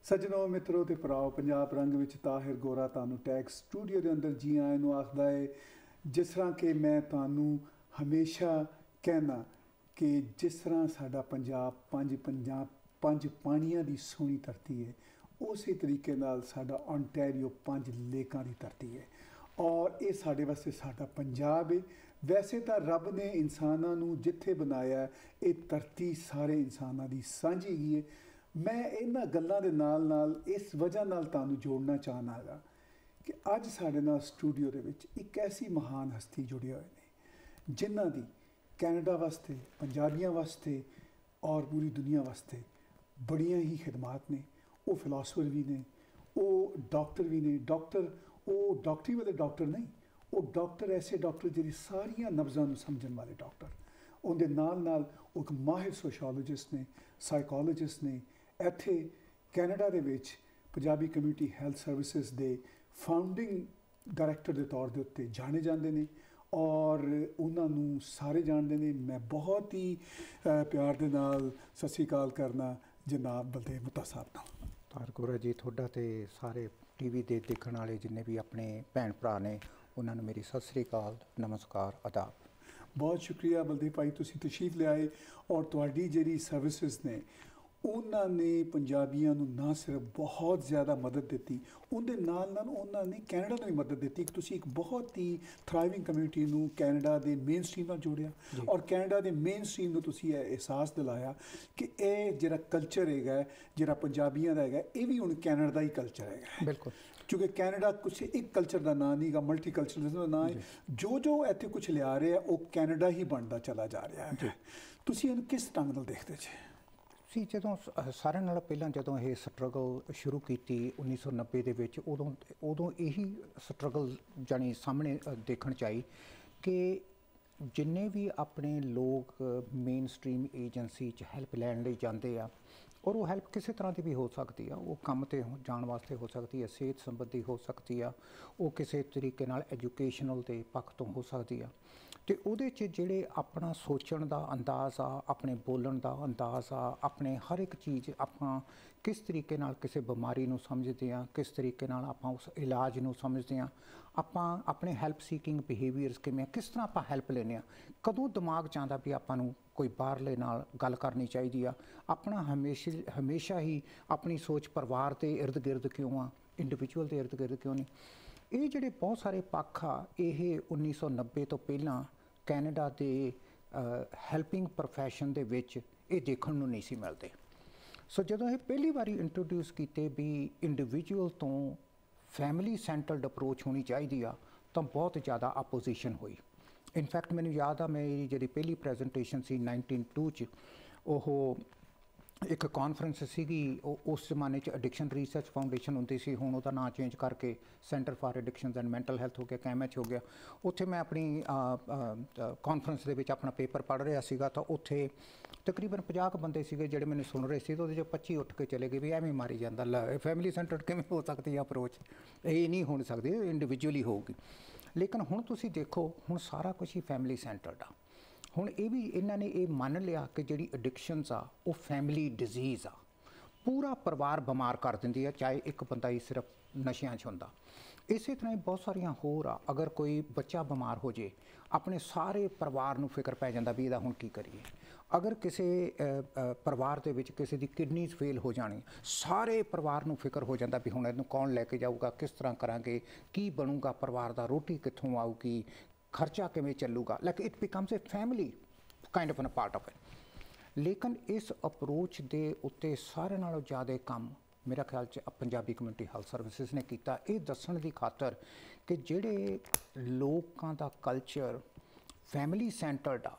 सज्जनों मित्रों ते भराओ पंजाब रंग विच ताहिर गोरा तानू टैग स्टूडियो के अंदर जी आए नू आखदा है। जिस तरह के मैं तानू हमेशा कहना कि जिस तरह साडा पंजाब पंज पानियां दी सोहनी धरती है, उस तरीके नाल साडा ओंटारियो 5 लेकां दी धरती है और ये साडे वास्ते साडा पंजाब है। वैसे तो रब ने इंसानां नू जिथे बनाया ये धरती सारे इंसानां दी सांझी है। मैं इन्हां गल्लां दे नाल इस वजह नाल तानू जोड़ना चाहना गा कि अज साडे नाल स्टूडियो दे विच एक ऐसी महान हस्ती जुड़े हुए ने जिन्हां दी कैनेडा वास्ते, पंजाबियों वास्ते और पूरी दुनिया वास्ते बड़ियां ही खिदमात ने। वो फिलासफर भी ने, वो डॉक्टर भी ने। डॉक्टर वो डॉक्टरी वाले डॉक्टर नहीं, वो डॉक्टर ऐसे डॉक्टर जिहड़ी सारियां नब्ज़ां नूं समझण वाले डॉक्टर। उनके नाल वो एक माहिर सोशोलॉजिस्ट ने, साइकोलॉजिस्ट ने। ਇੱਥੇ ਕੈਨੇਡਾ ਦੇ ਵਿੱਚ ਪੰਜਾਬੀ ਕਮਿਊਨਿਟੀ ਹੈਲਥ ਸਰਵਿਸਿਜ਼ ਦੇ ਫਾਊਂਡਿੰਗ ਡਾਇਰੈਕਟਰ ਦੇ ਤੌਰ ਦੇ ਉੱਤੇ ਜਾਣੇ ਜਾਂਦੇ ਨੇ ਔਰ ਉਹਨਾਂ ਨੂੰ ਸਾਰੇ ਜਾਣਦੇ ਨੇ। ਮੈਂ ਬਹੁਤ ਹੀ ਪਿਆਰ ਦੇ ਨਾਲ ਸਤਿ ਸ਼੍ਰੀ ਅਕਾਲ ਕਰਨਾ ਜਨਾਬ ਬਲਦੇਵ ਮੁੱਤਾ ਸਾਹਿਬ ਨੂੰ। ਤਾਰ ਗੋਰਾ ਜੀ ਤੁਹਾਡਾ ਤੇ ਸਾਰੇ ਟੀਵੀ ਦੇ ਦੇਖਣ ਵਾਲੇ ਜਿੰਨੇ ਵੀ ਆਪਣੇ ਭੈਣ ਭਰਾ ਨੇ ਉਹਨਾਂ ਨੂੰ ਮੇਰੀ ਸਤਿ ਸ਼੍ਰੀ ਅਕਾਲ, ਨਮਸਕਾਰ, ਆਦਾਬ। ਬਹੁਤ ਸ਼ੁਕਰੀਆ ਬਲਦੇਵ ਭਾਈ, ਤੁਸੀਂ ਤਸ਼ਰੀਫ ਲਿਆਏ ਔਰ ਤੁਹਾਡੀ ਜਿਹੜੀ ਸਰਵਿਸਿਜ਼ ਨੇ उन्होंने पंजाबियों को ना सिर्फ बहुत ज़्यादा मदद दी, उनके नाल उन्होंने कैनेडा को भी मदद दी कि तुसी एक बहुत ही थ्राइविंग कम्यूनिटी को कैनेडा के मेन स्ट्रीम नाल जोड़िया और कैनेडा के मेन स्ट्रीम को तुसी एहसास दिलाया कि यह जिहड़ा कल्चर है, जिहड़ा पंजाबियों का है, ये भी हुण कैनेडा का ही कल्चर है। बिल्कुल, क्योंकि कैनेडा कुछ एक कल्चर का नाम नहीं गा, मल्टी कल्चरलिज्म का नाम है। जो इत्थे कुछ लिया रहे वो कैनेडा ही बनता चला जा रहा है। तुसी इहनूं किस ढंग नाल देखदे जी? ਸੀ ਜਦੋਂ ਸਾਰਿਆਂ ਨਾਲ ਪਹਿਲਾਂ ਜਦੋਂ ਇਹ ਸਟਰਗਲ ਸ਼ੁਰੂ ਕੀਤੀ 1990 ਦੇ ਵਿੱਚ ਉਦੋਂ ਇਹੀ ਸਟਰਗਲ ਜਾਣੀ ਸਾਹਮਣੇ ਦੇਖਣ 'ਚ ਆਈ ਕਿ ਜਿੰਨੇ ਵੀ ਆਪਣੇ ਲੋਕ ਮੇਨ ਸਟਰੀਮ ਏਜੰਸੀ 'ਚ ਹੈਲਪ ਲੈਣ ਲਈ ਜਾਂਦੇ ਆ ਔਰ ਉਹ ਹੈਲਪ ਕਿਸੇ ਤਰ੍ਹਾਂ ਦੀ ਵੀ ਹੋ ਸਕਦੀ ਆ। ਉਹ ਕੰਮ 'ਤੇ ਜਾਣ ਵਾਸਤੇ ਹੋ ਸਕਦੀ ਹੈ, ਸਿਹਤ ਸੰਬੰਧੀ ਹੋ ਸਕਦੀ ਆ, ਉਹ ਕਿਸੇ ਤਰੀਕੇ ਨਾਲ ਐਜੂਕੇਸ਼ਨਲ ਦੇ ਪੱਖ ਤੋਂ ਹੋ ਸਕਦੀ ਆ। ਅਤੇ ਉਹਦੇ 'ਚ ਜਿਹੜੇ ਆਪਣਾ ਸੋਚਣ ਦਾ ਅੰਦਾਜ਼ ਆ, ਆਪਣੇ ਬੋਲਣ ਦਾ ਅੰਦਾਜ਼ ਆ, ਆਪਣੇ ਹਰ ਇੱਕ ਚੀਜ਼ ਆਪਾਂ ਕਿਸ ਤਰੀਕੇ ਨਾਲ ਕਿਸੇ ਬਿਮਾਰੀ ਨੂੰ ਸਮਝਦੇ ਹਾਂ, ਕਿਸ ਤਰੀਕੇ ਨਾਲ ਆਪਾਂ ਉਸ ਇਲਾਜ ਨੂੰ ਸਮਝਦੇ ਹਾਂ, ਆਪਾਂ ਆਪਣੇ ਹੈਲਪ ਸੀਕਿੰਗ ਬਿਹੇਵੀਅਰਸ ਕਿਵੇਂ, ਕਿਸ ਤਰ੍ਹਾਂ ਆਪਾਂ ਹੈਲਪ ਲੈਂਦੇ ਹਾਂ, ਕਦੋਂ ਦਿਮਾਗ 'ਚ ਆਉਂਦਾ ਵੀ ਆਪਾਂ ਨੂੰ ਕੋਈ ਬਾਹਰਲੇ ਨਾਲ ਗੱਲ ਕਰਨੀ ਚਾਹੀਦੀ ਆ। ਆਪਣਾ ਹਮੇਸ਼ਾ ਹੀ ਆਪਣੀ ਸੋਚ ਪਰਿਵਾਰ ਦੇ ਇਰਦ ਗਿਰਦ ਕਿਉਂ ਆ, ਇੰਡੀਵਿਜੂਅਲ ਦੇ ਇਰਦ ਗਿਰਦ ਕਿਉਂ ਨਹੀਂ। ਇਹ ਜਿਹੜੇ ਬਹੁਤ ਸਾਰੇ ਪੱਖ ਆ ਇਹ 1990 ਤੋਂ ਪਹਿਲਾਂ ਕੈਨੇਡਾ ਦੇ ਹੈਲਪਿੰਗ ਪ੍ਰੋਫੈਸ਼ਨ ਦੇ ਵਿੱਚ ਇਹ ਦੇਖਣ ਨੂੰ ਨਹੀਂ ਸੀ ਮਿਲਦੇ। ਸੋ ਜਦੋਂ ਇਹ ਪਹਿਲੀ ਵਾਰੀ ਇੰਟਰੋਡਿਊਸ ਕੀਤੇ ਵੀ ਇੰਡੀਵਿਜੂਅਲ ਤੋਂ ਫੈਮਿਲੀ ਸੈਂਟਰਡ ਅਪਰੋਚ ਹੋਣੀ ਚਾਹੀਦੀ ਆ ਤਾਂ ਬਹੁਤ ਜ਼ਿਆਦਾ ਆਪੋਜੀਸ਼ਨ ਹੋਈ। ਇਨਫੈਕਟ ਮੈਨੂੰ ਯਾਦ ਆ ਮੇਰੀ ਜਿਹੜੀ ਪਹਿਲੀ ਪ੍ਰੈਜੈਂਟੇਸ਼ਨ ਸੀ 1902 'ਚ, ਉਹ ਇੱਕ ਕਾਨਫਰੰਸ ਸੀਗੀ। ਉਸ ਜ਼ਮਾਨੇ 'ਚ ਐਡਿਕਸ਼ਨ ਰਿਸਰਚ ਫਾਊਂਡੇਸ਼ਨ ਹੁੰਦੀ ਸੀ, ਹੁਣ ਉਹਦਾ ਨਾਂ ਚੇਂਜ ਕਰਕੇ centre for addictions and mental health ਹੋ ਗਿਆ, ਕੈਮਐਚ ਹੋ ਗਿਆ। ਉੱਥੇ ਮੈਂ ਆਪਣੀ ਕਾਨਫਰੰਸ ਦੇ ਵਿੱਚ ਆਪਣਾ ਪੇਪਰ ਪੜ੍ਹ ਰਿਹਾ ਸੀਗਾ ਤਾਂ ਉੱਥੇ ਤਕਰੀਬਨ 50 ਕੁ ਬੰਦੇ ਸੀਗੇ ਜਿਹੜੇ ਮੈਨੂੰ ਸੁਣ ਰਹੇ ਸੀ। ਤਾਂ ਉਹਦੇ 'ਚੋਂ 25 ਉੱਠ ਕੇ ਚਲੇ ਗਏ ਵੀ ਐਵੇਂ ਮਾਰੀ ਜਾਂਦਾ, ਫੈਮਿਲੀ ਸੈਂਟਰਡ ਕਿਵੇਂ ਹੋ ਸਕਦੀ ਹੈ ਅਪਰੋਚ, ਇਹ ਨਹੀਂ ਹੋ ਸਕਦੀ, ਇੰਡੀਵਿਜੂਅਲੀ ਹੋਊਗੀ। ਲੇਕਿਨ ਹੁਣ ਤੁਸੀਂ ਦੇਖੋ ਹੁਣ ਸਾਰਾ ਕੁਛ ਹੀ ਫੈਮਿਲੀ ਸੈਂਟਰਡ ਆ। ਹੁਣ ਇਹ ਵੀ ਇਹਨਾਂ ਨੇ ਇਹ ਮੰਨ ਲਿਆ ਕਿ ਜਿਹੜੀ ਐਡਿਕਸ਼ਨਸ ਆ ਉਹ ਫੈਮਿਲੀ ਡਿਜ਼ੀਜ਼ ਆ, ਪੂਰਾ ਪਰਿਵਾਰ ਬਿਮਾਰ ਕਰ ਦਿੰਦੀ ਆ, ਚਾਹੇ ਇੱਕ ਬੰਦਾ ਹੀ ਸਿਰਫ ਨਸ਼ਿਆਂ 'ਚ ਹੁੰਦਾ। ਇਸੇ ਤਰ੍ਹਾਂ ਹੀ ਬਹੁਤ ਸਾਰੀਆਂ ਹੋਰ ਆ। ਅਗਰ ਕੋਈ ਬੱਚਾ ਬਿਮਾਰ ਹੋ ਜੇ ਆਪਣੇ ਸਾਰੇ ਪਰਿਵਾਰ ਨੂੰ ਫਿਕਰ ਪੈ ਜਾਂਦਾ ਵੀ ਇਹਦਾ ਹੁਣ ਕੀ ਕਰੀਏ। ਅਗਰ ਕਿਸੇ ਪਰਿਵਾਰ ਦੇ ਵਿੱਚ ਕਿਸੇ ਦੀ ਕਿਡਨੀਜ਼ ਫੇਲ ਹੋ ਜਾਣੀ, ਸਾਰੇ ਪਰਿਵਾਰ ਨੂੰ ਫਿਕਰ ਹੋ ਜਾਂਦਾ ਵੀ ਹੁਣ ਇਹਨੂੰ ਕੌਣ ਲੈ ਕੇ ਜਾਊਗਾ, ਕਿਸ ਤਰ੍ਹਾਂ ਕਰਾਂਗੇ, ਕੀ ਬਣੂਗਾ ਪਰਿਵਾਰ ਦਾ, ਰੋਟੀ ਕਿੱਥੋਂ ਆਊਗੀ, ਖਰਚਾ ਕਿਵੇਂ ਚੱਲੂਗਾ। Like it becomes a family kind of a part of it. ਲੇਕਿਨ ਇਸ ਅਪਰੋਚ ਦੇ ਉੱਤੇ ਸਾਰਿਆਂ ਨਾਲੋਂ ਜ਼ਿਆਦਾ ਕੰਮ ਮੇਰਾ ਖਿਆਲ 'ਚ ਪੰਜਾਬੀ ਕਮਿਊਨਿਟੀ ਹੈਲਥ ਸਰਵਿਸਿਜ਼ ਨੇ ਕੀਤਾ, ਇਹ ਦੱਸਣ ਦੀ ਖਾਤਰ ਕਿ ਜਿਹੜੇ ਲੋਕਾਂ ਦਾ ਕਲਚਰ ਫੈਮਿਲੀ ਸੈਂਟਰਡ ਆ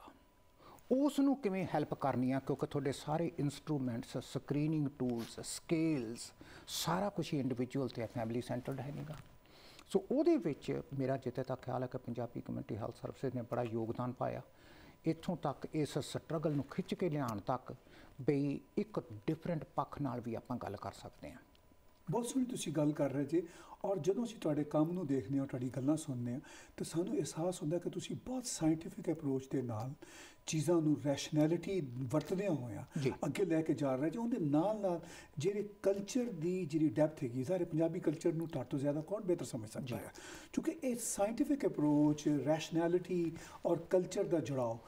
ਉਸ ਨੂੰ ਕਿਵੇਂ ਹੈਲਪ ਕਰਨੀ ਆ। ਕਿਉਂਕਿ ਤੁਹਾਡੇ ਸਾਰੇ ਇੰਸਟਰੂਮੈਂਟਸ, ਸਕਰੀਨਿੰਗ ਟੂਲਸ, ਸਕੇਲਸ, ਸਾਰਾ ਕੁਛ ਹੀ ਇੰਡੀਵਿਜੂਅਲ ਅਤੇ ਫੈਮਿਲੀ ਸੈਂਟਰਡ ਹੈ ਨੀਗਾ। ਸੋ ਉਹਦੇ ਵਿੱਚ ਮੇਰਾ ਜਿੱਥੇ ਤੱਕ ਖਿਆਲ ਹੈ ਕਿ ਪੰਜਾਬੀ ਕਮਿਊਨਿਟੀ ਹੈਲਥ ਸਰਵਿਸਿਜ਼ ਨੇ ਬੜਾ ਯੋਗਦਾਨ ਪਾਇਆ ਇੱਥੋਂ ਤੱਕ ਇਸ ਸਟਰਗਲ ਨੂੰ ਖਿੱਚ ਕੇ ਲਿਆਉਣ ਤੱਕ ਬਈ ਇੱਕ ਡਿਫਰੈਂਟ ਪੱਖ ਨਾਲ ਵੀ ਆਪਾਂ ਗੱਲ ਕਰ ਸਕਦੇ ਹਾਂ। ਬਹੁਤ ਸੋਹਣੀ ਤੁਸੀਂ ਗੱਲ ਕਰ ਰਹੇ ਜੇ। ਔਰ ਜਦੋਂ ਅਸੀਂ ਤੁਹਾਡੇ ਕੰਮ ਨੂੰ ਦੇਖਦੇ ਹਾਂ, ਤੁਹਾਡੀ ਗੱਲਾਂ ਸੁਣਦੇ ਹਾਂ, ਤਾਂ ਸਾਨੂੰ ਅਹਿਸਾਸ ਹੁੰਦਾ ਕਿ ਤੁਸੀਂ ਬਹੁਤ ਸਾਇੰਟੀਫਿਕ ਅਪਰੋਚ ਦੇ ਨਾਲ ਚੀਜ਼ਾਂ ਨੂੰ ਰੈਸ਼ਨੈਲਿਟੀ ਵਰਤਦਿਆਂ ਹੋਇਆ ਅੱਗੇ ਲੈ ਕੇ ਜਾ ਰਹੇ ਜੇ। ਉਹਦੇ ਨਾਲ ਨਾਲ ਜਿਹੜੇ ਕਲਚਰ ਦੀ ਜਿਹੜੀ ਡੈਪਥ ਹੈਗੀ, ਸਾਰੇ ਪੰਜਾਬੀ ਕਲਚਰ ਨੂੰ ਤੁਹਾਡੇ ਤੋਂ ਜ਼ਿਆਦਾ ਕੌਣ ਬਿਹਤਰ ਸਮਝ ਸਕਦਾ ਹੈ, ਕਿਉਂਕਿ ਇਹ ਸਾਇੰਟੀਫਿਕ ਅਪਰੋਚ, ਰੈਸ਼ਨੈਲਿਟੀ ਔਰ ਕਲਚਰ ਦਾ ਜੁੜਾਓ,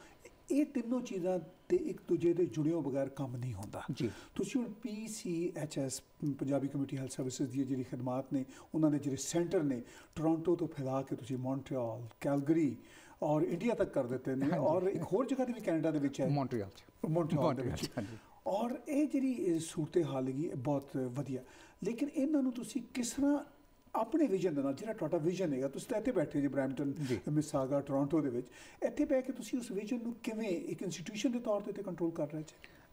ਇਹ ਤਿੰਨੋਂ ਚੀਜ਼ਾਂ ਤੇ ਇੱਕ ਦੂਜੇ ਦੇ ਜੁੜਿਓ ਬਗੈਰ ਕੰਮ ਨਹੀਂ ਹੁੰਦਾ ਜੀ। ਤੁਸੀਂ ਹੁਣ PCHS Punjabi community health services ਦੀ ਜਿਹੜੀ ਖਿਦਮਾਤ ਨੇ, ਉਹਨਾਂ ਦੇ ਜਿਹੜੇ ਸੈਂਟਰ ਨੇ ਟੋਰਾਂਟੋ ਤੋਂ ਫੈਲਾ ਕੇ ਤੁਸੀਂ ਮੌਂਟਰੀਆਲ, ਕੈਲਗਰੀ ਔਰ ਇੰਡੀਆ ਤੱਕ ਕਰ ਦਿੱਤੇ ਨੇ, ਔਰ ਇੱਕ ਹੋਰ ਜਗ੍ਹਾ ਤੇ ਵੀ ਕੈਨੇਡਾ ਦੇ ਵਿੱਚ ਹੈ, ਮੌਂਟਰੀਆਲ ਦੇ ਵਿੱਚ। ਔਰ ਇਹ ਜਿਹੜੀ ਸੂਰਤ ਹਾਲ ਹੈਗੀ ਬਹੁਤ ਵਧੀਆ। ਲੇਕਿਨ ਇਹਨਾਂ ਨੂੰ ਤੁਸੀਂ ਕਿਸ ਤਰ੍ਹਾਂ ਆਪਣੇ ਵਿਜ਼ਨ ਦੇ ਨਾਲ, ਜਿਹੜਾ ਤੁਹਾਡਾ ਵਿਜ਼ਨ ਹੈਗਾ, ਤੁਸੀਂ ਤਾਂ ਇੱਥੇ ਬੈਠੇ ਜੇ ਬਰੈਂਪਟਨ, ਮਿਸਾਗਾ, ਟੋਰਾਂਟੋ ਦੇ ਵਿੱਚ, ਇੱਥੇ ਬਹਿ ਕੇ ਤੁਸੀਂ ਉਸ ਵਿਜ਼ਨ ਨੂੰ ਕਿਵੇਂ ਇੱਕ ਇੰਸਟੀਟਿਊਸ਼ਨ ਦੇ ਤੌਰ ਤੇ ਕੰਟਰੋਲ ਕਰ ਰਹੇ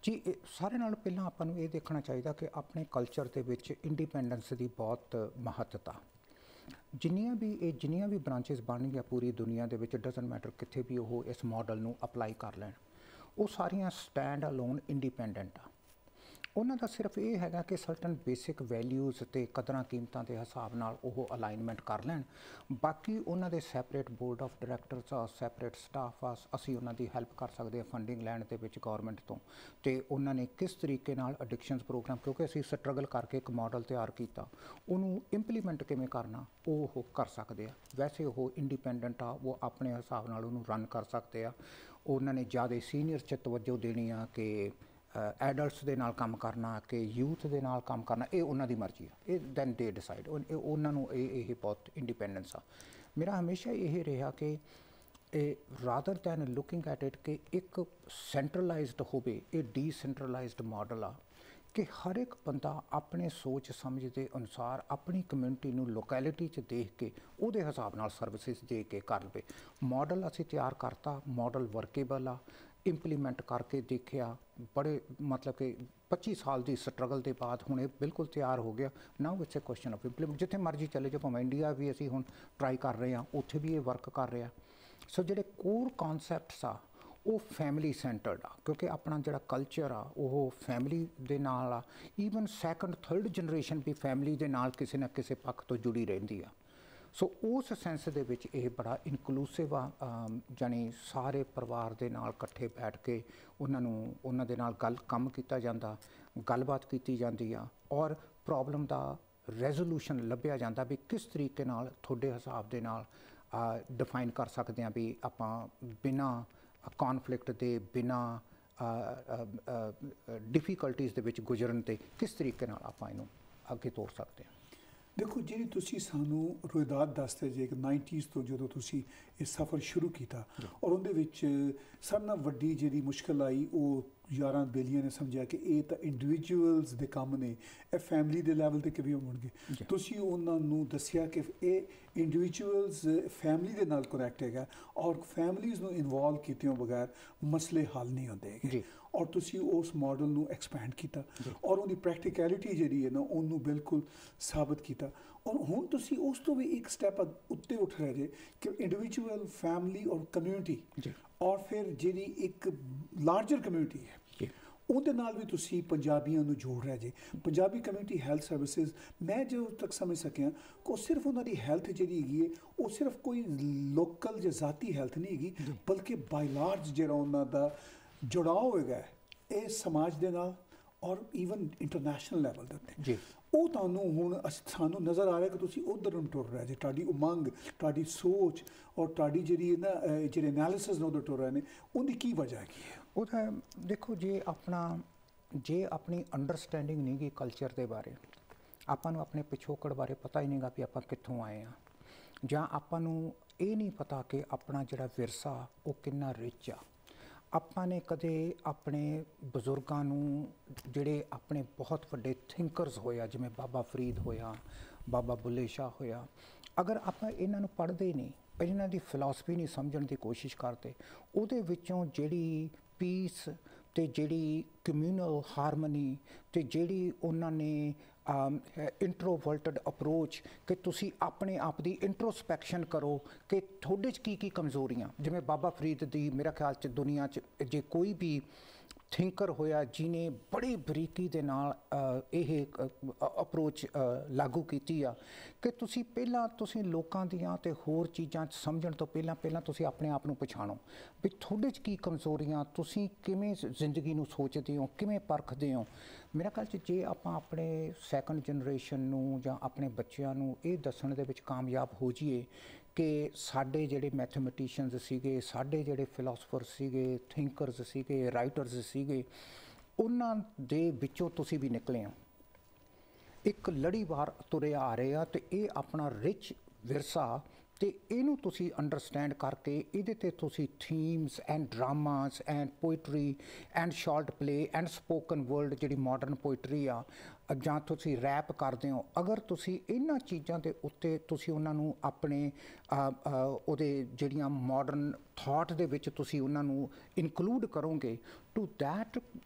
ਜੀ? ਸਾਰੇ ਨਾਲ ਪਹਿਲਾਂ ਆਪਾਂ ਨੂੰ ਇਹ ਦੇਖਣਾ ਚਾਹੀਦਾ ਕਿ ਆਪਣੇ ਕਲਚਰ ਦੇ ਵਿੱਚ ਇੰਡੀਪੈਂਡੈਂਸ ਦੀ ਬਹੁਤ ਮਹੱਤਤਾ। ਜਿੰਨੀਆਂ ਵੀ ਬ੍ਰਾਂਚਿਸ ਬਣਨਗੀਆਂ ਪੂਰੀ ਦੁਨੀਆ ਦੇ ਵਿੱਚ, ਡਜ਼ਨਟ ਮੈਟਰ ਕਿੱਥੇ ਵੀ ਉਹ ਇਸ ਮਾਡਲ ਨੂੰ ਅਪਲਾਈ ਕਰ ਲੈਣ, ਉਹ ਸਾਰੀਆਂ ਸਟੈਂਡ ਅਲੋਨ ਇੰਡੀਪੈਂਡੈਂਟ ਆ। ਉਹਨਾਂ ਦਾ ਸਿਰਫ ਇਹ ਹੈਗਾ ਕਿ ਸਰਟਨ ਬੇਸਿਕ ਵੈਲਿਊਜ਼ ਅਤੇ ਕਦਰਾਂ ਕੀਮਤਾਂ ਦੇ ਹਿਸਾਬ ਨਾਲ ਉਹ ਅਲਾਈਨਮੈਂਟ ਕਰ ਲੈਣ। ਬਾਕੀ ਉਹਨਾਂ ਦੇ ਸੈਪਰੇਟ ਬੋਰਡ ਆਫ ਡਾਇਰੈਕਟਰਸ ਆ, ਸੈਪਰੇਟ ਸਟਾਫ ਆ, ਅਸੀਂ ਉਹਨਾਂ ਦੀ ਹੈਲਪ ਕਰ ਸਕਦੇ ਹਾਂ ਫੰਡਿੰਗ ਲੈਣ ਦੇ ਵਿੱਚ ਗੌਰਮੈਂਟ ਤੋਂ। ਅਤੇ ਉਹਨਾਂ ਨੇ ਕਿਸ ਤਰੀਕੇ ਨਾਲ ਐਡਿਕਸ਼ਨਸ ਪ੍ਰੋਗਰਾਮ, ਕਿਉਂਕਿ ਅਸੀਂ ਸਟਰਗਲ ਕਰਕੇ ਇੱਕ ਮਾਡਲ ਤਿਆਰ ਕੀਤਾ, ਉਹਨੂੰ ਇੰਪਲੀਮੈਂਟ ਕਿਵੇਂ ਕਰਨਾ ਉਹ ਕਰ ਸਕਦੇ ਆ। ਵੈਸੇ ਉਹ ਇੰਡੀਪੈਂਡੈਂਟ ਆ, ਉਹ ਆਪਣੇ ਹਿਸਾਬ ਨਾਲ ਉਹਨੂੰ ਰਨ ਕਰ ਸਕਦੇ ਆ। ਉਹਨਾਂ ਨੇ ਜ਼ਿਆਦਾ ਸੀਨੀਅਰ 'ਚ ਤਵੱਜੋ ਦੇਣੀ ਆ ਕਿ ਐਡਲਟਸ ਦੇ ਨਾਲ ਕੰਮ ਕਰਨਾ ਕਿ ਯੂਥ ਦੇ ਨਾਲ ਕੰਮ ਕਰਨਾ, ਇਹ ਉਹਨਾਂ ਦੀ ਮਰਜ਼ੀ ਆ। ਇਹ ਦੈਨ ਦੇ ਡਿਸਾਈਡ, ਉਹਨਾਂ ਨੂੰ ਇਹ ਬਹੁਤ ਇੰਡੀਪੈਂਡੈਂਸ ਆ। ਮੇਰਾ ਹਮੇਸ਼ਾ ਇਹ ਰਿਹਾ ਕਿ rather then looking at it ਕਿ ਇੱਕ ਸੈਂਟਰਲਾਈਜ਼ਡ ਹੋਵੇ, ਇਹ ਡੀਸੈਂਟਰਲਾਈਜ਼ਡ ਮਾਡਲ ਆ ਕਿ ਹਰ ਇੱਕ ਬੰਦਾ ਆਪਣੇ ਸੋਚ ਸਮਝ ਦੇ ਅਨੁਸਾਰ ਆਪਣੀ ਕਮਿਊਨਿਟੀ ਨੂੰ ਲੋਕੈਲਿਟੀ 'ਚ ਦੇਖ ਕੇ ਉਹਦੇ ਹਿਸਾਬ ਨਾਲ ਸਰਵਿਸਿਜ਼ ਦੇ ਕੇ ਕਰ ਲਵੇ। ਮਾਡਲ ਅਸੀਂ ਤਿਆਰ ਕਰਤਾ, ਮਾਡਲ ਵਰਕੇਬਲ ਆ, ਇੰਪਲੀਮੈਂਟ ਕਰਕੇ ਦੇਖਿਆ, ਬੜੇ ਮਤਲਬ ਕਿ 25 ਸਾਲ ਦੀ ਸਟਰਗਲ ਦੇ ਬਾਅਦ ਹੁਣ ਇਹ ਬਿਲਕੁਲ ਤਿਆਰ ਹੋ ਗਿਆ। Now it's a question of implement. ਜਿੱਥੇ ਮਰਜ਼ੀ ਚਲੇ ਜਾਓ, ਭਾਵੇਂ ਇੰਡੀਆ ਵੀ ਅਸੀਂ ਹੁਣ ਟਰਾਈ ਕਰ ਰਹੇ ਹਾਂ, ਉੱਥੇ ਵੀ ਇਹ ਵਰਕ ਕਰ ਰਿਹਾ। ਸੋ ਜਿਹੜੇ ਕੋਰ ਕਨਸੈਪਟਸ ਆ ਉਹ ਫੈਮਿਲੀ ਸੈਂਟਰਡ ਆ, ਕਿਉਂਕਿ ਆਪਣਾ ਜਿਹੜਾ ਕਲਚਰ ਆ ਉਹ ਫੈਮਿਲੀ ਦੇ ਨਾਲ ਆ। ਈਵਨ ਸੈਕੰਡ ਥਰਡ ਜਨਰੇਸ਼ਨ ਵੀ ਫੈਮਿਲੀ ਦੇ ਨਾਲ ਕਿਸੇ ਨਾ ਕਿਸੇ ਪੱਖ ਤੋਂ ਜੁੜੀ ਰਹਿੰਦੀ ਆ। ਸੋ ਉਸ ਸੈਂਸ ਦੇ ਵਿੱਚ ਇਹ ਬੜਾ ਇਨਕਲੂਸਿਵ ਆ, ਜਾਣੀ ਸਾਰੇ ਪਰਿਵਾਰ ਦੇ ਨਾਲ ਇਕੱਠੇ ਬੈਠ ਕੇ ਉਹਨਾਂ ਦੇ ਨਾਲ ਕੰਮ ਕੀਤਾ ਜਾਂਦਾ, ਗੱਲਬਾਤ ਕੀਤੀ ਜਾਂਦੀ ਆ, ਔਰ ਪ੍ਰੋਬਲਮ ਦਾ ਰੈਜ਼ੋਲੂਸ਼ਨ ਲੱਭਿਆ ਜਾਂਦਾ ਵੀ ਕਿਸ ਤਰੀਕੇ ਨਾਲ ਤੁਹਾਡੇ ਹਿਸਾਬ ਦੇ ਨਾਲ ਡਿਫਾਈਨ ਕਰ ਸਕਦੇ ਹਾਂ ਵੀ ਆਪਾਂ ਬਿਨਾਂ ਕੌਨਫਲਿਕਟ ਦੇ, ਬਿਨਾਂ ਡਿਫੀਕਲਟੀਜ਼ ਦੇ ਵਿੱਚ ਗੁਜ਼ਰਨ 'ਤੇ ਕਿਸ ਤਰੀਕੇ ਨਾਲ ਆਪਾਂ ਇਹਨੂੰ ਅੱਗੇ ਤੋਰ ਸਕਦੇ ਹਾਂ। ਦੇਖੋ, ਜਿਹੜੀ ਤੁਸੀਂ ਸਾਨੂੰ ਰੋਇਦਾਦ ਦੱਸਦੇ ਜੇ ਕਿ 90s ਤੋਂ ਜਦੋਂ ਤੁਸੀਂ ਇਹ ਸਫ਼ਰ ਸ਼ੁਰੂ ਕੀਤਾ, ਔਰ ਉਹਦੇ ਵਿੱਚ ਸਭ ਨਾਲੋਂ ਵੱਡੀ ਜਿਹੜੀ ਮੁਸ਼ਕਿਲ ਆਈ ਉਹ ਯਾਰਾਂ ਬੇਲੀਆਂ ਨੇ ਸਮਝਿਆ ਕਿ ਇਹ ਤਾਂ ਇੰਡੀਵਿਜੂਅਲਸ ਦੇ ਕੰਮ ਨੇ, ਇਹ ਫੈਮਿਲੀ ਦੇ ਲੈਵਲ 'ਤੇ ਕਿਵੇਂ ਹੋਣਗੇ। ਤੁਸੀਂ ਉਹਨਾਂ ਨੂੰ ਦੱਸਿਆ ਕਿ ਇਹ ਇੰਡੀਵਿਜੂਅਲਸ ਫੈਮਿਲੀ ਦੇ ਨਾਲ ਕਨੈਕਟ ਹੈਗਾ, ਔਰ ਫੈਮਲੀਜ਼ ਨੂੰ ਇਨਵੋਲਵ ਕੀਤਿਆਂ ਬਗੈਰ ਮਸਲੇ ਹੱਲ ਨਹੀਂ ਹੁੰਦੇ ਹੈਗੇ। ਔਰ ਤੁਸੀਂ ਉਸ ਮਾਡਲ ਨੂੰ ਐਕਸਪੈਂਡ ਕੀਤਾ, ਔਰ ਉਹਦੀ ਪ੍ਰੈਕਟੀਕੈਲਿਟੀ ਜਿਹੜੀ ਹੈ ਨਾ ਉਹਨੂੰ ਬਿਲਕੁਲ ਸਾਬਤ ਕੀਤਾ। ਔਰ ਹੁਣ ਤੁਸੀਂ ਉਸ ਤੋਂ ਵੀ ਇੱਕ ਸਟੈਪ ਉੱਤੇ ਉੱਠ ਰਹੇ ਜੇ ਕਿ ਇੰਡੀਵਿਜੂਅਲ, ਫੈਮਿਲੀ ਔਰ ਕਮਿਊਨਿਟੀ, ਔਰ ਫਿਰ ਜਿਹੜੀ ਇੱਕ ਲਾਰਜਰ ਕਮਿਊਨਿਟੀ ਹੈ ਉਹਦੇ ਨਾਲ ਵੀ ਤੁਸੀਂ ਪੰਜਾਬੀਆਂ ਨੂੰ ਜੋੜ ਰਹੇ ਜੇ। ਪੰਜਾਬੀ ਕਮਿਊਨਿਟੀ ਹੈਲਥ ਸਰਵਿਸਿਜ਼, ਮੈਂ ਜੋ ਤੱਕ ਸਮਝ ਸਕਿਆ ਕਿ ਉਹ ਸਿਰਫ ਉਹਨਾਂ ਦੀ ਹੈਲਥ ਜਿਹੜੀ ਹੈਗੀ ਹੈ ਉਹ ਸਿਰਫ ਕੋਈ ਲੋਕਲ ਜਾਂ ਜ਼ਾਤੀ ਹੈਲਥ ਨਹੀਂ ਹੈਗੀ, ਬਲਕਿ ਬਾਈ ਲਾਰਜ ਜਿਹੜਾ ਉਹਨਾਂ ਦਾ ਜੁੜਾਓ ਹੈਗਾ ਇਹ ਸਮਾਜ ਦੇ ਨਾਲ, ਔਰ ਈਵਨ ਇੰਟਰਨੈਸ਼ਨਲ ਲੈਵਲ ਦੇ ਉੱਤੇ। ਉਹ ਤੁਹਾਨੂੰ ਹੁਣ ਸਾਨੂੰ ਨਜ਼ਰ ਆ ਰਿਹਾ ਕਿ ਤੁਸੀਂ ਉੱਧਰ ਨੂੰ ਟੁਰ ਰਹੇ ਜੇ। ਤੁਹਾਡੀ ਉਮੰਗ, ਤੁਹਾਡੀ ਸੋਚ ਔਰ ਤੁਹਾਡੀ ਜਿਹੜੀ ਨਾ ਜਿਹੜੇ ਐਨਾਲਿਸਿਸ ਨੇ ਉੱਧਰ ਟੁਰ ਰਹੇ ਨੇ, ਉਹਦੀ ਕੀ ਵਜ੍ਹਾ ਹੈਗੀ ਹੈ? ਉਹਦਾ ਦੇਖੋ, ਜੇ ਆਪਣੀ ਅੰਡਰਸਟੈਂਡਿੰਗ ਨਹੀਂ ਗੀ ਕਲਚਰ ਦੇ ਬਾਰੇ, ਆਪਾਂ ਨੂੰ ਆਪਣੇ ਪਿਛੋਕੜ ਬਾਰੇ ਪਤਾ ਹੀ ਨਹੀਂਗਾ ਵੀ ਆਪਾਂ ਕਿੱਥੋਂ ਆਏ ਹਾਂ, ਜਾਂ ਆਪਾਂ ਨੂੰ ਇਹ ਨਹੀਂ ਪਤਾ ਕਿ ਆਪਣਾ ਜਿਹੜਾ ਵਿਰਸਾ ਉਹ ਕਿੰਨਾ ਰਿਚ ਆ। ਆਪਾਂ ਨੇ ਕਦੇ ਆਪਣੇ ਬਜ਼ੁਰਗਾਂ ਨੂੰ, ਜਿਹੜੇ ਆਪਣੇ ਬਹੁਤ ਵੱਡੇ ਥਿੰਕਰਸ ਹੋਇਆ, ਜਿਵੇਂ ਬਾਬਾ ਫਰੀਦ ਹੋਇਆ, ਬਾਬਾ ਬੁੱਲੇ ਸ਼ਾਹ ਹੋਇਆ, ਅਗਰ ਆਪਾਂ ਇਹਨਾਂ ਨੂੰ ਪੜ੍ਹਦੇ ਨਹੀਂ, ਇਹਨਾਂ ਦੀ ਫਿਲਾਸਫੀ ਨਹੀਂ ਸਮਝਣ ਦੀ ਕੋਸ਼ਿਸ਼ ਕਰਦੇ, ਉਹਦੇ ਵਿੱਚੋਂ ਜਿਹੜੀ ਪੀਸ ਅਤੇ ਜਿਹੜੀ ਕਮਿਊਨਲ ਹਾਰਮਨੀ ਅਤੇ ਜਿਹੜੀ ਉਹਨਾਂ ਨੇ ਇੰਟਰੋਵਰਟਡ ਅਪਰੋਚ ਕਿ ਤੁਸੀਂ ਆਪਣੇ ਆਪ ਦੀ ਇੰਟਰੋਸਪੈਕਸ਼ਨ ਕਰੋ ਕਿ ਤੁਹਾਡੇ 'ਚ ਕੀ ਕੀ ਕਮਜ਼ੋਰੀਆਂ, ਜਿਵੇਂ ਬਾਬਾ ਫਰੀਦ ਦੀ ਮੇਰੇ ਖਿਆਲ 'ਚ ਦੁਨੀਆ 'ਚ ਜੇ ਕੋਈ ਵੀ ਥਿੰਕਰ ਹੋਇਆ ਜਿਹਨੇ ਬੜੀ ਬਰੀਕੀ ਦੇ ਨਾਲ ਇਹ ਅਪਰੋਚ ਲਾਗੂ ਕੀਤੀ ਆ ਕਿ ਤੁਸੀਂ ਲੋਕਾਂ ਦੀਆਂ ਤੇ ਹੋਰ ਚੀਜ਼ਾਂ 'ਚ ਸਮਝਣ ਤੋਂ ਪਹਿਲਾਂ ਤੁਸੀਂ ਆਪਣੇ ਆਪ ਨੂੰ ਪਛਾਣੋ ਵੀ ਤੁਹਾਡੇ 'ਚ ਕੀ ਕਮਜ਼ੋਰੀਆਂ, ਤੁਸੀਂ ਕਿਵੇਂ ਜ਼ਿੰਦਗੀ ਨੂੰ ਸੋਚਦੇ ਹੋ, ਕਿਵੇਂ ਪਰਖਦੇ ਹੋ। ਮੇਰਾ ਖਿਆਲ 'ਚ ਜੇ ਆਪਾਂ ਆਪਣੇ ਸੈਕੰਡ ਜਨਰੇਸ਼ਨ ਨੂੰ ਜਾਂ ਆਪਣੇ ਬੱਚਿਆਂ ਨੂੰ ਇਹ ਦੱਸਣ ਦੇ ਵਿੱਚ ਕਾਮਯਾਬ ਹੋ ਜਾਈਏ ਕਿ ਸਾਡੇ ਜਿਹੜੇ ਮੈਥਮੈਟੀਸ਼ੀਅਨਸ ਸੀਗੇ, ਸਾਡੇ ਜਿਹੜੇ ਫਿਲਾਸਫਰ ਸੀਗੇ, ਥਿੰਕਰਸ ਸੀਗੇ, ਰਾਈਟਰਸ ਸੀਗੇ, ਉਹਨਾਂ ਦੇ ਵਿੱਚੋਂ ਤੁਸੀਂ ਵੀ ਨਿਕਲੇ ਹੋ। ਇੱਕ ਲੜੀਵਾਰ ਤੁਰੇ ਆ ਰਹੇ ਆ ਤੇ ਇਹ ਆਪਣਾ ਰਿਚ ਵਿਰਸਾ ਤੇ ਇਹਨੂੰ ਤੁਸੀਂ ਅੰਡਰਸਟੈਂਡ ਕਰਕੇ ਇਹਦੇ ਤੇ ਤੁਸੀਂ themes and dramas and poetry and short play and spoken word ਜਿਹੜੀ ਮਾਡਰਨ ਪੋਇਟਰੀ ਆ ਜਾਂ ਤੁਸੀਂ ਰੈਪ ਕਰਦੇ ਹੋ, ਅਗਰ ਤੁਸੀਂ ਇਹਨਾਂ ਚੀਜ਼ਾਂ ਦੇ ਉੱਤੇ ਤੁਸੀਂ ਉਹਨਾਂ ਨੂੰ ਆਪਣੇ ਉਹਦੇ ਜਿਹੜੀਆਂ ਮਾਡਰਨ ਥਾਟ ਦੇ ਵਿੱਚ ਤੁਸੀਂ ਉਹਨਾਂ ਨੂੰ ਇਨਕਲੂਡ ਕਰੋਗੇ ਟੂ ਦੈਟ,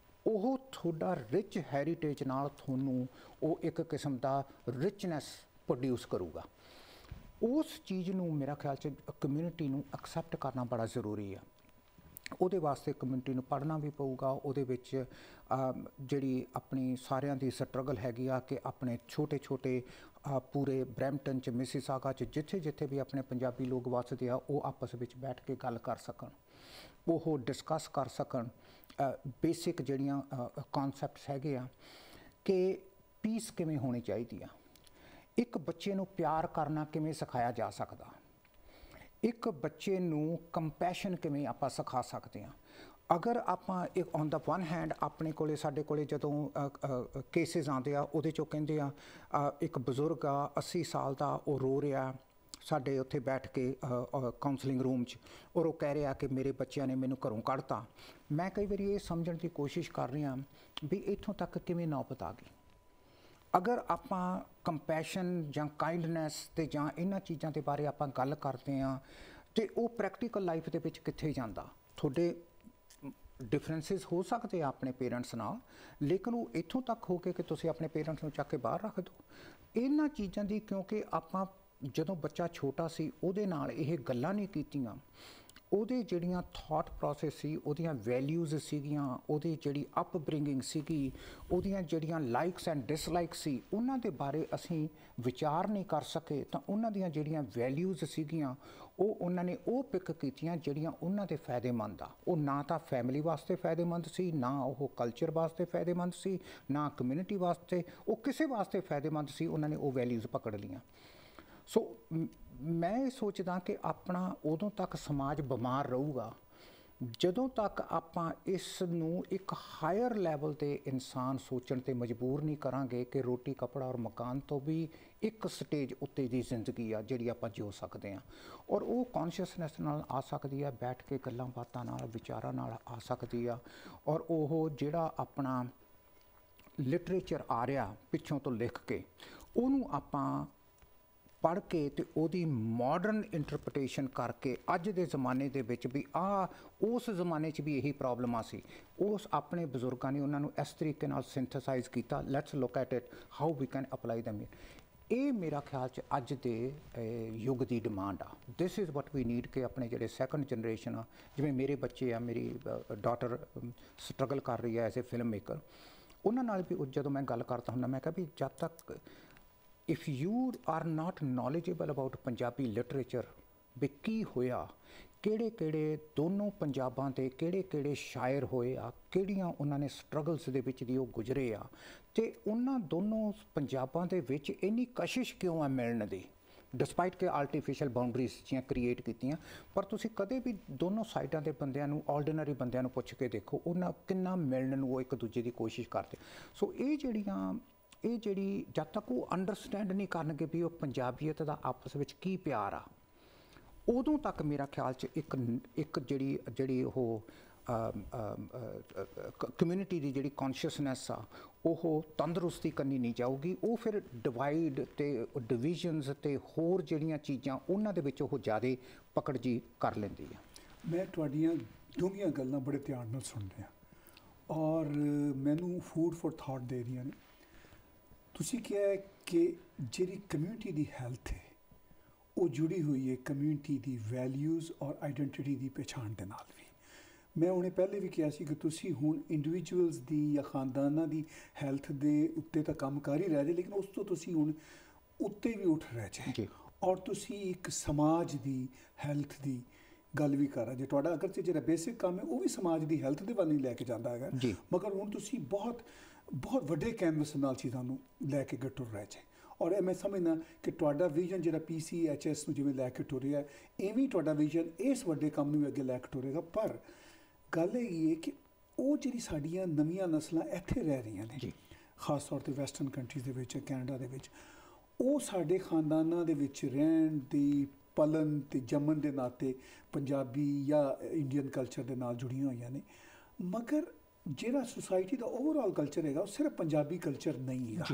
ਉਹ ਤੁਹਾਡਾ ਰਿਚ ਹੈਰੀਟੇਜ ਨਾਲ ਤੁਹਾਨੂੰ ਉਹ ਇੱਕ ਕਿਸਮ ਦਾ ਰਿਚਨੈਸ ਪ੍ਰੋਡਿਊਸ ਕਰੂਗਾ। ਉਸ ਚੀਜ਼ ਨੂੰ ਮੇਰਾ ਖਿਆਲ 'ਚ ਕਮਿਊਨਿਟੀ ਨੂੰ ਐਕਸੈਪਟ ਕਰਨਾ ਬੜਾ ਜ਼ਰੂਰੀ ਆ। ਉਹਦੇ ਵਾਸਤੇ ਕਮਿਊਨਿਟੀ ਨੂੰ ਪੜ੍ਹਨਾ ਵੀ ਪਊਗਾ। ਉਹਦੇ ਵਿੱਚ ਜਿਹੜੀ ਆਪਣੀ ਸਾਰਿਆਂ ਦੀ ਸਟਰਗਲ ਹੈਗੀ ਆ ਕਿ ਆਪਣੇ ਛੋਟੇ ਪੂਰੇ ਬਰੈਂਪਟਨ 'ਚ, ਮਿਸੀਸਾਗਾ 'ਚ, ਜਿੱਥੇ ਵੀ ਆਪਣੇ ਪੰਜਾਬੀ ਲੋਕ ਵੱਸਦੇ ਆ, ਉਹ ਆਪਸ ਵਿੱਚ ਬੈਠ ਕੇ ਗੱਲ ਕਰ ਸਕਣ, ਉਹ ਡਿਸਕਸ ਕਰ ਸਕਣ ਬੇਸਿਕ ਜਿਹੜੀਆਂ ਕਨਸੈਪਟਸ ਹੈਗੇ ਆ ਕਿ ਪੀਸ ਕਿਵੇਂ ਹੋਣੀ ਚਾਹੀਦੀ ਆ, ਇੱਕ ਬੱਚੇ ਨੂੰ ਪਿਆਰ ਕਰਨਾ ਕਿਵੇਂ ਸਿਖਾਇਆ ਜਾ ਸਕਦਾ, ਇੱਕ ਬੱਚੇ ਨੂੰ ਕੰਪੈਸ਼ਨ ਕਿਵੇਂ ਆਪਾਂ ਸਿਖਾ ਸਕਦੇ ਹਾਂ। ਅਗਰ ਆਪਾਂ ਇੱਕ ਔਨ ਦਾ ਵਨ ਹੈਂਡ ਆਪਣੇ ਸਾਡੇ ਕੋਲੇ ਜਦੋਂ ਕੇਸਿਸ ਆਉਂਦੇ ਆ, ਉਹਦੇ 'ਚੋਂ ਕਹਿੰਦੇ ਆ ਇੱਕ ਬਜ਼ੁਰਗ ਆ 80 ਸਾਲ ਦਾ, ਉਹ ਰੋ ਰਿਹਾ ਸਾਡੇ ਉੱਥੇ ਬੈਠ ਕੇ ਕਾਉਂਸਲਿੰਗ ਰੂਮ 'ਚ, ਔਰ ਉਹ ਕਹਿ ਰਿਹਾ ਕਿ ਮੇਰੇ ਬੱਚਿਆਂ ਨੇ ਮੈਨੂੰ ਘਰੋਂ ਕੱਢਤਾ। ਮੈਂ ਕਈ ਵਾਰੀ ਇਹ ਸਮਝਣ ਦੀ ਕੋਸ਼ਿਸ਼ ਕਰ ਰਿਹਾ ਵੀ ਇੱਥੋਂ ਤੱਕ ਕਿਵੇਂ ਨੌਬਤ ਆ ਗਈ। ਅਗਰ ਆਪਾਂ ਕੰਪੈਸ਼ਨ ਜਾਂ ਕਾਈਂਡਨੈਸ ਤੇ ਜਾਂ ਇਹਨਾਂ ਚੀਜ਼ਾਂ ਦੇ ਬਾਰੇ ਆਪਾਂ ਗੱਲ ਕਰਦੇ ਹਾਂ ਤੇ ਉਹ ਪ੍ਰੈਕਟੀਕਲ ਲਾਈਫ ਦੇ ਵਿੱਚ ਕਿੱਥੇ ਜਾਂਦਾ। ਤੁਹਾਡੇ ਡਿਫਰੈਂਸਿਸ ਹੋ ਸਕਦੇ ਆ ਆਪਣੇ ਪੇਰੈਂਟਸ ਨਾਲ, ਲੇਕਿਨ ਉਹ ਇੱਥੋਂ ਤੱਕ ਹੋ ਕੇ ਕਿ ਤੁਸੀਂ ਆਪਣੇ ਪੇਰੈਂਟਸ ਨੂੰ ਚੱਕ ਕੇ ਬਾਹਰ ਰੱਖ ਦਿਓ। ਇਹਨਾਂ ਚੀਜ਼ਾਂ ਦੀ ਕਿਉਂਕਿ ਆਪਾਂ ਜਦੋਂ ਬੱਚਾ ਛੋਟਾ ਸੀ ਉਹਦੇ ਨਾਲ ਇਹ ਗੱਲਾਂ ਨਹੀਂ ਕੀਤੀਆਂ, ਉਹਦੇ ਜਿਹੜੀਆਂ ਥਾਟ ਪ੍ਰੋਸੈਸ ਸੀ, ਉਹਦੀਆਂ ਵੈਲਿਊਜ਼ ਸੀਗੀਆਂ, ਉਹਦੀ ਜਿਹੜੀ ਅਪਬ੍ਰਿੰਗਿੰਗ ਸੀਗੀ, ਉਹਦੀਆਂ ਜਿਹੜੀਆਂ ਲਾਈਕਸ ਐਂਡ ਡਿਸਲਾਈਕਸ ਸੀ, ਉਹਨਾਂ ਦੇ ਬਾਰੇ ਅਸੀਂ ਵਿਚਾਰ ਨਹੀਂ ਕਰ ਸਕੇ, ਤਾਂ ਉਹਨਾਂ ਦੀਆਂ ਜਿਹੜੀਆਂ ਵੈਲਿਊਜ਼ ਸੀਗੀਆਂ ਉਹ ਉਹਨਾਂ ਨੇ ਉਹ ਪਿਕ ਕੀਤੀਆਂ ਜਿਹੜੀਆਂ ਉਹਨਾਂ ਦੇ ਫਾਇਦੇਮੰਦ ਆ। ਉਹ ਨਾ ਤਾਂ ਫੈਮਿਲੀ ਵਾਸਤੇ ਫਾਇਦੇਮੰਦ ਸੀ, ਨਾ ਉਹ ਕਲਚਰ ਵਾਸਤੇ ਫਾਇਦੇਮੰਦ ਸੀ, ਨਾ ਕਮਿਊਨਿਟੀ ਵਾਸਤੇ, ਉਹ ਕਿਸੇ ਵਾਸਤੇ ਫਾਇਦੇਮੰਦ ਸੀ। ਉਹਨਾਂ ਨੇ ਉਹ ਵੈਲਿਊਜ਼ ਪਕੜ ਲਈਆਂ। ਸੋ ਮੈਂ ਇਹ ਸੋਚਦਾ ਕਿ ਆਪਣਾ ਉਦੋਂ ਤੱਕ ਸਮਾਜ ਬਿਮਾਰ ਰਹੂਗਾ ਜਦੋਂ ਤੱਕ ਆਪਾਂ ਇਸ ਨੂੰ ਇੱਕ ਹਾਇਰ ਲੈਵਲ 'ਤੇ ਇਨਸਾਨ ਸੋਚਣ 'ਤੇ ਮਜਬੂਰ ਨਹੀਂ ਕਰਾਂਗੇ ਕਿ ਰੋਟੀ ਕੱਪੜਾ ਔਰ ਮਕਾਨ ਤੋਂ ਵੀ ਇੱਕ ਸਟੇਜ ਉੱਤੇ ਦੀ ਜ਼ਿੰਦਗੀ ਆ ਜਿਹੜੀ ਆਪਾਂ ਜਿਉ ਸਕਦੇ ਹਾਂ। ਔਰ ਉਹ ਕੌਨਸ਼ੀਅਸਨੈਸ ਨਾਲ ਆ ਸਕਦੀ ਆ, ਬੈਠ ਕੇ ਗੱਲਾਂ ਬਾਤਾਂ ਨਾਲ, ਵਿਚਾਰਾਂ ਨਾਲ ਆ ਸਕਦੀ ਆ। ਔਰ ਉਹ ਜਿਹੜਾ ਆਪਣਾ ਲਿਟਰੇਚਰ ਆ ਰਿਹਾ ਪਿੱਛੋਂ ਤੋਂ ਲਿਖ ਕੇ, ਉਹਨੂੰ ਆਪਾਂ ਪੜ੍ਹ ਕੇ ਤੇ ਉਹਦੀ ਮਾਡਰਨ ਇੰਟਰਪ੍ਰੀਟੇਸ਼ਨ ਕਰਕੇ ਅੱਜ ਦੇ ਜ਼ਮਾਨੇ ਦੇ ਵਿੱਚ ਵੀ ਉਸ ਜ਼ਮਾਨੇ 'ਚ ਵੀ ਇਹੀ ਪ੍ਰੋਬਲਮਾਂ ਸੀ, ਉਸ ਆਪਣੇ ਬਜ਼ੁਰਗਾਂ ਨੇ ਉਹਨਾਂ ਨੂੰ ਇਸ ਤਰੀਕੇ ਨਾਲ ਸਿੰਥੇਸਾਈਜ਼ ਕੀਤਾ। Let's look at it how we can apply them. ਇਹ ਮੇਰਾ ਖਿਆਲ 'ਚ ਅੱਜ ਦੇ ਯੁੱਗ ਦੀ ਡਿਮਾਂਡ ਆ। This is what we need ਕਿ ਆਪਣੇ ਜਿਹੜੇ ਸੈਕੰਡ ਜਨਰੇਸ਼ਨ ਆ, ਜਿਵੇਂ ਮੇਰੇ ਬੱਚੇ ਆ, ਮੇਰੀ ਡਾਟਰ ਸਟਰਗਲ ਕਰ ਰਹੀ ਹੈ ਐਜ਼ ਏ ਫਿਲਮ ਮੇਕਰ, ਉਹਨਾਂ ਨਾਲ ਵੀ ਜਦੋਂ ਮੈਂ ਗੱਲ ਕਰਦਾ ਹੁੰਦਾ, ਮੈਂ ਕਿਹਾ ਵੀ ਜਦ ਤੱਕ if you are not knowledgeable about Punjabi literature, ਵੀ ਕੀ ਹੋਇਆ, ਕਿਹੜੇ ਦੋਨੋਂ ਪੰਜਾਬਾਂ ਦੇ ਕਿਹੜੇ ਸ਼ਾਇਰ ਹੋਏ ਆ, ਕਿਹੜੀਆਂ ਉਹਨਾਂ ਨੇ ਸਟਰਗਲਸ ਦੇ ਵਿੱਚ ਦੀ ਉਹ ਗੁਜ਼ਰੇ ਆ, ਤੇ ਉਹਨਾਂ ਦੋਨੋਂ ਪੰਜਾਬਾਂ ਦੇ ਵਿੱਚ ਇੰਨੀ ਕਸ਼ਿਸ਼ ਕਿਉਂ ਆ ਮਿਲਣ ਦੀ, ਡਿਸਪਾਈਟ ਕਿ ਆਰਟੀਫਿਸ਼ੀਅਲ ਬਾਉਂਡਰੀਜ਼ ਜਿਹੀਆਂ ਕ੍ਰੀਏਟ ਕੀਤੀਆਂ। ਪਰ ਤੁਸੀਂ ਕਦੇ ਵੀ ਦੋਨੋਂ ਸਾਈਡਾਂ ਦੇ ਬੰਦਿਆਂ ਨੂੰ, ਆਰਡੀਨਰੀ ਬੰਦਿਆਂ ਨੂੰ ਪੁੱਛ ਕੇ ਦੇਖੋ, ਉਹਨਾਂ ਕਿੰਨਾ ਮਿਲਣ ਨੂੰ ਉਹ ਇੱਕ ਦੂਜੇ ਦੀ ਕੋਸ਼ਿਸ਼ ਕਰਦੇ। ਸੋ ਇਹ ਜਿਹੜੀ ਜਦ ਤੱਕ ਉਹ ਅੰਡਰਸਟੈਂਡ ਨਹੀਂ ਕਰਨਗੇ ਵੀ ਉਹ ਪੰਜਾਬੀਅਤ ਦਾ ਆਪਸ ਵਿੱਚ ਕੀ ਪਿਆਰ ਆ, ਉਦੋਂ ਤੱਕ ਮੇਰਾ ਖਿਆਲ 'ਚ ਇੱਕ ਜਿਹੜੀ ਉਹ ਕਮਿਊਨਿਟੀ ਦੀ ਜਿਹੜੀ ਕੌਨਸ਼ੀਅਸਨੈਸ ਆ ਉਹ ਤੰਦਰੁਸਤੀ ਕਰਨੀ ਨਹੀਂ ਜਾਊਗੀ। ਉਹ ਫਿਰ ਡਿਵਾਈਡ ਤੇ ਡਿਵੀਜ਼ਨਸ ਤੇ ਹੋਰ ਜਿਹੜੀਆਂ ਚੀਜ਼ਾਂ ਉਹਨਾਂ ਦੇ ਵਿੱਚ ਉਹ ਜ਼ਿਆਦਾ ਪਕੜ ਜੀ ਕਰ ਲੈਂਦੀ ਆ। ਮੈਂ ਤੁਹਾਡੀਆਂ ਦੋਵੇਂ ਗੱਲਾਂ ਬੜੇ ਧਿਆਨ ਨਾਲ ਸੁਣ ਰਿਹਾ ਔਰ ਮੈਨੂੰ ਫੂਡ ਫॉर ਥਾਟ ਦੇ ਰਹੀਆਂ ਨੇ। ਤੁਸੀਂ ਕਿਹਾ ਹੈ ਕਿ ਜਿਹੜੀ ਕਮਿਊਨਿਟੀ ਦੀ ਹੈਲਥ ਹੈ ਉਹ ਜੁੜੀ ਹੋਈ ਹੈ ਕਮਿਊਨਿਟੀ ਦੀ ਵੈਲਿਊਜ਼ ਔਰ ਆਈਡੈਂਟੀਟੀ ਦੀ ਪਛਾਣ ਦੇ ਨਾਲ ਵੀ। ਮੈਂ ਉਹਨੇ ਪਹਿਲੇ ਵੀ ਕਿਹਾ ਸੀ ਕਿ ਤੁਸੀਂ ਹੁਣ ਇੰਡੀਵਿਜੂਅਲਸ ਦੀ ਜਾਂ ਖਾਨਦਾਨਾਂ ਦੀ ਹੈਲਥ ਦੇ ਉੱਤੇ ਤਾਂ ਕੰਮ ਕਰ ਹੀ ਰਹੇ ਜੇ, ਲੇਕਿਨ ਉਸ ਤੋਂ ਤੁਸੀਂ ਹੁਣ ਉੱਤੇ ਵੀ ਉੱਠ ਰਹੇ ਜੇ ਜੀ ਔਰ ਤੁਸੀਂ ਇੱਕ ਸਮਾਜ ਦੀ ਹੈਲਥ ਦੀ ਗੱਲ ਵੀ ਕਰ ਰਹੇ ਜੇ। ਤੁਹਾਡਾ ਅਗਰ ਜਿਹੜਾ ਬੇਸਿਕ ਕੰਮ ਹੈ ਉਹ ਵੀ ਸਮਾਜ ਦੀ ਹੈਲਥ ਦੇ ਵੱਲ ਨਹੀਂ ਲੈ ਕੇ ਜਾਂਦਾ ਹੈਗਾ, ਜੀ ਮਗਰ ਹੁਣ ਤੁਸੀਂ ਬਹੁਤ ਬਹੁਤ ਵੱਡੇ ਕੈਨਵਸ ਨਾਲ ਚੀਜ਼ਾਂ ਨੂੰ ਲੈ ਕੇ ਟੁਰ ਰਹੇ ਜੇ। ਔਰ ਇਹ ਮੈਂ ਸਮਝਦਾ ਕਿ ਤੁਹਾਡਾ ਵਿਜ਼ਨ ਜਿਹੜਾ PCHS ਨੂੰ ਜਿਵੇਂ ਲੈ ਕੇ ਟੁਰਿਆ, ਇਵੇਂ ਤੁਹਾਡਾ ਵਿਜ਼ਨ ਇਸ ਵੱਡੇ ਕੰਮ ਨੂੰ ਵੀ ਅੱਗੇ ਲੈ ਕੇ ਟੁਰੇਗਾ। ਪਰ ਗੱਲ ਇਹ ਹੈ ਕਿ ਉਹ ਜਿਹੜੀ ਸਾਡੀਆਂ ਨਵੀਆਂ ਨਸਲਾਂ ਇੱਥੇ ਰਹਿ ਰਹੀਆਂ ਨੇ, ਖਾਸ ਤੌਰ 'ਤੇ ਵੈਸਟਰਨ ਕੰਟਰੀਜ਼ ਦੇ ਵਿੱਚ, ਕੈਨੇਡਾ ਦੇ ਵਿੱਚ, ਉਹ ਸਾਡੇ ਖਾਨਦਾਨਾਂ ਦੇ ਵਿੱਚ ਰਹਿਣ ਦੀ, ਪਲਣ ਅਤੇ ਜੰਮਣ ਦੇ ਨਾਤੇ ਪੰਜਾਬੀ ਜਾਂ ਇੰਡੀਅਨ ਕਲਚਰ ਦੇ ਨਾਲ ਜੁੜੀਆਂ ਹੋਈਆਂ ਨੇ, ਮਗਰ ਜਿਹੜਾ ਸੁਸਾਇਟੀ ਦਾ ਓਵਰਆਲ ਕਲਚਰ ਹੈਗਾ ਉਹ ਸਿਰਫ ਪੰਜਾਬੀ ਕਲਚਰ ਨਹੀਂ ਹੈਗਾ।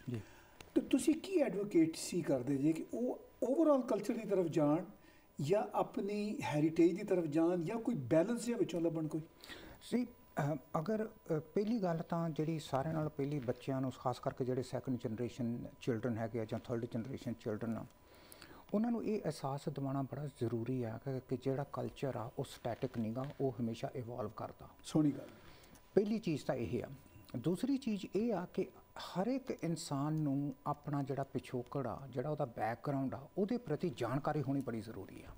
ਜੀ ਤਾਂ ਤੁਸੀਂ ਕੀ ਐਡਵੋਕੇਟਸੀ ਕਰਦੇ ਜੇ ਕਿ ਉਹ ਓਵਰਆਲ ਕਲਚਰ ਦੀ ਤਰਫ ਜਾਣ ਜਾਂ ਆਪਣੀ ਹੈਰੀਟੇਜ ਦੀ ਤਰਫ ਜਾਣ ਜਾਂ ਕੋਈ ਬੈਲੈਂਸ ਜਿਹਾ ਵਿੱਚੋਂ ਲੱਭਣ ਕੋਈ? ਸੀ ਅਗਰ ਪਹਿਲੀ ਗੱਲ ਤਾਂ ਜਿਹੜੀ ਸਾਰਿਆਂ ਨਾਲ ਪਹਿਲੀ ਬੱਚਿਆਂ ਨੂੰ, ਖਾਸ ਕਰਕੇ ਜਿਹੜੇ ਸੈਕੰਡ ਜਨਰੇਸ਼ਨ ਚਿਲਡਰਨ ਹੈਗੇ ਆ ਜਾਂ ਥਰਡ ਜਨਰੇਸ਼ਨ ਚਿਲਡਰਨ ਆ, ਉਹਨਾਂ ਨੂੰ ਇਹ ਅਹਿਸਾਸ ਦਿਵਾਉਣਾ ਬੜਾ ਜ਼ਰੂਰੀ ਆ ਕਿ ਜਿਹੜਾ ਕਲਚਰ ਆ ਉਹ ਸਟੈਟਿਕ ਨਹੀਂ ਗਾ, ਉਹ ਹਮੇਸ਼ਾ ਇਵੋਲਵ ਕਰਦਾ। ਸੋਹਣੀ ਗੱਲ। ਪਹਿਲੀ ਚੀਜ਼ ਤਾਂ ਇਹ ਆ। ਦੂਸਰੀ ਚੀਜ਼ ਇਹ ਆ ਕਿ ਹਰ ਇੱਕ ਇਨਸਾਨ ਨੂੰ ਆਪਣਾ ਜਿਹੜਾ ਪਿਛੋਕੜ ਆ, ਜਿਹੜਾ ਉਹਦਾ ਬੈਕਗਰਾਊਂਡ ਆ, ਉਹਦੇ ਪ੍ਰਤੀ ਜਾਣਕਾਰੀ ਹੋਣੀ ਬੜੀ ਜ਼ਰੂਰੀ ਆ।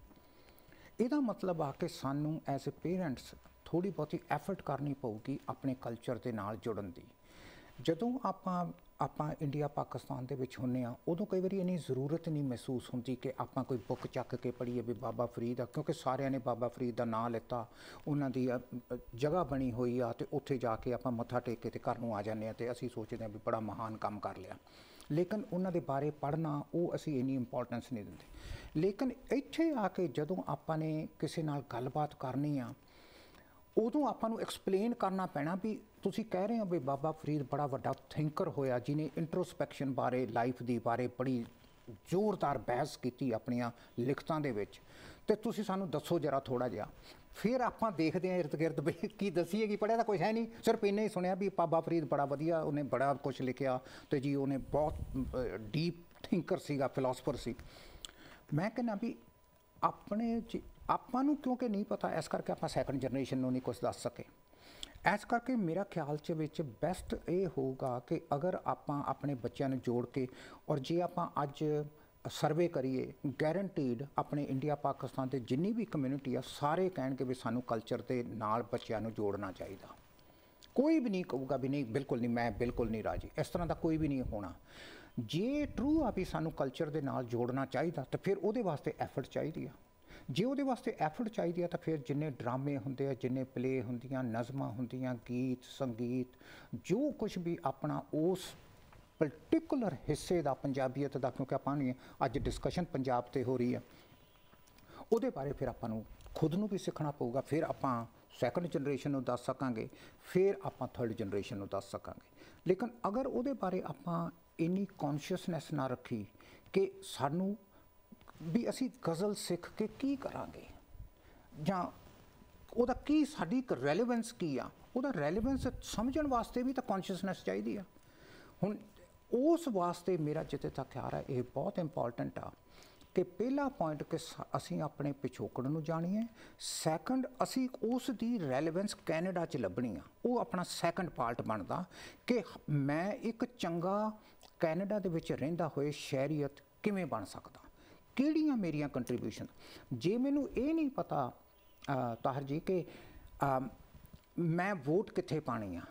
ਇਹਦਾ ਮਤਲਬ ਆ ਕਿ ਸਾਨੂੰ ਐਜ਼ ਏ ਪੇਰੈਂਟਸ ਥੋੜ੍ਹੀ ਬਹੁਤੀ ਐਫਰਟ ਕਰਨੀ ਪਊਗੀ ਆਪਣੇ ਕਲਚਰ ਦੇ ਨਾਲ ਜੁੜਨ ਦੀ। ਜਦੋਂ ਆਪਾਂ ਇੰਡੀਆ ਪਾਕਿਸਤਾਨ ਦੇ ਵਿੱਚ ਹੁੰਦੇ ਆ, ਉਦੋਂ ਕਈ ਵਾਰੀ ਇੰਨੀ ਜ਼ਰੂਰਤ ਨਹੀਂ ਮਹਿਸੂਸ ਹੁੰਦੀ ਕਿ ਆਪਾਂ ਕੋਈ ਬੁੱਕ ਚੱਕ ਕੇ ਪੜ੍ਹੀਏ ਵੀ ਬਾਬਾ ਫਰੀਦ ਆ, ਕਿਉਂਕਿ ਸਾਰਿਆਂ ਨੇ ਬਾਬਾ ਫਰੀਦ ਦਾ ਨਾਂ ਲਿੱਤਾ, ਉਹਨਾਂ ਦੀ ਜਗ੍ਹਾ ਬਣੀ ਹੋਈ ਆ, ਅਤੇ ਉੱਥੇ ਜਾ ਕੇ ਆਪਾਂ ਮੱਥਾ ਟੇਕ ਕੇ ਤੇ ਘਰ ਨੂੰ ਆ ਜਾਂਦੇ ਹਾਂ ਅਤੇ ਅਸੀਂ ਸੋਚਦੇ ਹਾਂ ਵੀ ਬੜਾ ਮਹਾਨ ਕੰਮ ਕਰ ਲਿਆ। ਲੇਕਿਨ ਉਹਨਾਂ ਦੇ ਬਾਰੇ ਪੜ੍ਹਨਾ, ਉਹ ਅਸੀਂ ਇੰਨੀ ਇੰਪੋਰਟੈਂਸ ਨਹੀਂ ਦਿੰਦੇ। ਲੇਕਿਨ ਇੱਥੇ ਆ ਕੇ ਜਦੋਂ ਆਪਾਂ ਨੇ ਕਿਸੇ ਨਾਲ ਗੱਲਬਾਤ ਕਰਨੀ ਆ, ਉਦੋਂ ਆਪਾਂ ਨੂੰ ਐਕਸਪਲੇਨ ਕਰਨਾ ਪੈਣਾ ਵੀ ਤੁਸੀਂ ਕਹਿ ਰਹੇ ਹੋ ਵੀ ਬਾਬਾ ਫਰੀਦ ਬੜਾ ਵੱਡਾ ਥਿੰਕਰ ਹੋਇਆ, ਜਿਹਨੇ ਇੰਟਰੋਸਪੈਕਸ਼ਨ ਬਾਰੇ, ਲਾਈਫ ਦੀ ਬਾਰੇ ਬੜੀ ਜ਼ੋਰਦਾਰ ਬਹਿਸ ਕੀਤੀ ਆਪਣੀਆਂ ਲਿਖਤਾਂ ਦੇ ਵਿੱਚ, ਅਤੇ ਤੁਸੀਂ ਸਾਨੂੰ ਦੱਸੋ ਜਰਾ ਥੋੜ੍ਹਾ ਜਿਹਾ। ਫਿਰ ਆਪਾਂ ਦੇਖਦੇ ਹਾਂ ਇਰਦ ਗਿਰਦ ਵੀ ਕੀ ਦੱਸੀਏ, ਕੀ ਪੜ੍ਹਿਆ ਤਾਂ ਕੁਛ ਹੈ ਨਹੀਂ, ਸਿਰਫ ਇੰਨਾ ਹੀ ਸੁਣਿਆ ਵੀ ਬਾਬਾ ਫਰੀਦ ਬੜਾ ਵਧੀਆ, ਉਹਨੇ ਬੜਾ ਕੁਛ ਲਿਖਿਆ ਅਤੇ ਜੀ ਉਹਨੇ ਬਹੁਤ ਡੀਪ ਥਿੰਕਰ ਸੀਗਾ, ਫਿਲੋਸਫਰ ਸੀ। ਮੈਂ ਕਹਿੰਦਾ ਵੀ ਆਪਣੇ ਆਪਾਂ ਨੂੰ ਕਿਉਂਕਿ ਨਹੀਂ ਪਤਾ, ਇਸ ਕਰਕੇ ਆਪਾਂ ਸੈਕੰਡ ਜਨਰੇਸ਼ਨ ਨੂੰ ਨਹੀਂ ਕੁਛ ਦੱਸ ਸਕੇ। ਇਸ ਕਰਕੇ ਮੇਰਾ ਖਿਆਲ 'ਚ ਵਿੱਚ ਬੈਸਟ ਇਹ ਹੋਊਗਾ ਕਿ ਅਗਰ ਆਪਾਂ ਆਪਣੇ ਬੱਚਿਆਂ ਨੂੰ ਜੋੜ ਕੇ, ਔਰ ਜੇ ਆਪਾਂ ਅੱਜ ਸਰਵੇ ਕਰੀਏ, ਗੈਰੰਟੀਡ ਆਪਣੇ ਇੰਡੀਆ ਪਾਕਿਸਤਾਨ ਦੇ ਜਿੰਨੀ ਵੀ ਕਮਿਊਨਿਟੀ ਆ, ਸਾਰੇ ਕਹਿਣਗੇ ਵੀ ਸਾਨੂੰ ਕਲਚਰ ਦੇ ਨਾਲ ਬੱਚਿਆਂ ਨੂੰ ਜੋੜਨਾ ਚਾਹੀਦਾ। ਕੋਈ ਵੀ ਨਹੀਂ ਕਹੂਗਾ ਵੀ ਨਹੀਂ, ਬਿਲਕੁਲ ਨਹੀਂ, ਮੈਂ ਬਿਲਕੁਲ ਨਹੀਂ ਰਾਜੀ, ਇਸ ਤਰ੍ਹਾਂ ਦਾ ਕੋਈ ਵੀ ਨਹੀਂ ਹੋਣਾ। ਜੇ ਟਰੂ ਆ ਵੀ ਸਾਨੂੰ ਕਲਚਰ ਦੇ ਨਾਲ ਜੋੜਨਾ ਚਾਹੀਦਾ, ਤਾਂ ਫਿਰ ਉਹਦੇ ਵਾਸਤੇ ਐਫਰਟ ਚਾਹੀਦੀ ਆ। ਜੇ ਉਹਦੇ ਵਾਸਤੇ ਐਫਰਟ ਚਾਹੀਦੀ ਆ ਤਾਂ ਫਿਰ ਜਿੰਨੇ ਡਰਾਮੇ ਹੁੰਦੇ ਆ, ਜਿੰਨੇ ਪਲੇ ਹੁੰਦੀਆਂ, ਨਜ਼ਮਾਂ ਹੁੰਦੀਆਂ, ਗੀਤ ਸੰਗੀਤ, ਜੋ ਕੁਛ ਵੀ ਆਪਣਾ ਉਸ ਪਰਟੀਕੂਲਰ ਹਿੱਸੇ ਦਾ ਪੰਜਾਬੀਅਤ ਦਾ, ਕਿਉਂਕਿ ਆਪਾਂ ਨਹੀਂ ਅੱਜ ਡਿਸਕਸ਼ਨ ਪੰਜਾਬ 'ਤੇ ਹੋ ਰਹੀ ਆ, ਉਹਦੇ ਬਾਰੇ ਫਿਰ ਆਪਾਂ ਨੂੰ ਖੁਦ ਨੂੰ ਵੀ ਸਿੱਖਣਾ ਪਊਗਾ। ਫਿਰ ਆਪਾਂ ਸੈਕੰਡ ਜਨਰੇਸ਼ਨ ਨੂੰ ਦੱਸ ਸਕਾਂਗੇ, ਫਿਰ ਆਪਾਂ ਥਰਡ ਜਨਰੇਸ਼ਨ ਨੂੰ ਦੱਸ ਸਕਾਂਗੇ। ਲੇਕਿਨ ਅਗਰ ਉਹਦੇ ਬਾਰੇ ਆਪਾਂ ਇੰਨੀ ਕੌਨਸ਼ੀਅਸਨੈਸ ਨਾ ਰੱਖੀ ਕਿ ਸਾਨੂੰ ਵੀ ਅਸੀਂ ਗਜ਼ਲ ਸਿੱਖ ਕੇ ਕੀ ਕਰਾਂਗੇ, ਜਾਂ ਉਹਦਾ ਕੀ ਸਾਡੀ ਇੱਕ ਰੈਲੇਵੈਂਸ ਕੀ ਆ, ਉਹਦਾ ਰੈਲੇਵੈਂਸ ਸਮਝਣ ਵਾਸਤੇ ਵੀ ਤਾਂ ਕੌਨਸ਼ੀਅਸਨੈਸ ਚਾਹੀਦੀ ਆ। ਹੁਣ ਉਸ ਵਾਸਤੇ ਮੇਰਾ ਜਿੱਥੇ ਤੱਕ ਖਿਆਲ ਹੈ, ਇਹ ਬਹੁਤ ਇੰਪੋਰਟੈਂਟ ਆ ਕਿ ਪਹਿਲਾ ਪੁਆਇੰਟ ਕਿ ਅਸੀਂ ਆਪਣੇ ਪਿਛੋਕੜ ਨੂੰ ਜਾਣੀਏ, ਸੈਕੰਡ ਅਸੀਂ ਉਸ ਦੀ ਰੈਲੇਵੈਂਸ ਕੈਨੇਡਾ 'ਚ ਲੱਭਣੀ ਆ। ਉਹ ਆਪਣਾ ਸੈਕੰਡ ਪਾਰਟ ਬਣਦਾ ਕਿ ਮੈਂ ਇੱਕ ਚੰਗਾ ਕੈਨੇਡਾ ਦੇ ਵਿੱਚ ਰਹਿੰਦਾ ਹੋਏ ਸ਼ਹਿਰੀਅਤ ਕਿਵੇਂ ਬਣ ਸਕਦਾ, ਕਿਹੜੀਆਂ ਮੇਰੀਆਂ ਕੰਟਰੀਬਿਊਸ਼ਨ। ਜੇ ਮੈਨੂੰ ਇਹ ਨਹੀਂ ਪਤਾ ਤਾਹਰ ਜੀ ਕਿ ਮੈਂ ਵੋਟ ਕਿੱਥੇ ਪਾਣੀ ਆ,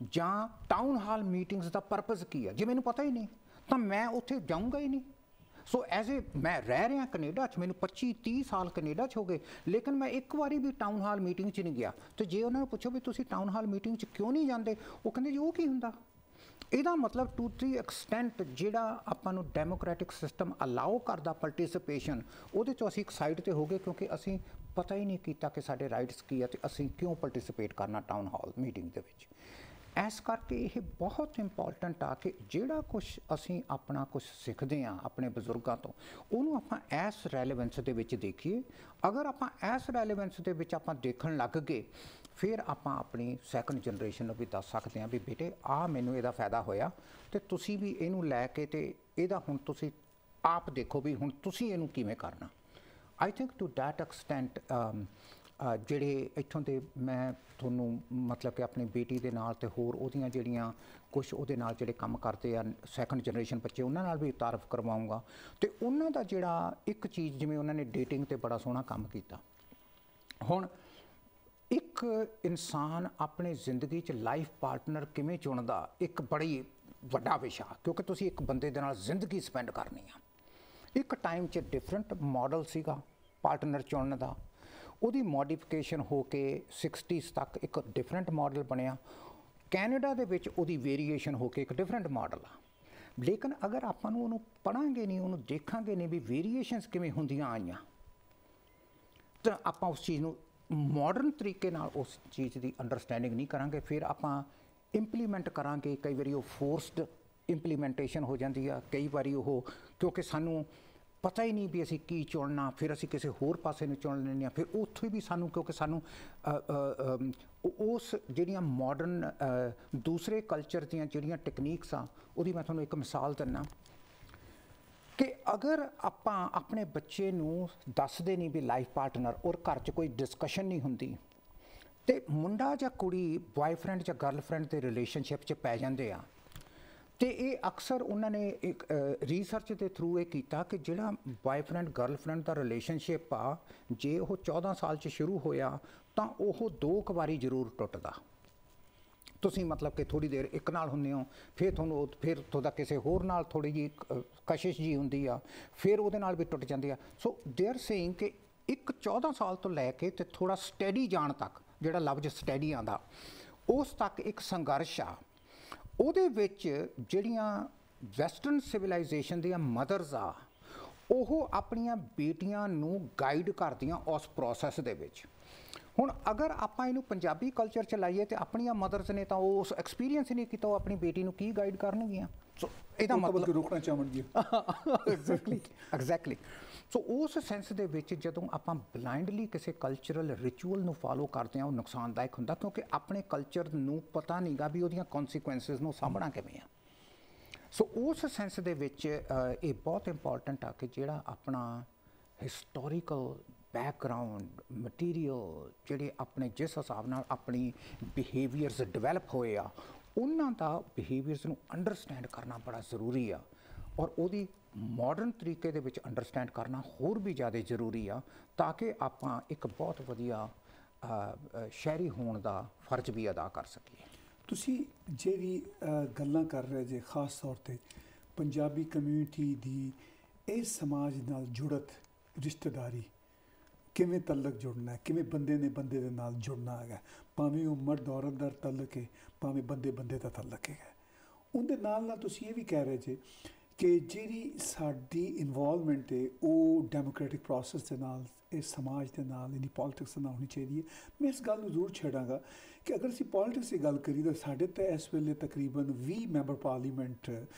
ਜਾਂ ਟਾਊਨ ਹਾਲ ਮੀਟਿੰਗਸ ਦਾ ਪਰਪਸ ਕੀ ਆ, ਜੇ ਮੈਨੂੰ ਪਤਾ ਹੀ ਨਹੀਂ ਤਾਂ ਮੈਂ ਉੱਥੇ ਜਾਊਂਗਾ ਹੀ ਨਹੀਂ। ਸੋ ਐਜ਼ ਏ ਮੈਂ ਰਹਿ ਰਿਹਾ ਕੈਨੇਡਾ 'ਚ, ਮੈਨੂੰ 25-30 ਸਾਲ ਕੈਨੇਡਾ 'ਚ ਹੋ ਗਏ, ਲੇਕਿਨ ਮੈਂ ਇੱਕ ਵਾਰੀ ਵੀ ਟਾਊਨ ਹਾਲ ਮੀਟਿੰਗ 'ਚ ਨਹੀਂ ਗਿਆ। ਅਤੇ ਜੇ ਉਹਨਾਂ ਨੂੰ ਪੁੱਛੋ ਵੀ ਤੁਸੀਂ ਟਾਊਨ ਹਾਲ ਮੀਟਿੰਗ 'ਚ ਕਿਉਂ ਨਹੀਂ ਜਾਂਦੇ, ਉਹ ਕਹਿੰਦੇ ਜੀ ਉਹ ਕੀ ਹੁੰਦਾ। ਇਹਦਾ ਮਤਲਬ ਟੂ ਦੀ ਐਕਸਟੈਂਟ ਜਿਹੜਾ ਆਪਾਂ ਨੂੰ ਡੈਮੋਕ੍ਰੈਟਿਕ ਸਿਸਟਮ ਅਲਾਓ ਕਰਦਾ ਪਾਰਟੀਸਪੇਸ਼ਨ, ਉਹਦੇ 'ਚੋਂ ਅਸੀਂ ਇੱਕ ਸਾਈਡ 'ਤੇ ਹੋ ਗਏ, ਕਿਉਂਕਿ ਅਸੀਂ ਪਤਾ ਹੀ ਨਹੀਂ ਕੀਤਾ ਕਿ ਸਾਡੇ ਰਾਈਟਸ ਕੀ ਆ ਅਤੇ ਅਸੀਂ ਕਿਉਂ ਪਾਰਟੀਸਪੇਟ ਕਰਨਾ ਟਾਊਨ ਹਾਲ ਮੀਟਿੰਗ ਦੇ ਵਿੱਚ। ਇਸ ਕਰਕੇ ਇਹ ਬਹੁਤ ਇੰਪੋਰਟੈਂਟ ਆ ਕਿ ਜਿਹੜਾ ਕੁਛ ਅਸੀਂ ਆਪਣਾ ਕੁਛ ਸਿੱਖਦੇ ਹਾਂ ਆਪਣੇ ਬਜ਼ੁਰਗਾਂ ਤੋਂ, ਉਹਨੂੰ ਆਪਾਂ ਇਸ ਰੈਲੇਵੈਂਸ ਦੇ ਵਿੱਚ ਦੇਖੀਏ। ਅਗਰ ਆਪਾਂ ਇਸ ਰੈਲੇਵੈਂਸ ਦੇ ਵਿੱਚ ਆਪਾਂ ਦੇਖਣ ਲੱਗ ਗਏ, ਫਿਰ ਆਪਾਂ ਆਪਣੀ ਸੈਕੰਡ ਜਨਰੇਸ਼ਨ ਨੂੰ ਵੀ ਦੱਸ ਸਕਦੇ ਹਾਂ ਵੀ ਬੇਟੇ ਆਹ ਮੈਨੂੰ ਇਹਦਾ ਫਾਇਦਾ ਹੋਇਆ, ਅਤੇ ਤੁਸੀਂ ਵੀ ਇਹਨੂੰ ਲੈ ਕੇ ਅਤੇ ਇਹਦਾ ਹੁਣ ਤੁਸੀਂ ਆਪ ਦੇਖੋ ਵੀ ਹੁਣ ਤੁਸੀਂ ਇਹਨੂੰ ਕਿਵੇਂ ਕਰਨਾ। I think to that extent ਜਿਹੜੇ ਇੱਥੋਂ ਦੇ ਮੈਂ ਤੁਹਾਨੂੰ ਮਤਲਬ ਕਿ ਆਪਣੀ ਬੇਟੀ ਦੇ ਨਾਲ ਤੇ ਹੋਰ ਉਹਦੀਆਂ ਜਿਹੜੀਆਂ ਕੁਛ ਉਹਦੇ ਨਾਲ ਜਿਹੜੇ ਕੰਮ ਕਰਦੇ ਆ ਸੈਕੰਡ ਜਨਰੇਸ਼ਨ ਬੱਚੇ ਉਹਨਾਂ ਨਾਲ ਵੀ ਤਾਰਫ ਕਰਵਾਊਂਗਾ। ਤੇ ਉਹਨਾਂ ਦਾ ਜਿਹੜਾ ਇੱਕ ਚੀਜ਼ ਜਿਵੇਂ ਉਹਨਾਂ ਨੇ ਡੇਟਿੰਗ ਤੇ ਬੜਾ ਸੋਹਣਾ ਕੰਮ ਕੀਤਾ। ਹੁਣ ਇੱਕ ਇਨਸਾਨ ਆਪਣੀ ਜ਼ਿੰਦਗੀ 'ਚ ਲਾਈਫ ਪਾਰਟਨਰ ਕਿਵੇਂ ਚੁਣਦਾ ਇੱਕ ਬੜੀ ਵੱਡਾ ਵਿਸ਼ਾ, ਕਿਉਂਕਿ ਤੁਸੀਂ ਇੱਕ ਬੰਦੇ ਦੇ ਨਾਲ ਜ਼ਿੰਦਗੀ ਸਪੈਂਡ ਕਰਨੀ ਆ। ਇੱਕ ਟਾਈਮ 'ਚ ਡਿਫਰੈਂਟ ਮਾਡਲ ਸੀਗਾ ਪਾਰਟਨਰ ਚੁਣਨ ਦਾ, ਉਹਦੀ ਮੋਡੀਫਿਕੇਸ਼ਨ ਹੋ ਕੇ 60s ਤੱਕ ਇੱਕ ਡਿਫਰੈਂਟ ਮਾਡਲ ਬਣਿਆ। ਕੈਨੇਡਾ ਦੇ ਵਿੱਚ ਉਹਦੀ ਵੇਰੀਏਸ਼ਨ ਹੋ ਕੇ ਇੱਕ ਡਿਫਰੈਂਟ ਮਾਡਲ ਆ। ਲੇਕਿਨ ਅਗਰ ਆਪਾਂ ਨੂੰ ਉਹਨੂੰ ਪੜ੍ਹਾਂਗੇ ਨਹੀਂ, ਉਹਨੂੰ ਦੇਖਾਂਗੇ ਨਹੀਂ ਵੀ ਵੇਰੀਏਸ਼ਨਸ ਕਿਵੇਂ ਹੁੰਦੀਆਂ ਆਈਆਂ, ਤਾਂ ਆਪਾਂ ਉਸ ਚੀਜ਼ ਨੂੰ ਮਾਡਰਨ ਤਰੀਕੇ ਨਾਲ ਉਸ ਚੀਜ਼ ਦੀ ਅੰਡਰਸਟੈਂਡਿੰਗ ਨਹੀਂ ਕਰਾਂਗੇ। ਫਿਰ ਆਪਾਂ ਇੰਪਲੀਮੈਂਟ ਕਰਾਂਗੇ, ਕਈ ਵਾਰੀ ਉਹ ਫੋਰਸਡ ਇੰਪਲੀਮੈਂਟੇਸ਼ਨ ਹੋ ਜਾਂਦੀ ਆ, ਕਈ ਵਾਰੀ ਉਹ ਕਿਉਂਕਿ ਸਾਨੂੰ ਪਤਾ ਹੀ ਨਹੀਂ ਵੀ ਅਸੀਂ ਕੀ ਚੁਣਨਾ, ਫਿਰ ਅਸੀਂ ਕਿਸੇ ਹੋਰ ਪਾਸੇ ਨੂੰ ਚੁਣ ਲੈਂਦੇ ਹਾਂ। ਫਿਰ ਉੱਥੇ ਵੀ ਸਾਨੂੰ ਕਿਉਂਕਿ ਸਾਨੂੰ ਉਸ ਜਿਹੜੀਆਂ ਮਾਡਰਨ ਦੂਸਰੇ ਕਲਚਰ ਦੀਆਂ ਜਿਹੜੀਆਂ ਟੈਕਨੀਕਸ ਆ, ਉਹਦੀ ਮੈਂ ਤੁਹਾਨੂੰ ਇੱਕ ਮਿਸਾਲ ਦਿੰਦਾ ਕਿ ਅਗਰ ਆਪਾਂ ਆਪਣੇ ਬੱਚੇ ਨੂੰ ਦੱਸਦੇ ਨਹੀਂ ਵੀ ਲਾਈਫ ਪਾਰਟਨਰ ਔਰ ਘਰ 'ਚ ਕੋਈ ਡਿਸਕਸ਼ਨ ਨਹੀਂ ਹੁੰਦੀ, ਤੇ ਮੁੰਡਾ ਜਾਂ ਕੁੜੀ ਬॉयਫ੍ਰੈਂਡ ਜਾਂ ਗਰਲਫ੍ਰੈਂਡ ਦੇ ਰਿਲੇਸ਼ਨਸ਼ਿਪ 'ਚ ਪੈ ਜਾਂਦੇ ਆ, ਤੇ ਇਹ ਅਕਸਰ ਉਹਨਾਂ ਨੇ ਇੱਕ ਰਿਸਰਚ ਦੇ ਥਰੂ ਇਹ ਕੀਤਾ ਕਿ ਜਿਹੜਾ ਬॉयਫ੍ਰੈਂਡ ਗਰਲਫ੍ਰੈਂਡ ਦਾ ਰਿਲੇਸ਼ਨਸ਼ਿਪ ਆ, ਜੇ ਉਹ 14 ਸਾਲ 'ਚ ਸ਼ੁਰੂ ਹੋਇਆ ਤਾਂ ਉਹ 2 ਕੁ ਵਾਰੀ ਜ਼ਰੂਰ ਟੁੱਟਦਾ। ਤੁਸੀਂ ਮਤਲਬ ਕਿ ਥੋੜ੍ਹੀ ਦੇਰ ਇੱਕ ਨਾਲ ਹੁੰਦੇ ਹੋ, ਫਿਰ ਤੁਹਾਨੂੰ ਫਿਰ ਤੁਹਾਡਾ ਕਿਸੇ ਹੋਰ ਨਾਲ ਥੋੜ੍ਹੀ ਜਿਹੀ ਕਸ਼ਿਸ਼ ਜੀ ਹੁੰਦੀ ਆ, ਫਿਰ ਉਹਦੇ ਨਾਲ ਵੀ ਟੁੱਟ ਜਾਂਦੀ ਆ। ਸੋ ਦੇ ਆਰ ਸੇਇੰਗ ਕਿ ਇੱਕ 14 ਸਾਲ ਤੋਂ ਲੈ ਕੇ ਤੇ ਥੋੜ੍ਹਾ ਸਟੈਡੀ ਜਾਣ ਤੱਕ, ਜਿਹੜਾ ਲਫ਼ਜ਼ ਸਟੈਡੀ ਆਉਂਦਾ, ਉਸ ਤੱਕ ਇੱਕ ਸੰਘਰਸ਼ ਆ। ਉਹਦੇ ਵਿੱਚ ਜਿਹੜੀਆਂ ਵੈਸਟਰਨ ਸਿਵਲਾਈਜੇਸ਼ਨ ਦੀਆਂ ਮਦਰਸ ਆ, ਉਹ ਆਪਣੀਆਂ ਬੇਟੀਆਂ ਨੂੰ ਗਾਈਡ ਕਰਦੀਆਂ ਉਸ ਪ੍ਰੋਸੈਸ ਦੇ ਵਿੱਚ। ਹੁਣ ਅਗਰ ਆਪਾਂ ਇਹਨੂੰ ਪੰਜਾਬੀ ਕਲਚਰ 'ਚ ਲਾਈਏ ਤਾਂ ਆਪਣੀਆਂ ਮਦਰਸ ਨੇ ਤਾਂ ਉਸ ਐਕਸਪੀਰੀਅੰਸ ਹੀ ਨਹੀਂ ਕੀਤਾ, ਉਹ ਆਪਣੀ ਬੇਟੀ ਨੂੰ ਕੀ ਗਾਈਡ ਕਰਨਗੀਆਂ। ਸੋ ਇਹਦਾ ਮਤਲਬ ਰੋਕਣਾ ਚਾਹਣਗੇ। ਐਗਜ਼ੈਕਟਲੀ। ਸੋ ਉਸ ਸੈਂਸ ਦੇ ਵਿੱਚ ਜਦੋਂ ਆਪਾਂ ਬਲਾਈਂਡਲੀ ਕਿਸੇ ਕਲਚਰਲ ਰਿਚੁਅਲ ਨੂੰ ਫਾਲੋ ਕਰਦੇ ਹਾਂ, ਉਹ ਨੁਕਸਾਨਦਾਇਕ ਹੁੰਦਾ, ਕਿਉਂਕਿ ਆਪਣੇ ਕਲਚਰ ਨੂੰ ਪਤਾ ਨਹੀਂਗਾ ਵੀ ਉਹਦੀਆਂ ਕੌਨਸੀਕੁਐਂਸਿਸ ਨੂੰ ਸਾਂਭਣਾ ਕਿਵੇਂ ਆ। ਸੋ ਉਸ ਸੈਂਸ ਦੇ ਵਿੱਚ ਇਹ ਬਹੁਤ ਇੰਪੋਰਟੈਂਟ ਆ ਕਿ ਜਿਹੜਾ ਆਪਣਾ ਹਿਸਟੋਰੀਕਲ ਬੈਕਗਰਾਊਂਡ ਮਟੀਰੀਅਲ, ਜਿਹੜੇ ਆਪਣੇ ਜਿਸ ਹਿਸਾਬ ਨਾਲ ਆਪਣੀ ਬਿਹੇਵੀਅਰਸ ਡਿਵੈਲਪ ਹੋਏ ਆ, ਉਹਨਾਂ ਦਾ ਬਿਹੇਵੀਅਰਸ ਨੂੰ ਅੰਡਰਸਟੈਂਡ ਕਰਨਾ ਬੜਾ ਜ਼ਰੂਰੀ ਆ। ਔਰ ਉਹਦੀ ਮਾਡਰਨ ਤਰੀਕੇ ਦੇ ਵਿੱਚ ਅੰਡਰਸਟੈਂਡ ਕਰਨਾ ਹੋਰ ਵੀ ਜ਼ਿਆਦਾ ਜ਼ਰੂਰੀ ਆ, ਤਾਂ ਕਿ ਆਪਾਂ ਇੱਕ ਬਹੁਤ ਵਧੀਆ ਸ਼ਹਿਰੀ ਹੋਣ ਦਾ ਫਰਜ਼ ਵੀ ਅਦਾ ਕਰ ਸਕੀਏ। ਤੁਸੀਂ ਜਿਹੜੀ ਗੱਲਾਂ ਕਰ ਰਹੇ ਜੇ, ਖਾਸ ਤੌਰ 'ਤੇ ਪੰਜਾਬੀ ਕਮਿਊਨਿਟੀ ਦੀ ਇਸ ਸਮਾਜ ਨਾਲ ਜੁੜਤ, ਰਿਸ਼ਤੇਦਾਰੀ ਕਿਵੇਂ ਤਲਕ ਜੁੜਨਾ ਹੈ, ਕਿਵੇਂ ਬੰਦੇ ਨੇ ਬੰਦੇ ਦੇ ਨਾਲ ਜੁੜਨਾ ਹੈਗਾ, ਭਾਵੇਂ ਉਹ ਮਰਦ ਔਰਤ ਦਾ ਤਲਕ ਹੈ, ਭਾਵੇਂ ਬੰਦੇ ਬੰਦੇ ਦਾ ਤਲਕ ਹੈਗਾ। ਉਹਦੇ ਨਾਲ ਨਾਲ ਤੁਸੀਂ ਇਹ ਵੀ ਕਹਿ ਰਹੇ ਜੇ ਕਿ ਜਿਹੜੀ ਸਾਡੀ ਇਨਵੋਲਵਮੈਂਟ ਹੈ ਉਹ ਡੈਮੋਕ੍ਰੈਟਿਕ ਪ੍ਰੋਸੈਸ ਦੇ ਨਾਲ, ਇਸ ਸਮਾਜ ਦੇ ਨਾਲ, ਇਹਦੀ ਪੋਲੀਟਿਕਸ ਦੇ ਨਾਲ ਹੋਣੀ ਚਾਹੀਦੀ ਹੈ। ਮੈਂ ਇਸ ਗੱਲ ਨੂੰ ਜ਼ਰੂਰ ਛੇੜਾਂਗਾ ਕਿ ਅਗਰ ਅਸੀਂ ਪੋਲੀਟਿਕਸ ਦੀ ਗੱਲ ਕਰੀਏ ਤਾਂ ਸਾਡੇ ਤਾਂ ਇਸ ਵੇਲੇ ਤਕਰੀਬਨ 20 ਮੈਂਬਰ ਪਾਰਲੀਮੈਂਟ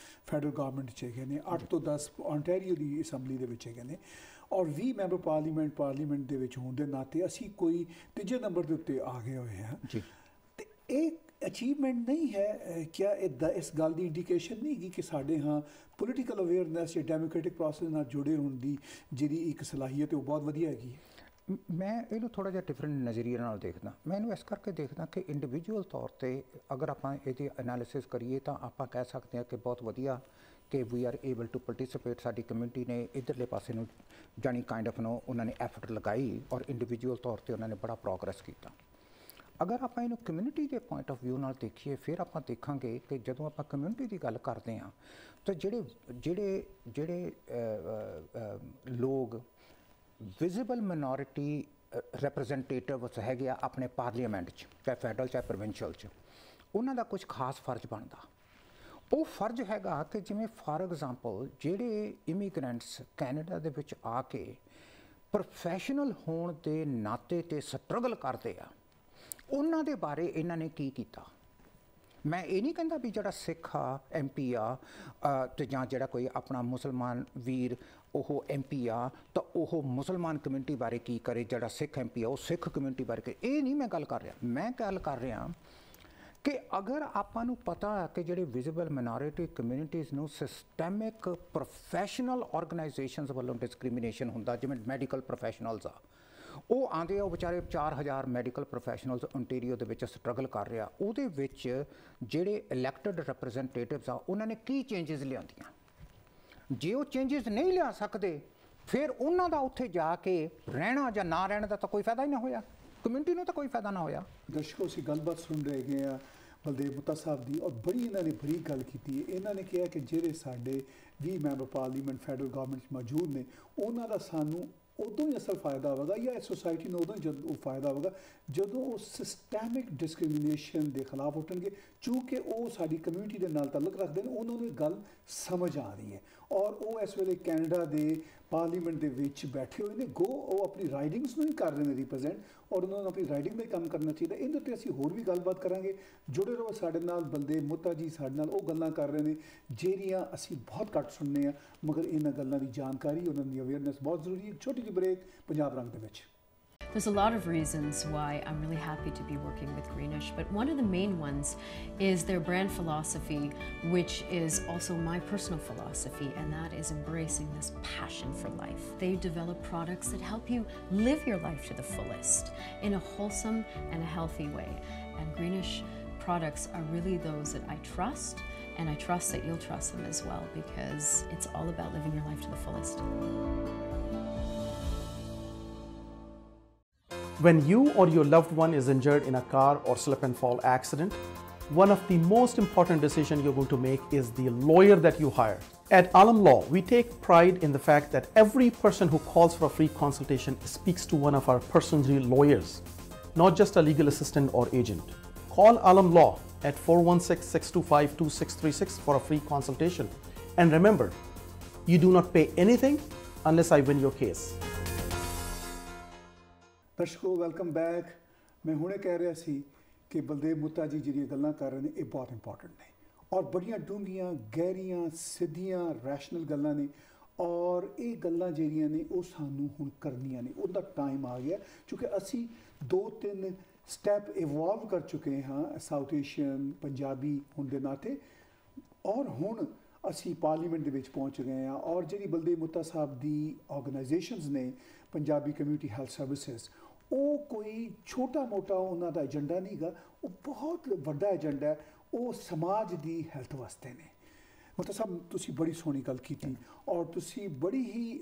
ਫੈਡਰਲ ਗੌਰਮੈਂਟ 'ਚ ਹੈਗੇ ਨੇ, 8 ਤੋਂ 10 ਓਨਟਾਰੀਓ ਦੀ ਅਸੈਂਬਲੀ ਦੇ ਵਿੱਚ ਹੈਗੇ ਨੇ, ਔਰ 20 ਮੈਂਬਰ ਪਾਰਲੀਮੈਂਟ ਦੇ ਵਿੱਚ ਹੋਣ ਦੇ ਨਾਤੇ ਅਸੀਂ ਕੋਈ ਤੀਜੇ ਨੰਬਰ ਦੇ ਉੱਤੇ ਆ ਗਏ ਹੋਏ ਹਾਂ ਜੀ। ਤੇ ਇਹ ਅਚੀਵਮੈਂਟ ਨਹੀਂ ਹੈ ਕਿਆ? ਇਸ ਗੱਲ ਦੀ ਇੰਡੀਕੇਸ਼ਨ ਨਹੀਂ ਹੈਗੀ ਕਿ ਸਾਡੇ ਹਾਂ ਪੋਲੀਟੀਕਲ ਅਵੇਅਰਨੈਸ ਜਾਂ ਡੈਮੋਕ੍ਰੈਟਿਕ ਪ੍ਰੋਸੈਸ ਨਾਲ ਜੁੜੇ ਹੋਣ ਦੀ ਜਿਹੜੀ ਇੱਕ ਸਲਾਹੀਅਤ ਉਹ ਬਹੁਤ ਵਧੀਆ ਹੈਗੀ ਹੈ? ਮੈਂ ਇਹਨੂੰ ਥੋੜ੍ਹਾ ਜਿਹਾ ਡਿਫਰੈਂਟ ਨਜ਼ਰੀਏ ਨਾਲ ਦੇਖਦਾ। ਮੈਂ ਇਹਨੂੰ ਇਸ ਕਰਕੇ ਦੇਖਦਾ ਕਿ ਇੰਡੀਵਿਜੂਅਲ ਤੌਰ 'ਤੇ ਅਗਰ ਆਪਾਂ ਇਹਦੀ ਐਨਾਲਿਸਿਸ ਕਰੀਏ ਤਾਂ ਆਪਾਂ ਕਹਿ ਸਕਦੇ ਹਾਂ ਕਿ ਬਹੁਤ ਵਧੀਆ ਕਿ we are able to participate. ਸਾਡੀ ਕਮਿਊਨਿਟੀ ਨੇ ਇੱਧਰਲੇ ਪਾਸੇ ਨੂੰ ਜਾਣੀ ਕਾਈਂਡ ਆਫ ਨੂੰ ਉਹਨਾਂ ਨੇ ਐਫਰਟ ਲਗਾਈ ਔਰ ਇੰਡੀਵਿਜੂਅਲ ਤੌਰ ਤੇ ਉਹਨਾਂ ਨੇ ਬੜਾ ਪ੍ਰੋਗਰੈਸ ਕੀਤਾ। ਅਗਰ ਆਪਾਂ ਇਹਨੂੰ ਕਮਿਊਨਿਟੀ ਦੇ ਪੁਆਇੰਟ ਆਫ ਵਿਊ ਨਾਲ ਦੇਖੀਏ, ਫਿਰ ਆਪਾਂ ਦੇਖਾਂਗੇ ਕਿ ਜਦੋਂ ਆਪਾਂ ਕਮਿਊਨਿਟੀ ਦੀ ਗੱਲ ਕਰਦੇ ਹਾਂ ਤਾਂ ਜਿਹੜੇ ਲੋਕ ਵਿਜ਼ੀਬਲ ਮਿਨੋਰਿਟੀ ਰਿਪਰੈਜ਼ੈਂਟੇਟਿਵਸ ਹੈਗੇ ਆ ਆਪਣੇ ਪਾਰਲੀਮੈਂਟ 'ਚ, ਚਾਹੇ ਫੈਡਰਲ ਚਾਹੇ ਪ੍ਰੋਵਿੰਸ਼ੀਅਲ 'ਚ, ਉਹਨਾਂ ਦਾ ਕੁਝ ਖਾਸ ਫਰਜ਼ ਬਣਦਾ। ਉਹ ਫਰਜ਼ ਹੈਗਾ ਕਿ ਜਿਵੇਂ ਫਾਰ ਐਗਜ਼ਾਮਪਲ ਜਿਹੜੇ ਇਮੀਗ੍ਰੈਂਟਸ ਕੈਨੇਡਾ ਦੇ ਵਿੱਚ ਆ ਕੇ ਪ੍ਰੋਫੈਸ਼ਨਲ ਹੋਣ ਦੇ ਨਾਤੇ 'ਤੇ ਸਟਰਗਲ ਕਰਦੇ ਆ, ਉਹਨਾਂ ਦੇ ਬਾਰੇ ਇਹਨਾਂ ਨੇ ਕੀ ਕੀਤਾ। ਮੈਂ ਇਹ ਨਹੀਂ ਕਹਿੰਦਾ ਵੀ ਜਿਹੜਾ ਸਿੱਖ ਆ MP ਆ ਤੇ ਜਾਂ ਜਿਹੜਾ ਕੋਈ ਆਪਣਾ ਮੁਸਲਮਾਨ ਵੀਰ ਉਹ MP ਆ ਤਾਂ ਉਹ ਮੁਸਲਮਾਨ ਕਮਿਊਨਿਟੀ ਬਾਰੇ ਕੀ ਕਰੇ, ਜਿਹੜਾ ਸਿੱਖ MP ਆ ਉਹ ਸਿੱਖ ਕਮਿਊਨਿਟੀ ਬਾਰੇ ਕਰੇ। ਇਹ ਨਹੀਂ ਮੈਂ ਗੱਲ ਕਰ ਰਿਹਾ। ਮੈਂ ਗੱਲ ਕਰ ਰਿਹਾ ਕਿ ਅਗਰ ਆਪਾਂ ਨੂੰ ਪਤਾ ਹੈ ਕਿ ਜਿਹੜੇ ਵਿਜ਼ੀਬਲ ਮਿਨੋਰਿਟੀ ਕਮਿਊਨਿਟੀਜ਼ ਨੂੰ ਸਿਸਟੈਮਿਕ ਪ੍ਰੋਫੈਸ਼ਨਲ ਆਰਗੇਨਾਈਜੇਸ਼ਨਸ ਵੱਲੋਂ ਡਿਸਕ੍ਰਿਮੀਨੇਸ਼ਨ ਹੁੰਦਾ, ਜਿਵੇਂ ਮੈਡੀਕਲ ਪ੍ਰੋਫੈਸ਼ਨਲਸ ਆ, ਉਹ ਆਉਂਦੇ ਆ, ਉਹ ਵਿਚਾਰੇ 4000 ਮੈਡੀਕਲ ਪ੍ਰੋਫੈਸ਼ਨਲਸ ਓਨਟਾਰੀਓ ਦੇ ਵਿੱਚ ਸਟਰਗਲ ਕਰ ਰਿਹਾ। ਉਹਦੇ ਵਿੱਚ ਜਿਹੜੇ ਇਲੈਕਟਡ ਰਿਪਰੈਜ਼ੈਂਟੇਟਿਵਸ ਆ ਉਹਨਾਂ ਨੇ ਕੀ ਚੇਂਜਸ ਲਿਆਂਦੀਆਂ। ਜੇ ਉਹ ਚੇਂਜਸ ਨਹੀਂ ਲਿਆ ਸਕਦੇ ਫਿਰ ਉਹਨਾਂ ਦਾ ਉੱਥੇ ਜਾ ਕੇ ਰਹਿਣਾ ਜਾਂ ਨਾ ਰਹਿਣ ਦਾ ਤਾਂ ਕੋਈ ਫਾਇਦਾ ਹੀ ਨਾ ਹੋਇਆ, ਕਮਿਊਨਿਟੀ ਨੂੰ ਤਾਂ ਕੋਈ ਫਾਇਦਾ ਨਾ ਹੋਇਆ। ਦਰਸ਼ਕੋ ਅਸੀਂ ਗੱਲਬਾਤ ਸੁਣ ਰਹੇ ਗਏ ਆ ਬਲਦੇਵ ਮੁੱਤਾ ਸਾਹਿਬ ਦੀ, ਔਰ ਬੜੀ ਇਹਨਾਂ ਨੇ ਬਰੀਕ ਗੱਲ ਕੀਤੀ। ਇਹਨਾਂ ਨੇ ਕਿਹਾ ਕਿ ਜਿਹੜੇ ਸਾਡੇ 20 ਮੈਂਬਰ ਪਾਰਲੀਮੈਂਟ ਫੈਡਰਲ ਗੌਰਮੈਂਟ 'ਚ ਮੌਜੂਦ ਨੇ ਉਹਨਾਂ ਦਾ ਸਾਨੂੰ ਉਦੋਂ ਹੀ ਅਸਲ ਫਾਇਦਾ ਹੋਵੇਗਾ ਜਾਂ ਇਸ ਸੋਸਾਇਟੀ ਨੂੰ ਉਦੋਂ ਹੀ ਜਦੋਂ ਫਾਇਦਾ ਹੋਵੇਗਾ ਜਦੋਂ ਉਹ ਸਿਸਟੈਮਿਕ ਡਿਸਕ੍ਰਿਮੀਨੇਸ਼ਨ ਦੇ ਖਿਲਾਫ ਉੱਠਣਗੇ। ਚੂँਕਿ ਉਹ ਸਾਡੀ ਕਮਿਊਨਿਟੀ ਦੇ ਨਾਲ ਤਾਲੁਕ ਰੱਖਦੇ ਨੇ, ਉਹਨਾਂ ਨੂੰ ਇਹ ਗੱਲ ਸਮਝ ਆ ਰਹੀ ਹੈ ਔਰ ਉਹ ਇਸ ਵੇਲੇ ਕੈਨੇਡਾ ਦੇ ਪਾਰਲੀਮੈਂਟ ਦੇ ਵਿੱਚ ਬੈਠੇ ਹੋਏ ਨੇ। ਉਹ ਆਪਣੀ ਰਾਈਡਿੰਗਸ ਨੂੰ ਹੀ ਕਰ ਰਹੇ ਨੇ ਰਿਪਰੈਜ਼ੈਂਟ, ਔਰ ਉਹਨਾਂ ਨੂੰ ਆਪਣੀ ਰਾਈਡਿੰਗ ਦਾ ਹੀ ਕੰਮ ਕਰਨਾ ਚਾਹੀਦਾ। ਇਹਦੇ ਉੱਤੇ ਅਸੀਂ ਹੋਰ ਵੀ ਗੱਲਬਾਤ ਕਰਾਂਗੇ। ਜੁੜੇ ਰਹੋ ਸਾਡੇ ਨਾਲ। ਬਲਦੇਵ ਮੁੱਤਾ ਜੀ ਸਾਡੇ ਨਾਲ ਉਹ ਗੱਲਾਂ ਕਰ ਰਹੇ ਨੇ ਜਿਹੜੀਆਂ ਅਸੀਂ ਬਹੁਤ ਘੱਟ ਸੁਣਨੇ ਆ, ਮਗਰ ਇਹਨਾਂ ਗੱਲਾਂ ਦੀ ਜਾਣਕਾਰੀ, ਉਹਨਾਂ ਦੀ ਅਵੇਅਰਨੈਸ ਬਹੁਤ ਜ਼ਰੂਰੀ ਹੈ। ਛੋਟੀ ਜਿਹੀ ਬ੍ਰੇਕ ਪੰਜਾਬ ਰੰਗ ਦੇ ਵਿੱਚ। There's a lot of reasons why I'm really happy to be working with Greenish, but one of the main ones is their brand philosophy, which is also my personal philosophy, and that is embracing this passion for life. They develop products that help you live your life to the fullest in a wholesome and a healthy way. And Greenish products are really those that I trust, and I trust that you'll trust them as well, because it's all about living your life to the fullest. When you or your loved one is injured in a car or slip and fall accident, one of the most important decisions you're going to make is the lawyer that you hire. At Alam Law, we take pride in the fact that every person who calls for a free consultation speaks to one of our personal lawyers, not just a legal assistant or agent. Call Alam Law at 416-625-2636 for a free consultation. And remember, you do not pay anything unless I win your case. ਦਰਸ਼ਕੋ welcome back. ਮੈਂ ਹੁਣੇ ਕਹਿ ਰਿਹਾ ਸੀ ਕਿ ਬਲਦੇਵ ਮੁੱਤਾ ਜੀ ਜਿਹੜੀਆਂ ਗੱਲਾਂ ਕਰ ਰਹੇ ਨੇ ਇਹ ਬਹੁਤ ਇੰਪੋਰਟੈਂਟ ਨੇ ਔਰ ਬੜੀਆਂ ਡੂੰਘੀਆਂ, ਗਹਿਰੀਆਂ, ਸਿੱਧੀਆਂ, ਰੈਸ਼ਨਲ ਗੱਲਾਂ ਨੇ ਔਰ ਇਹ ਗੱਲਾਂ ਜਿਹੜੀਆਂ ਨੇ ਉਹ ਸਾਨੂੰ ਹੁਣ ਕਰਨੀਆਂ ਨੇ। ਉਹਦਾ ਟਾਈਮ ਆ ਗਿਆ ਕਿਉਂਕਿ ਅਸੀਂ 2-3 ਸਟੈਪ ਇਵੋਲਵ ਕਰ ਚੁੱਕੇ ਹਾਂ ਸਾਊਥ ਏਸ਼ੀਅਨ ਪੰਜਾਬੀ ਹੋਣ ਦੇ ਨਾਤੇ, ਔਰ ਹੁਣ ਅਸੀਂ ਪਾਰਲੀਮੈਂਟ ਦੇ ਵਿੱਚ ਪਹੁੰਚ ਗਏ ਹਾਂ। ਔਰ ਜਿਹੜੀ ਬਲਦੇਵ ਮੁੱਤਾ ਸਾਹਿਬ ਦੀ ਆਰਗੇਨਾਈਜੇਸ਼ਨਸ ਨੇ ਪੰਜਾਬੀ ਕਮਿਊਨਿਟੀ ਹੈਲਥ ਸਰਵਿਸਿਜ਼, ਉਹ ਕੋਈ ਛੋਟਾ ਮੋਟਾ ਉਹਨਾਂ ਦਾ ਏਜੰਡਾ ਨਹੀਂ ਗਾ, ਉਹ ਬਹੁਤ ਵੱਡਾ ਏਜੰਡਾ ਹੈ। ਉਹ ਸਮਾਜ ਦੀ ਹੈਲਥ ਵਾਸਤੇ ਨੇ। ਮੁੱਤਾ ਸਾਹਿਬ ਤੁਸੀਂ ਬੜੀ ਸੋਹਣੀ ਗੱਲ ਕੀਤੀ ਔਰ ਤੁਸੀਂ ਬੜੀ ਹੀ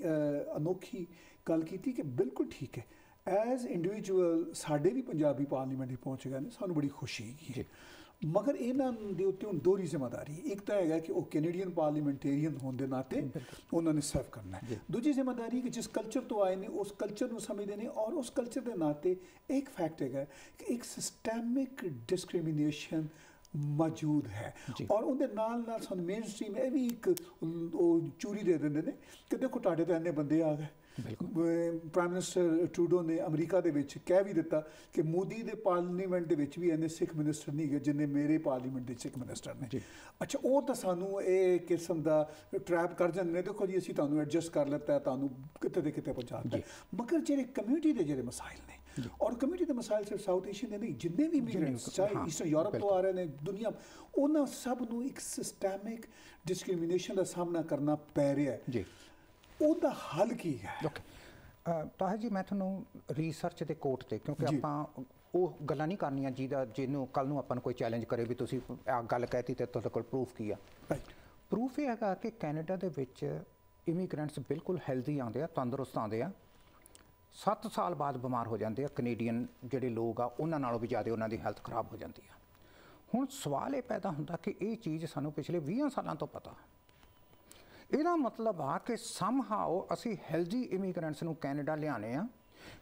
ਅਨੋਖੀ ਗੱਲ ਕੀਤੀ ਕਿ ਬਿਲਕੁਲ ਠੀਕ ਹੈ। ਐਜ਼ ਇੰਡੀਵਿਜੂਅਲ ਸਾਡੇ ਵੀ ਪੰਜਾਬੀ ਪਾਰਲੀਮੈਂਟ 'ਚ ਪਹੁੰਚ ਗਏ ਨੇ, ਸਾਨੂੰ ਬੜੀ ਖੁਸ਼ੀ ਹੈਗੀ। ਮਗਰ ਇਹਨਾਂ ਦੇ ਉੱਤੇ ਹੁਣ ਦੋਹਰੀ ਜ਼ਿੰਮੇਵਾਰੀ, ਇੱਕ ਤਾਂ ਹੈਗਾ ਕਿ ਉਹ ਕੈਨੇਡੀਅਨ ਪਾਰਲੀਮੈਂਟੇਰੀਅਨ ਹੋਣ ਦੇ ਨਾਤੇ ਉਹਨਾਂ ਨੇ ਸਰਵ ਕਰਨਾ ਹੈ। ਦੂਜੀ ਜ਼ਿੰਮੇਵਾਰੀ ਕਿ ਜਿਸ ਕਲਚਰ ਤੋਂ ਆਏ ਨੇ ਉਸ ਕਲਚਰ ਨੂੰ ਸਮਝਦੇ ਨੇ ਔਰ ਉਸ ਕਲਚਰ ਦੇ ਨਾਤੇ ਇੱਕ ਫੈਕਟ ਹੈਗਾ ਕਿ ਇੱਕ ਸਿਸਟੈਮਿਕ ਡਿਸਕ੍ਰਿਮੀਨੇਸ਼ਨ ਮੌਜੂਦ ਹੈ ਔਰ ਉਹਦੇ ਨਾਲ ਨਾਲ ਸਾਨੂੰ ਮੇਨ ਸਟ੍ਰੀਮ ਇਹ ਵੀ ਇੱਕ ਉਹ ਚੂਰੀ ਦੇ ਦਿੰਦੇ ਨੇ ਕਿ ਦੇਖੋ ਤੁਹਾਡੇ ਤਾਂ ਇੰਨੇ ਬੰਦੇ ਆ ਗਏ। ਪ੍ਰਾਈਮ ਮਿਨਿਸਟਰ ਟਰੂਡੋ ਨੇ ਅਮਰੀਕਾ ਦੇ ਵਿੱਚ ਕਹਿ ਵੀ ਦਿੱਤਾ ਕਿ ਮੋਦੀ ਦੇ ਪਾਰਲੀਮੈਂਟ ਦੇ ਵਿੱਚ ਵੀ ਇੰਨੇ ਸਿੱਖ ਮਿਨਿਸਟਰ ਨਹੀਂ ਗਏ ਜਿੰਨੇ ਮੇਰੇ ਪਾਰਲੀਮੈਂਟ ਦੇ ਸਿੱਖ ਮਿਨਿਸਟਰ ਨੇ। ਅੱਛਾ, ਉਹ ਤਾਂ ਸਾਨੂੰ ਇਹ ਕਿਸਮ ਦਾ ਟਰੈਪ ਕਰ ਜਾਂਦੇ ਨੇ, ਦੇਖੋ ਜੀ ਅਸੀਂ ਤੁਹਾਨੂੰ ਐਡਜਸਟ ਕਰ ਲਿੱਤਾ, ਤੁਹਾਨੂੰ ਕਿਤੇ ਦੇ ਕਿਤੇ ਪਹੁੰਚਾ ਦਿੱਤਾ। ਮਗਰ ਜਿਹੜੇ ਕਮਿਊਨਿਟੀ ਦੇ ਜਿਹੜੇ ਮਸਾਇਲ ਨੇ ਔਰ ਕਮਿਊਨਿਟੀ ਦੇ ਮਸਾਇਲ ਸਿਰਫ ਸਾਊਥ ਏਸ਼ੀਅਨ ਦੇ ਨਹੀਂ, ਜਿੰਨੇ ਵੀ ਇਮੀਗ੍ਰੈਂਟਸ ਚਾਹੇ ਈਸਟਰਨ ਯੂਰਪ ਤੋਂ ਆ ਰਹੇ ਨੇ ਦੁਨੀਆ, ਉਹਨਾਂ ਸਭ ਨੂੰ ਇੱਕ ਸਿਸਟੈਮਿਕ ਡਿਸਕ੍ਰਿਮੀਨੇਸ਼ਨ ਦਾ ਸਾਹਮਣਾ ਕਰਨਾ ਪੈ ਰਿਹਾ ਹੈ। ਉਹਦਾ ਹੱਲ ਕੀ ਹੈ? ਤਾਹਿਰ ਜੀ, ਮੈਂ ਤੁਹਾਨੂੰ ਰਿਸਰਚ ਦੇ ਕੋਟ ਤੇ, ਕਿਉਂਕਿ ਆਪਾਂ ਉਹ ਗੱਲਾਂ ਨਹੀਂ ਕਰਨੀਆਂ ਜਿਹਨੂੰ ਕੱਲ ਨੂੰ ਆਪਾਂ ਨੂੰ ਕੋਈ ਚੈਲੰਜ ਕਰੇ ਵੀ ਤੁਸੀਂ ਆ ਗੱਲ ਕਹਿਤੀ ਤੇ ਤੁਹਾਡੇ ਕੋਲ ਪ੍ਰੂਫ ਕੀ ਆ। ਪ੍ਰੂਫ ਇਹ ਹੈਗਾ ਕਿ ਕੈਨੇਡਾ ਦੇ ਵਿੱਚ ਇਮੀਗ੍ਰੈਂਟਸ ਬਿਲਕੁਲ ਹੈਲਦੀ ਆਉਂਦੇ ਆ, ਤੰਦਰੁਸਤ ਆਉਂਦੇ ਆ, 7 ਸਾਲ ਬਾਅਦ ਬਿਮਾਰ ਹੋ ਜਾਂਦੇ ਆ। ਕੈਨੇਡੀਅਨ ਜਿਹੜੇ ਲੋਕ ਆ ਉਹਨਾਂ ਨਾਲੋਂ ਵੀ ਜ਼ਿਆਦਾ ਉਹਨਾਂ ਦੀ ਹੈਲਥ ਖਰਾਬ ਹੋ ਜਾਂਦੀ ਆ। ਹੁਣ ਸਵਾਲ ਇਹ ਪੈਦਾ ਹੁੰਦਾ ਕਿ ਇਹ ਚੀਜ਼ ਸਾਨੂੰ ਪਿਛਲੇ 20 ਸਾਲਾਂ ਤੋਂ ਪਤਾ। ਇਹਦਾ ਮਤਲਬ ਆ ਕਿ ਸਮਹਾਓ ਅਸੀਂ ਹੈਲਦੀ ਇਮੀਗ੍ਰੈਂਟਸ ਨੂੰ ਕੈਨੇਡਾ ਲਿਆਉਂਦੇ ਆ,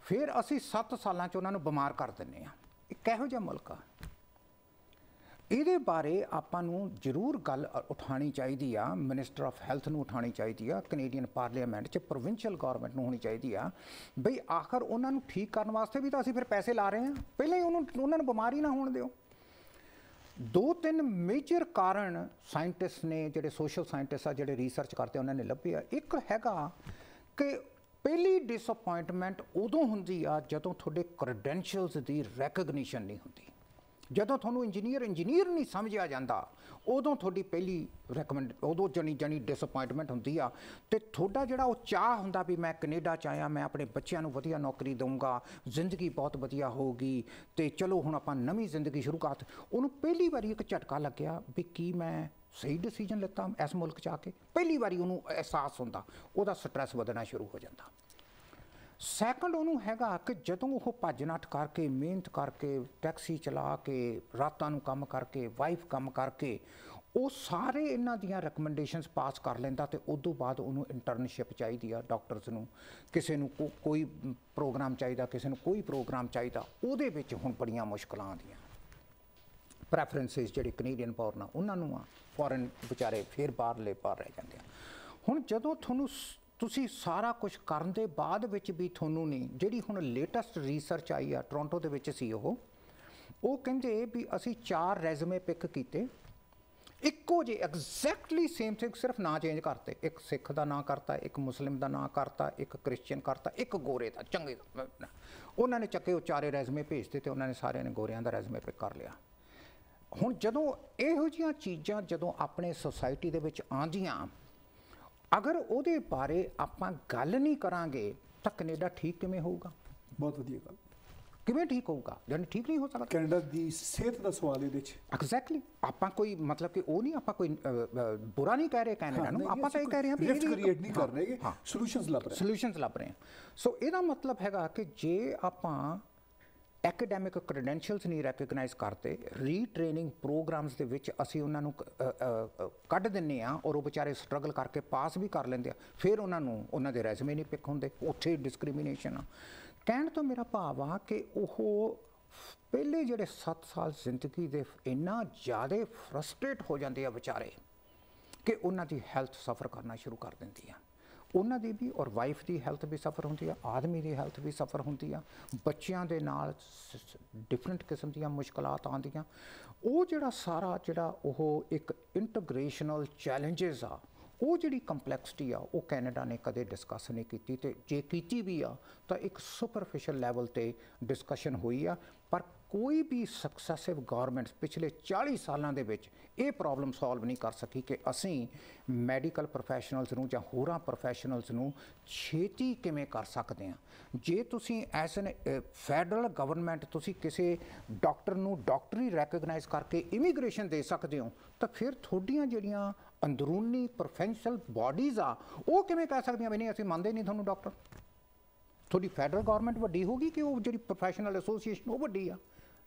ਫਿਰ ਅਸੀਂ 7 ਸਾਲਾਂ 'ਚ ਉਹਨਾਂ ਨੂੰ ਬਿਮਾਰ ਕਰ ਦਿੰਦੇ ਆ। ਇਹ ਕਿਹੋ ਜਿਹਾ ਮੁਲਕ ਆ? ਇਹਦੇ ਬਾਰੇ ਆਪਾਂ ਨੂੰ ਜ਼ਰੂਰ ਗੱਲ ਉਠਾਉਣੀ ਚਾਹੀਦੀ ਆ, ਮਿਨਿਸਟਰ ਆਫ ਹੈਲਥ ਨੂੰ ਉਠਾਉਣੀ ਚਾਹੀਦੀ ਆ, ਕੈਨੇਡੀਅਨ ਪਾਰਲੀਮੈਂਟ 'ਚ ਪ੍ਰੋਵਿੰਸ਼ੀਅਲ ਗੌਰਮੈਂਟ ਨੂੰ ਹੋਣੀ ਚਾਹੀਦੀ ਆ ਬਈ ਆਖਰ ਉਹਨਾਂ ਨੂੰ ਠੀਕ ਕਰਨ ਵਾਸਤੇ ਵੀ ਤਾਂ ਅਸੀਂ ਫਿਰ ਪੈਸੇ ਲਾ ਰਹੇ ਹਾਂ, ਪਹਿਲਾਂ ਹੀ ਉਹਨਾਂ ਨੂੰ ਬਿਮਾਰੀ ਨਾ ਹੋਣ ਦਿਓ। 2-3 ਮੇਜਰ ਕਾਰਨ ਸਾਇੰਟਿਸਟ ਨੇ, ਜਿਹੜੇ ਸੋਸ਼ਲ ਸਾਇੰਟਿਸਟ ਆ, ਜਿਹੜੇ ਰਿਸਰਚ ਕਰਦੇ ਉਹਨਾਂ ਨੇ ਲੱਭਿਆ। ਇੱਕ ਹੈਗਾ ਕਿ ਪਹਿਲੀ ਡਿਸਅਪੁਆਇੰਟਮੈਂਟ ਉਦੋਂ ਹੁੰਦੀ ਆ ਜਦੋਂ ਤੁਹਾਡੇ ਕ੍ਰੈਡੈਂਸ਼ੀਅਲਸ ਦੀ ਰੈਕਗਨੀਸ਼ਨ ਨਹੀਂ ਹੁੰਦੀ। ਜਦੋਂ ਤੁਹਾਨੂੰ ਇੰਜੀਨੀਅਰ ਨਹੀਂ ਸਮਝਿਆ ਜਾਂਦਾ ਉਦੋਂ ਤੁਹਾਡੀ ਪਹਿਲੀ ਉਦੋਂ ਜਣੀ ਡਿਸਅਪਾਇੰਟਮੈਂਟ ਹੁੰਦੀ ਆ ਤੇ ਤੁਹਾਡਾ ਜਿਹੜਾ ਉਹ ਚਾਹ ਹੁੰਦਾ ਵੀ ਮੈਂ ਕੈਨੇਡਾ 'ਚ ਆਇਆ, ਮੈਂ ਆਪਣੇ ਬੱਚਿਆਂ ਨੂੰ ਵਧੀਆ ਨੌਕਰੀ ਦਊਂਗਾ, ਜ਼ਿੰਦਗੀ ਬਹੁਤ ਵਧੀਆ ਹੋਊਗੀ ਤੇ ਚਲੋ ਹੁਣ ਆਪਾਂ ਨਵੀਂ ਜ਼ਿੰਦਗੀ ਸ਼ੁਰੂ ਕਰ। ਉਹਨੂੰ ਪਹਿਲੀ ਵਾਰੀ ਇੱਕ ਝਟਕਾ ਲੱਗਿਆ ਵੀ ਕੀ ਮੈਂ ਸਹੀ ਡਿਸੀਜਨ ਲਿੱਤਾ ਇਸ ਮੁਲਕ 'ਚ ਆ ਕੇ, ਪਹਿਲੀ ਵਾਰੀ ਉਹਨੂੰ ਅਹਿਸਾਸ ਹੁੰਦਾ, ਉਹਦਾ ਸਟ੍ਰੈਸ ਵਧਣਾ ਸ਼ੁਰੂ ਹੋ ਜਾਂਦਾ। ਸੈਕੰਡ ਉਹਨੂੰ ਹੈਗਾ ਕਿ ਜਦੋਂ ਉਹ ਭੱਜ ਨੱਠ ਕਰਕੇ ਮਿਹਨਤ ਕਰਕੇ ਟੈਕਸੀ ਚਲਾ ਕੇ ਰਾਤਾਂ ਨੂੰ ਕੰਮ ਕਰਕੇ ਵਾਈਫ ਕੰਮ ਕਰਕੇ ਉਹ ਸਾਰੇ ਇਹਨਾਂ ਦੀਆਂ ਰეკਮੈਂਡੇਸ਼ਨਸ ਪਾਸ ਕਰ ਲੈਂਦਾ ਤੇ ਉਦੋਂ ਬਾਅਦ ਉਹਨੂੰ ਇੰਟਰਨਸ਼ਿਪ ਚਾਹੀਦੀ ਆ, ਡਾਕਟਰਸ ਨੂੰ ਕਿਸੇ ਨੂੰ ਕੋਈ ਪ੍ਰੋਗਰਾਮ ਚਾਹੀਦਾ, ਕਿਸੇ ਨੂੰ ਕੋਈ ਪ੍ਰੋਗਰਾਮ ਚਾਹੀਦਾ, ਉਹਦੇ ਵਿੱਚ ਹੁਣ ਬੜੀਆਂ ਮੁਸ਼ਕਲਾਂ ਆਉਂਦੀਆਂ। ਪ੍ਰੈਫਰੈਂਸਿਸ ਜਿਹੜੇ ਕੈਨੇਡੀਅਨ ਬੋਰਨ ਆ ਉਹਨਾਂ ਨੂੰ ਆ, ਫੋਰਨ ਵਿਚਾਰੇ ਫਿਰ ਬਾਹਰ ਰਹਿ ਜਾਂਦੇ ਆ। ਹੁਣ ਜਦੋਂ ਤੁਸੀਂ ਸਾਰਾ ਕੁਝ ਕਰਨ ਦੇ ਬਾਅਦ ਵਿੱਚ ਵੀ ਤੁਹਾਨੂੰ ਨਹੀਂ, ਜਿਹੜੀ ਹੁਣ ਲੇਟੈਸਟ ਰਿਸਰਚ ਆਈ ਆ ਟੋਰਾਂਟੋ ਦੇ ਵਿੱਚ ਸੀ, ਉਹ ਕਹਿੰਦੇ ਵੀ ਅਸੀਂ 4 ਰੈਜ਼ੂਮੇ ਪਿਕ ਕੀਤੇ, ਇੱਕੋ ਜਿਹੇ ਐਗਜ਼ੈਕਟਲੀ ਸੇਮ ਥਿੰਗ, ਸਿਰਫ ਨਾਂ ਚੇਂਜ ਕਰਤੇ, ਇੱਕ ਸਿੱਖ ਦਾ ਨਾਂ ਕਰਤਾ, ਇੱਕ ਮੁਸਲਿਮ ਦਾ ਨਾਂ ਕਰਤਾ, ਇੱਕ ਕ੍ਰਿਸਚੀਅਨ ਕਰਤਾ, ਇੱਕ ਗੋਰੇ ਦਾ ਚੰਗੇ ਦਾ। ਉਹਨਾਂ ਨੇ ਚੱਕੇ ਉਹ 4 ਰੈਜ਼ੂਮੇ ਭੇਜਤੇ ਤੇ ਉਹਨਾਂ ਨੇ ਸਾਰਿਆਂ ਨੇ ਗੋਰਿਆਂ ਦਾ ਰੈਜ਼ੂਮੇ ਪਿਕ ਕਰ ਲਿਆ। ਹੁਣ ਜਦੋਂ ਇਹੋ ਜਿਹੀਆਂ ਚੀਜ਼ਾਂ ਜਦੋਂ ਆਪਣੇ ਸੋਸਾਇਟੀ ਦੇ ਵਿੱਚ ਆਉਂਦੀਆਂ, ਅਗਰ ਉਹਦੇ ਬਾਰੇ ਆਪਾਂ ਗੱਲ ਨਹੀਂ ਕਰਾਂਗੇ ਤਾਂ ਕੈਨੇਡਾ ਠੀਕ ਕਿਵੇਂ ਹੋਊਗਾ? ਬਹੁਤ ਵਧੀਆ ਗੱਲ। ਕਿਵੇਂ ਠੀਕ ਹੋਊਗਾ? ਜਾਨੀ ਠੀਕ ਨਹੀਂ ਹੋ ਸਕਦਾ। ਕੈਨੇਡਾ ਦੀ ਸਿਹਤ ਦਾ ਸਵਾਲ ਇਹਦੇ 'ਚ ਐਗਜ਼ੈਕਟਲੀ, ਆਪਾਂ ਕੋਈ ਮਤਲਬ ਕਿ ਉਹ ਨਹੀਂ, ਆਪਾਂ ਕੋਈ ਬੁਰਾ ਨਹੀਂ ਕਹਿ ਰਹੇ ਕੈਨੇਡਾ ਨੂੰ, ਆਪਾਂ ਤਾਂ ਇਹ ਕਹਿ ਰਹੇ ਹਾਂ ਵੀ ਰਿਫਟ ਕ੍ਰੀਏਟ ਨਹੀਂ ਕਰ ਰਹੇ, ਸੋਲੂਸ਼ਨਸ ਲੱਭ ਰਹੇ ਹਾਂ। ਸੋ ਇਹਦਾ ਮਤਲਬ ਹੈਗਾ ਕਿ ਜੇ ਆਪਾਂ ਐਕੈਡੈਮਿਕ ਕ੍ਰੈਡੈਂਸ਼ੀਅਲਸ ਨਹੀਂ ਰੈਕਗਨਾਈਜ਼ ਕਰਦੇ, ਰੀਟ੍ਰੇਨਿੰਗ ਪ੍ਰੋਗਰਾਮਸ ਦੇ ਵਿੱਚ ਅਸੀਂ ਉਹਨਾਂ ਨੂੰ ਕੱਢ ਦਿੰਦੇ ਹਾਂ ਔਰ ਉਹ ਵਿਚਾਰੇ ਸਟਰਗਲ ਕਰਕੇ ਪਾਸ ਵੀ ਕਰ ਲੈਂਦੇ ਆ, ਫਿਰ ਉਹਨਾਂ ਨੂੰ ਉਹਨਾਂ ਦੇ ਰੈਜ਼ੂਮੇ ਨਹੀਂ ਪਿਕ ਹੁੰਦੇ, ਉੱਥੇ ਡਿਸਕ੍ਰਿਮੀਨੇਸ਼ਨ ਆ। ਕਹਿਣ ਤੋਂ ਮੇਰਾ ਭਾਵ ਆ ਕਿ ਉਹ ਪਹਿਲੇ ਜਿਹੜੇ 7 ਸਾਲ ਜ਼ਿੰਦਗੀ ਦੇ ਇੰਨਾ ਜ਼ਿਆਦਾ ਫਰਸਟ੍ਰੇਟ ਹੋ ਜਾਂਦੇ ਆ ਵਿਚਾਰੇ ਕਿ ਉਹਨਾਂ ਦੀ ਹੈਲਥ ਸਫਰ ਕਰਨਾ ਸ਼ੁਰੂ ਕਰ ਦਿੰਦੀ ਆ, ਉਹਨਾਂ ਦੀ ਵੀ ਔਰ ਵਾਈਫ ਦੀ ਹੈਲਥ ਵੀ ਸਫਰ ਹੁੰਦੀ ਆ, ਆਦਮੀ ਦੀ ਹੈਲਥ ਵੀ ਸਫਰ ਹੁੰਦੀ ਆ, ਬੱਚਿਆਂ ਦੇ ਨਾਲ ਡਿਫਰੈਂਟ ਕਿਸਮ ਦੀਆਂ ਮੁਸ਼ਕਲਾਤ ਆਉਂਦੀਆਂ। ਉਹ ਜਿਹੜਾ ਸਾਰਾ ਜਿਹੜਾ ਉਹ ਇੱਕ ਇੰਟੀਗ੍ਰੇਸ਼ਨਲ ਚੈਲੰਜਸ ਆ, ਉਹ ਜਿਹੜੀ ਕੰਪਲੈਕਸਿਟੀ ਆ, ਉਹ ਕੈਨੇਡਾ ਨੇ ਕਦੇ ਡਿਸਕਸ ਨਹੀਂ ਕੀਤੀ ਤੇ ਜੇ ਕੀਤੀ ਵੀ ਆ ਤਾਂ ਇੱਕ ਸੁਪਰਫਿਸ਼ਲ ਲੈਵਲ ਤੇ ਡਿਸਕਸ਼ਨ ਹੋਈ ਆ। ਪਰ ਕੋਈ ਵੀ ਸਕਸੈਸਿਵ ਗਵਰਨਮੈਂਟਸ ਪਿਛਲੇ 40 ਸਾਲਾਂ ਦੇ ਵਿੱਚ ਇਹ ਪ੍ਰੋਬਲਮ ਸੋਲਵ ਨਹੀਂ ਕਰ ਸਕੀ ਕਿ ਅਸੀਂ ਮੈਡੀਕਲ ਪ੍ਰੋਫੈਸ਼ਨਲਸ ਨੂੰ ਜਾਂ ਹੋਰਾਂ ਪ੍ਰੋਫੈਸ਼ਨਲਸ ਨੂੰ ਛੇਤੀ ਕਿਵੇਂ ਕਰ ਸਕਦੇ ਹਾਂ। ਜੇ ਤੁਸੀਂ ਐਸ ਐਨ ਫੈਡਰਲ ਗਵਰਨਮੈਂਟ ਤੁਸੀਂ ਕਿਸੇ ਡਾਕਟਰ ਨੂੰ ਡਾਕਟਰੀ ਰੈਕਗਨਾਈਜ਼ ਕਰਕੇ ਇਮੀਗ੍ਰੇਸ਼ਨ ਦੇ ਸਕਦੇ ਹੋ ਤਾਂ ਫਿਰ ਤੁਹਾਡੀਆਂ ਜਿਹੜੀਆਂ ਅੰਦਰੂਨੀ ਪ੍ਰੋਫੈਸ਼ਨਲ ਬਾਡੀਜ਼ ਆ ਉਹ ਕਿਵੇਂ ਕਹਿ ਸਕਦੀਆਂ ਵੀ ਨਹੀਂ ਅਸੀਂ ਮੰਨਦੇ ਨਹੀਂ ਤੁਹਾਨੂੰ ਡਾਕਟਰ? ਤੁਹਾਡੀ ਫੈਡਰਲ ਗਵਰਨਮੈਂਟ ਵੱਡੀ ਹੋਗੀ ਕਿ ਉਹ ਜਿਹੜੀ ਪ੍ਰੋਫੈਸ਼ਨਲ ਐਸੋਸੀਏਸ਼ਨ ਉਹ ਵੱਡੀ ਆ?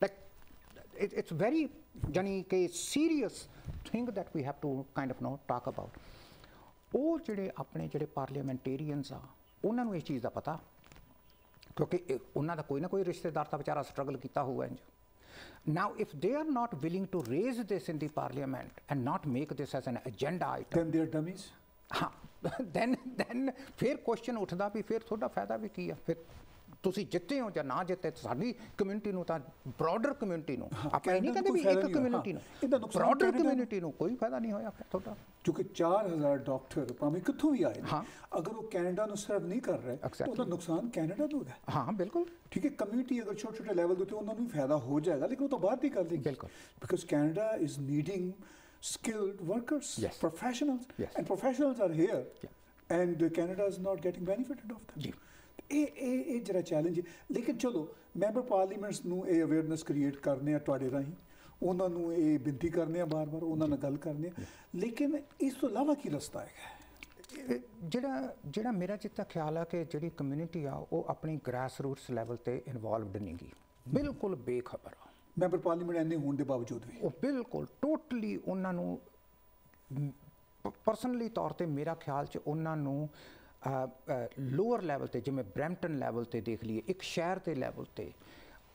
ਲਾਈਕ it's very ਜਾਨੀ ਕਿ serious thing that we have to kind of talk about. ਉਹ ਜਿਹੜੇ ਆਪਣੇ ਜਿਹੜੇ ਪਾਰਲੀਮੈਂਟੇਰੀਅਨਸ ਆ ਉਹਨਾਂ ਨੂੰ ਇਸ ਚੀਜ਼ ਦਾ ਪਤਾ, ਕਿਉਂਕਿ ਉਹਨਾਂ ਦਾ ਕੋਈ ਨਾ ਕੋਈ ਰਿਸ਼ਤੇਦਾਰ ਤਾਂ ਵਿਚਾਰਾ ਸਟਰਗਲ ਕੀਤਾ ਹੋਊਗਾ ਇੰਜ। Now, if they are not willing to raise this in the parliament and not make this as an agenda item, then they are dummies. then ਫਿਰ ਕੁਐਸਚਨ ਉੱਠਦਾ ਵੀ ਫਿਰ ਤੁਹਾਡਾ ਫਾਇਦਾ ਵੀ ਕੀ ਆ? ਫਿਰ ਤੁਸੀਂ ਜਿੱਤੇ ਹੋ ਜਾਂ ਨਾ ਜਿੱਤੇ, ਸਾਡੀ ਕਮਿਊਨਿਟੀ ਨੂੰ ਤਾਂ ਬ੍ਰੌਡਰ ਕਮਿਊਨਿਟੀ ਨੂੰ, ਆਪਾਂ ਇਹ ਨਹੀਂ ਕਹਿੰਦੇ ਵੀ ਇੱਕ ਕਮਿਊਨਿਟੀ ਨੂੰ, ਬ੍ਰੌਡਰ ਕਮਿਊਨਿਟੀ ਨੂੰ ਕੋਈ ਫਾਇਦਾ ਨਹੀਂ ਹੋਇਆ ਫਿਰ ਤੁਹਾਡਾ। ਕਿਉਂਕਿ 4000 ਡਾਕਟਰ ਭਾਵੇਂ ਕਿੱਥੋਂ ਵੀ ਆਏ, ਅਗਰ ਉਹ ਕੈਨੇਡਾ ਨੂੰ ਸਰਵ ਨਹੀਂ ਕਰ ਰਹੇ ਤਾਂ ਉਹਦਾ ਨੁਕਸਾਨ ਕੈਨੇਡਾ ਨੂੰ ਹੈ। ਹਾਂ ਬਿਲਕੁਲ ਠੀਕ ਹੈ। ਕਮਿਊਨਿਟੀ ਅਗਰ ਛੋਟੇ ਲੈਵਲ ਦੇ ਉੱਤੇ ਉਹਨਾਂ ਨੂੰ ਵੀ ਫਾਇਦਾ ਹੋ ਜਾਏਗਾ, ਲੇਕਿਨ ਉਹ ਤਾਂ ਬਾਹਰ ਦੀ ਗੱਲ ਹੈ। ਬਿਲਕੁਲ, because Canada is needing skilled workers, professionals, and professionals are here, and Canada is not getting benefited of them. ਇਹ ਜਿਹੜਾ ਚੈਲੰਜ ਹੈ। ਲੇਕਿਨ ਚਲੋ ਮੈਂਬਰ ਪਾਰਲੀਮੈਂਟਸ ਨੂੰ ਇਹ ਅਵੇਅਰਨੈਸ ਕ੍ਰੀਏਟ ਕਰਨੇ ਆ ਤੁਹਾਡੇ ਰਾਹੀਂ, ਉਹਨਾਂ ਨੂੰ ਇਹ ਬੇਨਤੀ ਕਰਨੇ ਆ ਬਾਰ-ਬਾਰ, ਉਹਨਾਂ ਨਾਲ ਗੱਲ ਕਰਨੀ ਆ, ਲੇਕਿਨ ਇਸ ਤੋਂ ਇਲਾਵਾ ਕੀ ਰਸਤਾ ਹੈਗਾ? ਜਿਹੜਾ ਮੇਰਾ ਜਿੱਤਾ ਖਿਆਲ ਆ ਕਿ ਜਿਹੜੀ ਕਮਿਊਨਿਟੀ ਆ ਉਹ ਆਪਣੀ ਗ੍ਰਾਸ ਰੂਟਸ ਲੈਵਲ ਤੇ ਇਨਵੋਲਵਡ ਨਹੀਂ ਗੀ, ਬਿਲਕੁਲ ਬੇਖਬਰ ਆ ਮੈਂਬਰ ਪਾਰਲੀਮੈਂਟ ਇੰਨੇ ਹੋਣ ਦੇ ਬਾਵਜੂਦ ਵੀ। ਉਹ ਬਿਲਕੁਲ ਟੋਟਲੀ ਉਹਨਾਂ ਨੂੰ ਪਰਸਨਲੀ ਤੌਰ ਤੇ ਮੇਰਾ ਖਿਆਲ 'ਚ ਉਹਨਾਂ ਨੂੰ ਲੋਅਰ ਲੈਵਲ ਤੇ, ਜਿਵੇਂ ਬਰੈਂਪਟਨ ਲੈਵਲ ਤੇ ਦੇਖ ਲਈਏ, ਇੱਕ ਸ਼ਹਿਰ ਦੇ ਲੈਵਲ ਤੇ,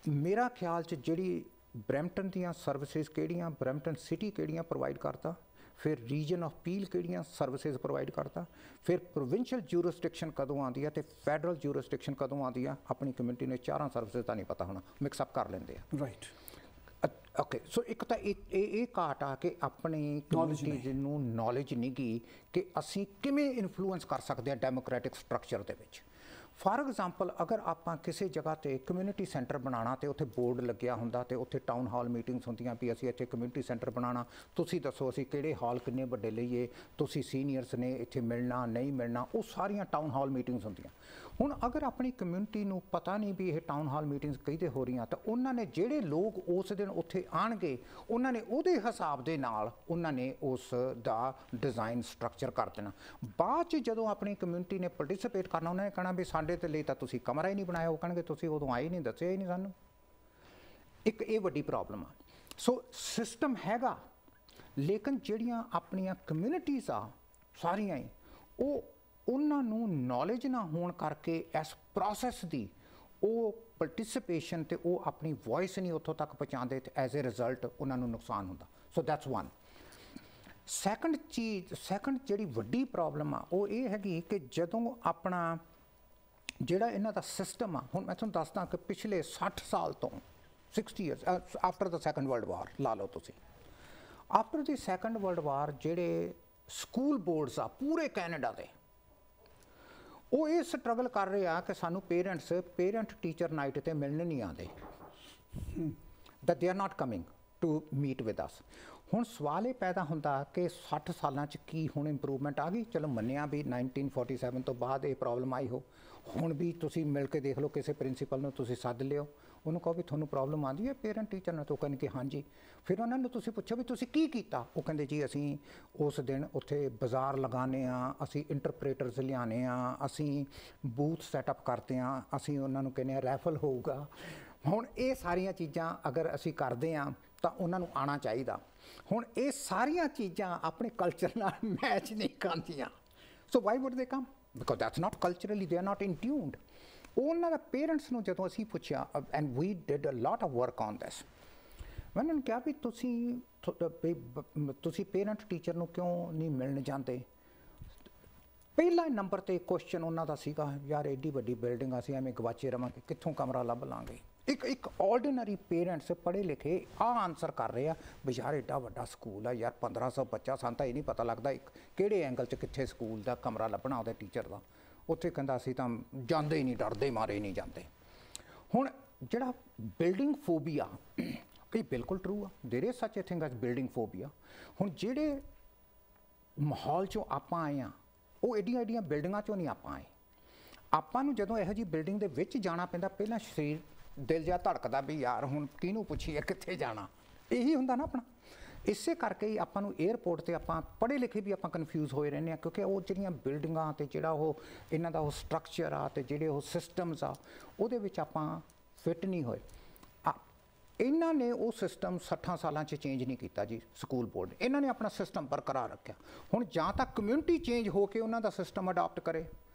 ਮੇਰਾ ਖਿਆਲ 'ਚ ਜਿਹੜੀ ਬਰੈਂਪਟਨ ਦੀਆਂ ਸਰਵਿਸਿਜ਼ ਕਿਹੜੀਆਂ, ਬਰੈਂਪਟਨ ਸਿਟੀ ਕਿਹੜੀਆਂ ਪ੍ਰੋਵਾਈਡ ਕਰਦਾ, ਫਿਰ ਰੀਜਨ ਆਫ ਪੀਲ ਕਿਹੜੀਆਂ ਸਰਵਿਸਿਜ਼ ਪ੍ਰੋਵਾਈਡ ਕਰਦਾ, ਫਿਰ ਪ੍ਰੋਵਿੰਸ਼ੀਅਲ ਜੂਰਿਸਡਿਕਸ਼ਨ ਕਦੋਂ ਆਉਂਦੀ ਆ ਤੇ ਫੈਡਰਲ ਜੂਰਿਸਡਿਕਸ਼ਨ ਕਦੋਂ ਆਉਂਦੀ ਆ, ਆਪਣੀ ਕਮਿਊਨਿਟੀ ਨੇ ਚਾਰਾਂ ਸਰਵਿਸਿਜ਼ ਦਾ ਨਹੀਂ ਪਤਾ ਹੋਣਾ, ਮਿਕਸਅਪ ਕਰ ਲੈਂਦੇ ਆ। Right, okay. ਸੋ ਇੱਕ ਤਾਂ ਇਹ ਘਾਟ ਆ ਕਿ ਆਪਣੀ ਕਮਿਊਨਿਟੀ ਨੂੰ ਨੌਲੇਜ ਨਹੀਂ ਗੀ ਕਿ ਅਸੀਂ ਕਿਵੇਂ ਇਨਫਲੂਐਂਸ ਕਰ ਸਕਦੇ ਹਾਂ ਡੈਮੋਕ੍ਰੈਟਿਕ ਸਟਰਕਚਰ ਦੇ ਵਿੱਚ। ਫਾਰ ਐਗਜ਼ਾਮਪਲ ਅਗਰ ਆਪਾਂ ਕਿਸੇ ਜਗ੍ਹਾ ਤੇ ਕਮਿਊਨਿਟੀ ਸੈਂਟਰ ਬਣਾਉਣਾ ਤੇ ਉੱਥੇ ਬੋਰਡ ਲੱਗਿਆ ਹੁੰਦਾ ਤੇ ਉੱਥੇ ਟਾਊਨ ਹਾਲ ਮੀਟਿੰਗਸ ਹੁੰਦੀਆਂ ਵੀ ਅਸੀਂ ਇੱਥੇ ਕਮਿਊਨਿਟੀ ਸੈਂਟਰ ਬਣਾਉਣਾ, ਤੁਸੀਂ ਦੱਸੋ ਅਸੀਂ ਕਿਹੜੇ ਹਾਲ ਕਿੰਨੇ ਵੱਡੇ ਲਈਏ, ਤੁਸੀਂ ਸੀਨੀਅਰਸ ਨੇ ਇੱਥੇ ਮਿਲਣਾ ਨਹੀਂ ਮਿਲਣਾ, ਉਹ ਸਾਰੀਆਂ ਟਾਊਨ ਹਾਲ ਮੀਟਿੰਗਸ ਹੁੰਦੀਆਂ। ਹੁਣ ਅਗਰ ਆਪਣੀ ਕਮਿਊਨਿਟੀ ਨੂੰ ਪਤਾ ਨਹੀਂ ਵੀ ਇਹ ਟਾਊਨ ਹਾਲ ਮੀਟਿੰਗਸ ਕਿਹਦੇ ਹੋ ਰਹੀਆਂ, ਤਾਂ ਉਹਨਾਂ ਨੇ ਜਿਹੜੇ ਲੋਕ ਉਸ ਦਿਨ ਉੱਥੇ ਆਉਣਗੇ ਉਹਨਾਂ ਨੇ ਉਹਦੇ ਹਿਸਾਬ ਦੇ ਨਾਲ ਉਹਨਾਂ ਨੇ ਉਸ ਦਾ ਡਿਜ਼ਾਈਨ ਸਟਰਕਚਰ ਕਰ ਦੇਣਾ। ਬਾਅਦ 'ਚ ਜਦੋਂ ਆਪਣੀ ਕਮਿਊਨਿਟੀ ਨੇ ਪਾਰਟਿਸਿਪੇਟ ਕਰਨਾ, ਉਹਨਾਂ ਨੇ ਕਹਿਣਾ ਵੀ ਸਾਡੇ ਤੇ ਲਈ ਤਾਂ ਤੁਸੀਂ ਕਮਰਾ ਹੀ ਨਹੀਂ ਬਣਾਇਆ, ਉਹ ਕਹਿਣਗੇ ਤੁਸੀਂ ਉਦੋਂ ਆਏ ਨਹੀਂ, ਦੱਸਿਆ ਹੀ ਨਹੀਂ ਸਾਨੂੰ। ਇੱਕ ਇਹ ਵੱਡੀ ਪ੍ਰੋਬਲਮ ਆ। ਸੋ ਸਿਸਟਮ ਹੈਗਾ, ਲੇਕਿਨ ਜਿਹੜੀਆਂ ਆਪਣੀਆਂ ਕਮਿਊਨਿਟੀਜ਼ ਆ ਸਾਰੀਆਂ ਹੀ, ਉਹ ਉਹਨਾਂ ਨੂੰ ਨੌਲੇਜ ਨਾ ਹੋਣ ਕਰਕੇ ਇਸ ਪ੍ਰੋਸੈਸ ਦੀ ਉਹ ਪਾਰਟਿਸਿਪੇਸ਼ਨ ਤੇ ਉਹ ਆਪਣੀ ਵੌਇਸ ਨਹੀਂ ਉੱਥੋਂ ਤੱਕ ਪਹੁੰਚਾਉਂਦੇ ਤੇ ਐਜ਼ ਏ ਰਿਜ਼ਲਟ ਉਹਨਾਂ ਨੂੰ ਨੁਕਸਾਨ ਹੁੰਦਾ। So that's one. ਸੈਕੰਡ ਜਿਹੜੀ ਵੱਡੀ ਪ੍ਰੋਬਲਮ ਆ ਉਹ ਇਹ ਹੈਗੀ ਕਿ ਜਦੋਂ ਆਪਣਾ ਜਿਹੜਾ ਇਹਨਾਂ ਦਾ ਸਿਸਟਮ ਆ, ਹੁਣ ਮੈਂ ਤੁਹਾਨੂੰ ਦੱਸਦਾ ਕਿ ਪਿਛਲੇ 60 ਸਾਲ ਤੋਂ 60 years after the second world war ਲਾ ਲਓ ਤੁਸੀਂ, after the second world war ਜਿਹੜੇ ਸਕੂਲ ਬੋਰਡਸ ਆ ਪੂਰੇ ਕੈਨੇਡਾ ਦੇ, ਉਹ ਇਹ ਸਟਰਗਲ ਕਰ ਰਹੇ ਆ ਕਿ ਸਾਨੂੰ ਪੇਰੈਂਟ ਟੀਚਰ ਨਾਈਟ ਤੇ ਮਿਲਣ ਨਹੀਂ ਆਉਂਦੇ, that they are not coming to meet with us। ਹੁਣ ਸਵਾਲ ਇਹ ਪੈਦਾ ਹੁੰਦਾ ਕਿ 60 ਸਾਲਾਂ 'ਚ ਕੀ ਹੁਣ ਇੰਪਰੂਵਮੈਂਟ ਆ ਗਈ? ਚਲੋ ਮੰਨਿਆ ਵੀ 1947 ਤੋਂ ਬਾਅਦ ਇਹ ਪ੍ਰੋਬਲਮ ਆਈ ਹੋ, ਹੁਣ ਵੀ ਤੁਸੀਂ ਮਿਲ ਕੇ ਦੇਖ ਲਓ, ਕਿਸੇ ਪ੍ਰਿੰਸੀਪਲ ਨੂੰ ਤੁਸੀਂ ਸੱਦ ਲਿਓ, ਉਹਨੂੰ ਕਹੋ ਵੀ ਤੁਹਾਨੂੰ ਪ੍ਰੋਬਲਮ ਆਉਂਦੀ ਹੈ ਪੇਰੈਂਟ ਟੀਚਰ ਨਾਲ, ਤਾਂ ਕਹਿੰਦੇ ਕਿ ਹਾਂਜੀ। ਫਿਰ ਉਹਨਾਂ ਨੂੰ ਤੁਸੀਂ ਪੁੱਛੋ ਵੀ ਤੁਸੀਂ ਕੀ ਕੀਤਾ, ਉਹ ਕਹਿੰਦੇ ਜੀ ਅਸੀਂ ਉਸ ਦਿਨ ਉੱਥੇ ਬਾਜ਼ਾਰ ਲਗਾਉਂਦੇ ਹਾਂ, ਅਸੀਂ ਇੰਟਰਪ੍ਰੇਟਰਸ ਲਿਆਉਂਦੇ ਹਾਂ, ਅਸੀਂ ਬੂਥ ਸੈਟਅਪ ਕਰਦੇ ਹਾਂ, ਅਸੀਂ ਉਹਨਾਂ ਨੂੰ ਕਹਿੰਦੇ ਹਾਂ ਰੈਫਲ ਹੋਊਗਾ। ਹੁਣ ਇਹ ਸਾਰੀਆਂ ਚੀਜ਼ਾਂ ਅਗਰ ਅਸੀਂ ਕਰਦੇ ਹਾਂ ਤਾਂ ਉਹਨਾਂ ਨੂੰ ਆਉਣਾ ਚਾਹੀਦਾ। ਹੁਣ ਇਹ ਸਾਰੀਆਂ ਚੀਜ਼ਾਂ ਆਪਣੇ ਕਲਚਰ ਨਾਲ ਮੈਚ ਨਹੀਂ ਕਰਦੀਆਂ। ਸੋ why would they come? Because that's not culturally, they are not in tuned. ਉਹਨਾਂ ਦਾ ਪੇਰੈਂਟਸ ਨੂੰ ਜਦੋਂ ਅਸੀਂ ਪੁੱਛਿਆ, and we did a lot of work on this, ਮੈਂ ਉਹਨਾਂ ਨੂੰ ਕਿਹਾ ਵੀ ਤੁਸੀਂ ਪੇਰੈਂਟ ਟੀਚਰ ਨੂੰ ਕਿਉਂ ਨਹੀਂ ਮਿਲਣ ਜਾਂਦੇ? ਪਹਿਲਾ ਨੰਬਰ 'ਤੇ ਕੁਐਸਚਨ ਉਹਨਾਂ ਦਾ ਸੀਗਾ, ਯਾਰ ਐਡੀ ਵੱਡੀ ਬਿਲਡਿੰਗ ਅਸੀਂ ਐਵੇਂ ਗਵਾਚੇ ਰਵਾਂਗੇ, ਕਿੱਥੋਂ ਕਮਰਾ ਲੱਭ ਲਾਂਗੇ। ਇੱਕ ਆਰਡੀਨਰੀ ਪੇਰੈਂਟਸ ਪੜ੍ਹੇ ਲਿਖੇ ਆਹ ਆਨਸਰ ਕਰ ਰਹੇ ਆ ਵੀ ਯਾਰ ਐਡਾ ਵੱਡਾ ਸਕੂਲ ਆ ਯਾਰ, 1500 ਬੱਚਾ, ਸਾਨੂੰ ਤਾਂ ਇਹ ਨਹੀਂ ਪਤਾ ਲੱਗਦਾ ਕਿਹੜੇ ਐਂਗਲ 'ਚ ਕਿੱਥੇ ਸਕੂਲ ਦਾ ਕਮਰਾ ਲੱਭਣਾ ਉਹਦੇ ਟੀਚਰ ਦਾ। ਉੱਥੇ ਕਹਿੰਦਾ ਅਸੀਂ ਤਾਂ ਜਾਂਦੇ ਹੀ ਨਹੀਂ, ਡਰਦੇ ਮਾਰੇ ਨਹੀਂ ਜਾਂਦੇ। ਹੁਣ ਜਿਹੜਾ ਬਿਲਡਿੰਗ ਫੋਬੀਆ, ਇਹ ਬਿਲਕੁਲ ਟਰੂ ਆ, ਦੇਰ ਇਜ਼ ਸੱਚ ਏ ਥਿੰਗ ਐਜ਼ ਬਿਲਡਿੰਗ ਫੋਬੀਆ। ਹੁਣ ਜਿਹੜੇ ਮਾਹੌਲ 'ਚੋਂ ਆਪਾਂ ਆਏ ਹਾਂ, ਉਹ ਐਡੀਆਂ ਬਿਲਡਿੰਗਾਂ 'ਚੋਂ ਨਹੀਂ ਆਪਾਂ ਆਏ। ਆਪਾਂ ਨੂੰ ਜਦੋਂ ਇਹੋ ਜਿਹੀ ਬਿਲਡਿੰਗ ਦੇ ਵਿੱਚ ਜਾਣਾ ਪੈਂਦਾ, ਪਹਿਲਾਂ ਸਰੀਰ ਦਿਲ ਜਿਹਾ ਧੜਕਦਾ ਵੀ ਯਾਰ ਹੁਣ ਕਿਹਨੂੰ ਪੁੱਛੀਏ ਕਿੱਥੇ ਜਾਣਾ, ਇਹੀ ਹੁੰਦਾ ਨਾ ਆਪਣਾ। ਇਸੇ ਕਰਕੇ ਹੀ ਆਪਾਂ ਨੂੰ ਏਅਰਪੋਰਟ 'ਤੇ ਆਪਾਂ ਪੜ੍ਹੇ ਲਿਖੇ ਵੀ ਆਪਾਂ ਕਨਫਿਊਜ਼ ਹੋਏ ਰਹਿੰਦੇ ਹਾਂ, ਕਿਉਂਕਿ ਉਹ ਜਿਹੜੀਆਂ ਬਿਲਡਿੰਗਾਂ ਅਤੇ ਜਿਹੜਾ ਉਹ ਇਹਨਾਂ ਦਾ ਉਹ ਸਟਰਕਚਰ ਆ ਅਤੇ ਜਿਹੜੇ ਉਹ ਸਿਸਟਮਸ ਆ, ਉਹਦੇ ਵਿੱਚ ਆਪਾਂ ਫਿੱਟ ਨਹੀਂ ਹੋਏ। ਇਹਨਾਂ ਨੇ ਉਹ ਸਿਸਟਮ 60 ਸਾਲਾਂ 'ਚ ਚੇਂਜ ਨਹੀਂ ਕੀਤਾ ਜੀ, ਸਕੂਲ ਬੋਰਡ ਇਹਨਾਂ ਨੇ ਆਪਣਾ ਸਿਸਟਮ ਬਰਕਰਾਰ ਰੱਖਿਆ। ਹੁਣ ਜਾਂ ਤਾਂ ਕਮਿਊਨਿਟੀ ਚੇਂਜ ਹੋ ਕੇ ਉਹਨਾਂ ਦਾ ਸਿਸਟਮ ਅਡਾਪਟ ਕਰੇ,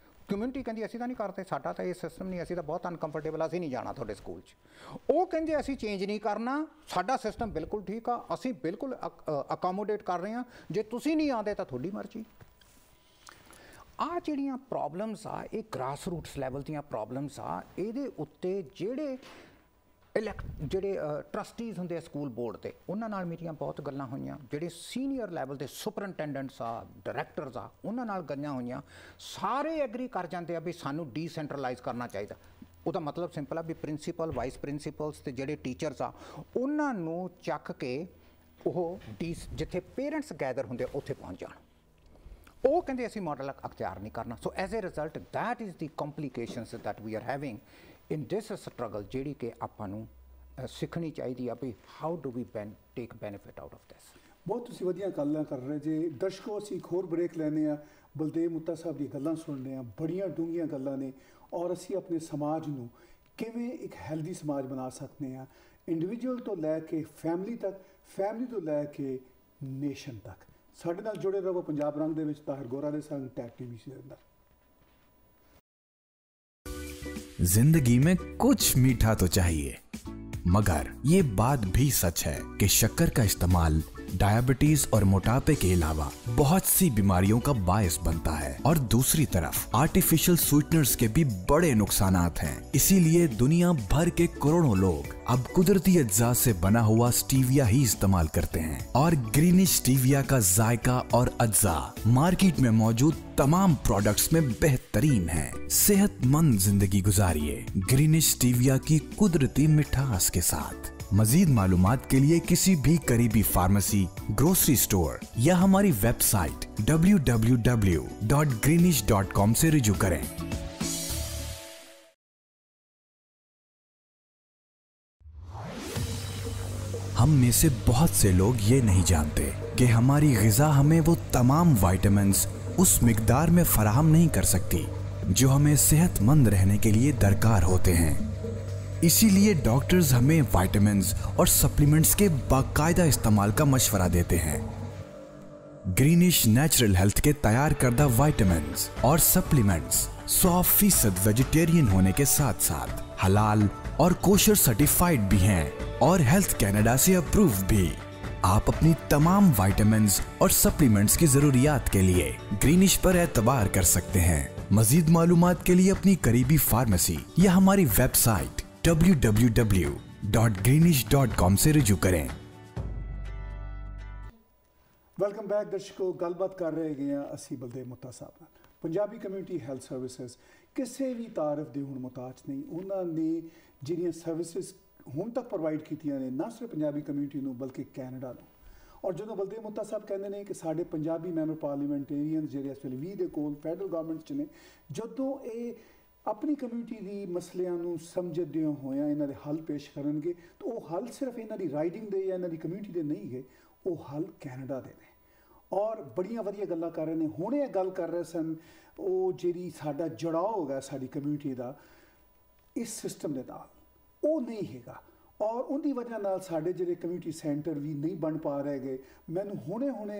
ਕਮਿਊਨਿਟੀ ਕਹਿੰਦੀ ਅਸੀਂ ਤਾਂ ਨਹੀਂ ਕਰਦੇ, ਸਾਡਾ ਤਾਂ ਇਹ ਸਿਸਟਮ ਨਹੀਂ, ਅਸੀਂ ਤਾਂ ਬਹੁਤ ਅਨਕੰਫਰਟੇਬਲ, ਅਸੀਂ ਨਹੀਂ ਜਾਣਾ ਤੁਹਾਡੇ ਸਕੂਲ 'ਚ। ਉਹ ਕਹਿੰਦੇ ਅਸੀਂ ਚੇਂਜ ਨਹੀਂ ਕਰਨਾ, ਸਾਡਾ ਸਿਸਟਮ ਬਿਲਕੁਲ ਠੀਕ ਆ, ਅਸੀਂ ਬਿਲਕੁਲ ਅਕੋਮੋਡੇਟ ਕਰ ਰਹੇ ਹਾਂ, ਜੇ ਤੁਸੀਂ ਨਹੀਂ ਆਉਂਦੇ ਤਾਂ ਤੁਹਾਡੀ ਮਰਜ਼ੀ। ਆਹ ਜਿਹੜੀਆਂ ਪ੍ਰੋਬਲਮਸ ਆ, ਇਹ ਗ੍ਰਾਸ ਰੂਟਸ ਲੈਵਲ ਦੀਆਂ ਪ੍ਰੋਬਲਮਸ ਆ। ਇਹਦੇ ਉੱਤੇ ਜਿਹੜੇ ਟਰਸਟੀਜ਼ ਹੁੰਦੇ ਆ ਸਕੂਲ ਬੋਰਡ 'ਤੇ, ਉਹਨਾਂ ਨਾਲ ਮੇਰੀਆਂ ਬਹੁਤ ਗੱਲਾਂ ਹੋਈਆਂ। ਜਿਹੜੇ ਸੀਨੀਅਰ ਲੈਵਲ ਦੇ ਸੁਪਰਨਟੈਂਡੈਂਟਸ ਆ, ਡਾਇਰੈਕਟਰਸ ਆ, ਉਹਨਾਂ ਨਾਲ ਗੱਲਾਂ ਹੋਈਆਂ। ਸਾਰੇ ਐਗਰੀ ਕਰ ਜਾਂਦੇ ਆ ਵੀ ਸਾਨੂੰ ਡੀਸੈਂਟਰਲਾਈਜ਼ ਕਰਨਾ ਚਾਹੀਦਾ। ਉਹਦਾ ਮਤਲਬ ਸਿੰਪਲ ਆ ਵੀ ਪ੍ਰਿੰਸੀਪਲ, ਵਾਈਸ ਪ੍ਰਿੰਸੀਪਲਸ ਅਤੇ ਜਿਹੜੇ ਟੀਚਰਸ ਆ, ਉਹਨਾਂ ਨੂੰ ਚੱਕ ਕੇ ਉਹ ਜਿੱਥੇ ਪੇਰੈਂਟਸ ਗੈਦਰ ਹੁੰਦੇ ਉੱਥੇ ਪਹੁੰਚ ਜਾਣ। ਉਹ ਕਹਿੰਦੇ ਅਸੀਂ ਮਾਡਲ ਅਖਤਿਆਰ ਨਹੀਂ ਕਰਨਾ। So as a result that is the complications that we are having in this struggle, ਜਿਹੜੀ ਕਿ ਆਪਾਂ ਨੂੰ ਸਿੱਖਣੀ ਚਾਹੀਦੀ ਆ ਵੀ how do we take benefit out of this. ਬਹੁਤ ਤੁਸੀਂ ਵਧੀਆ ਗੱਲਾਂ ਕਰ ਰਹੇ ਜੇ। ਦਰਸ਼ਕੋ, ਅਸੀਂ ਇੱਕ ਹੋਰ ਬ੍ਰੇਕ ਲੈਂਦੇ ਹਾਂ, ਬਲਦੇਵ ਮੁੱਤਾ ਸਾਹਿਬ ਦੀ ਗੱਲਾਂ ਸੁਣਦੇ ਹਾਂ, ਬੜੀਆਂ ਡੂੰਘੀਆਂ ਗੱਲਾਂ ਨੇ, ਔਰ ਅਸੀਂ ਆਪਣੇ ਸਮਾਜ ਨੂੰ ਕਿਵੇਂ ਇੱਕ ਹੈਲਦੀ ਸਮਾਜ ਬਣਾ ਸਕਦੇ ਹਾਂ, ਇੰਡੀਵਿਜੂਅਲ ਤੋਂ ਲੈ ਕੇ ਫੈਮਿਲੀ ਤੱਕ, ਫੈਮਿਲੀ ਤੋਂ ਲੈ ਕੇ ਨੇਸ਼ਨ ਤੱਕ। ਸਾਡੇ ਨਾਲ ਜੁੜੇ ਰਹੋ ਪੰਜਾਬ ਰੰਗ ਦੇ ਵਿੱਚ ਤਾਹਿਰ ਗੋਰਾ ਦੇ ਸੰਗ ਟੈਗ TVC ਦੇ ਅੰਦਰ। जिंदगी में कुछ मीठा तो चाहिए, मगर ये बात भी सच है कि शक्कर का इस्तेमाल डायबिटीज और मोटापे के अलावा बहुत सी बीमारियों का बायस बनता है। और दूसरी तरफ आर्टिफिशियल स्वीटनर्स के भी बड़े नुकसानात हैं। इसीलिए दुनिया भर के करोड़ों लोग अब कुदरती अज्जा से बना हुआ स्टीविया ही इस्तेमाल करते हैं। और ग्रीनिश स्टीविया का जायका और अज्जा मार्केट में मौजूद तमाम प्रोडक्ट्स में बेहतरीन है। सेहतमंद जिंदगी गुजारिए ग्रीनिश स्टीविया की कुदरती मिठास के साथ। मजीद मालूमात के लिए किसी भी करीबी फार्मेसी, ग्रोसरी स्टोर या हमारी वेबसाइट www.greenish.com से रुजू करें। हम में से बहुत से लोग ये नहीं जानते कि हमारी ग़िज़ा हमें वो तमाम विटामिन्स उस मिकदार में फराहम नहीं कर सकती जो हमें सेहतमंद रहने के लिए दरकार होते हैं। इसीलिए डॉक्टर्स हमें विटामिन्स और सप्लीमेंट्स के बाकायदा इस्तेमाल का मशवरा देते हैं। ग्रीनिश नेचुरल हेल्थ के तैयार करदा विटामिन्स और सप्लीमेंट्स 100% वेजिटेरियन होने के साथ साथ हलाल और कोशर सर्टिफाइड भी हैं और हेल्थ कनाडा से अप्रूव भी। आप अपनी तमाम विटामिन्स और सप्लीमेंट्स की जरूरियात के लिए ग्रीनिश पर एतबार कर सकते हैं। मजीद मालूमात के लिए अपनी करीबी फार्मेसी या हमारी वेबसाइट www.greenish.com से रुजू करें। वेलकम बैक दर्शकों, गलबात कर रहे हैं असी बलदेव मुत्ता साहब नाल। पंजाबी कम्यूनिटी हैल्थ सर्विसेज किसी भी तारीफ के हुण मुहताज नहीं। उन्होंने जिहड़ियां सर्विसेज हुण तक प्रोवाइड कीतियां ने ना सिर्फ पंजाबी कम्यूनिटी नूं बल्कि कैनेडा नूं। और जो बलदेव मुत्ता साहब कहते हैं कि साढ़े पंजाबी मैंबर पार्लीमेंटेरियन जिहड़े इस वेले 20 के कोल फैडरल गवर्नमेंट च ने, जदों ये अपनी कम्यूनिटी की मसलियां नूं समझदे होया इन्हां दे हल पेश करनगे तो वो हल सिर्फ इन्हां दी राइडिंग दे या इन्हां दी कम्यूनिटी दे नहीं गए, वो हल कैनेडा दे ने। और बड़ियां वधिया गल्लां कर रहे हैं। हुणे गल कर रहे सन वो जिहड़ी साडा जुड़ाव होगा साडी कम्यूनिटी दा इस सिस्टम दे नाल, वो नहीं हैगा। और उनकी वजह नाल साडे जिहड़े कम्यूनिटी सेंटर भी नहीं बन पा रहे गए। मैनूं हुणे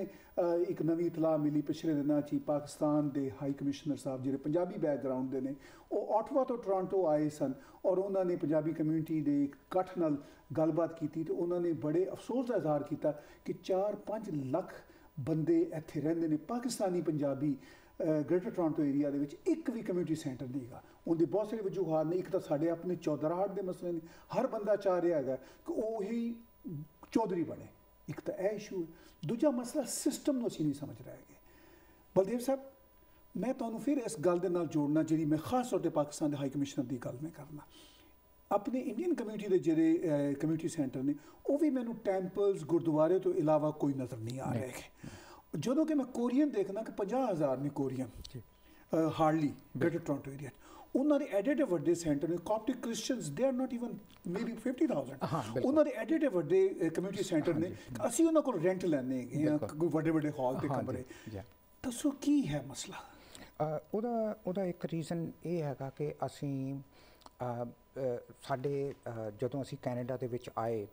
एक नवी इतलाह मिली पिछले दिनों च पाकिस्तान के हाई कमिश्नर साहब जिहड़े पंजाबी बैकग्राउंड के ने, वो ऑटवा तो टोरंटो आए सन और उन्होंने पंजाबी कम्यूनिटी के इकट्ठ नाल गलबात की तो उन्होंने बड़े अफसोस का इजहार किया कि 4-5 लाख बंदे इत्थे रहिंदे ने Pakistani Punjabi Greater Toronto Area दे विच एक भी कम्यूनिटी सेंटर नहीं है। उनके बहुत सारे वजूहात ने। एक तो साढ़े अपने चौधराहट के मसले ने, हर बंदा चाह रहा है कि वो ही चौधरी बने। एक तो यह इशू है। दूजा मसला सिस्टम को असीं नहीं समझ रहे हैं। बलदेव साहब, मैं तुहानूं फिर इस गल दे नाल जोड़ना जी मैं खास तौर पर पाकिस्तान के हाई कमिश्नर की गल मैं करना। अपने इंडियन कम्यूनिटी के जोड़े कम्यूनिटी सेंटर ने वो भी मैनूं टैंपल्स गुरुद्वारे तो इलावा कोई नज़र नहीं आ रहे हैं। जो कि मैं कोरियन देखना कि 50,000 ने Korean hardly greater Toronto area उन्होंने एडे वड्डे सेंटर ने। Coptic Christians they are not even maybe 50,000 उन्होंने एडे वड्डे कम्यूनिटी सेंटर ने। असीं उन्हां कोल रेंट लैने कोई वड्डे वड्डे हॉल ते कमरे। दसो की है मसला? ਉਹਦਾ ਇੱਕ ਰੀਜ਼ਨ ਇਹ ਹੈਗਾ ਕਿ ਅਸੀਂ ਸਾਡੇ ਜਦੋਂ ਅਸੀਂ ਕੈਨੇਡਾ ਦੇ ਵਿੱਚ ਆਏ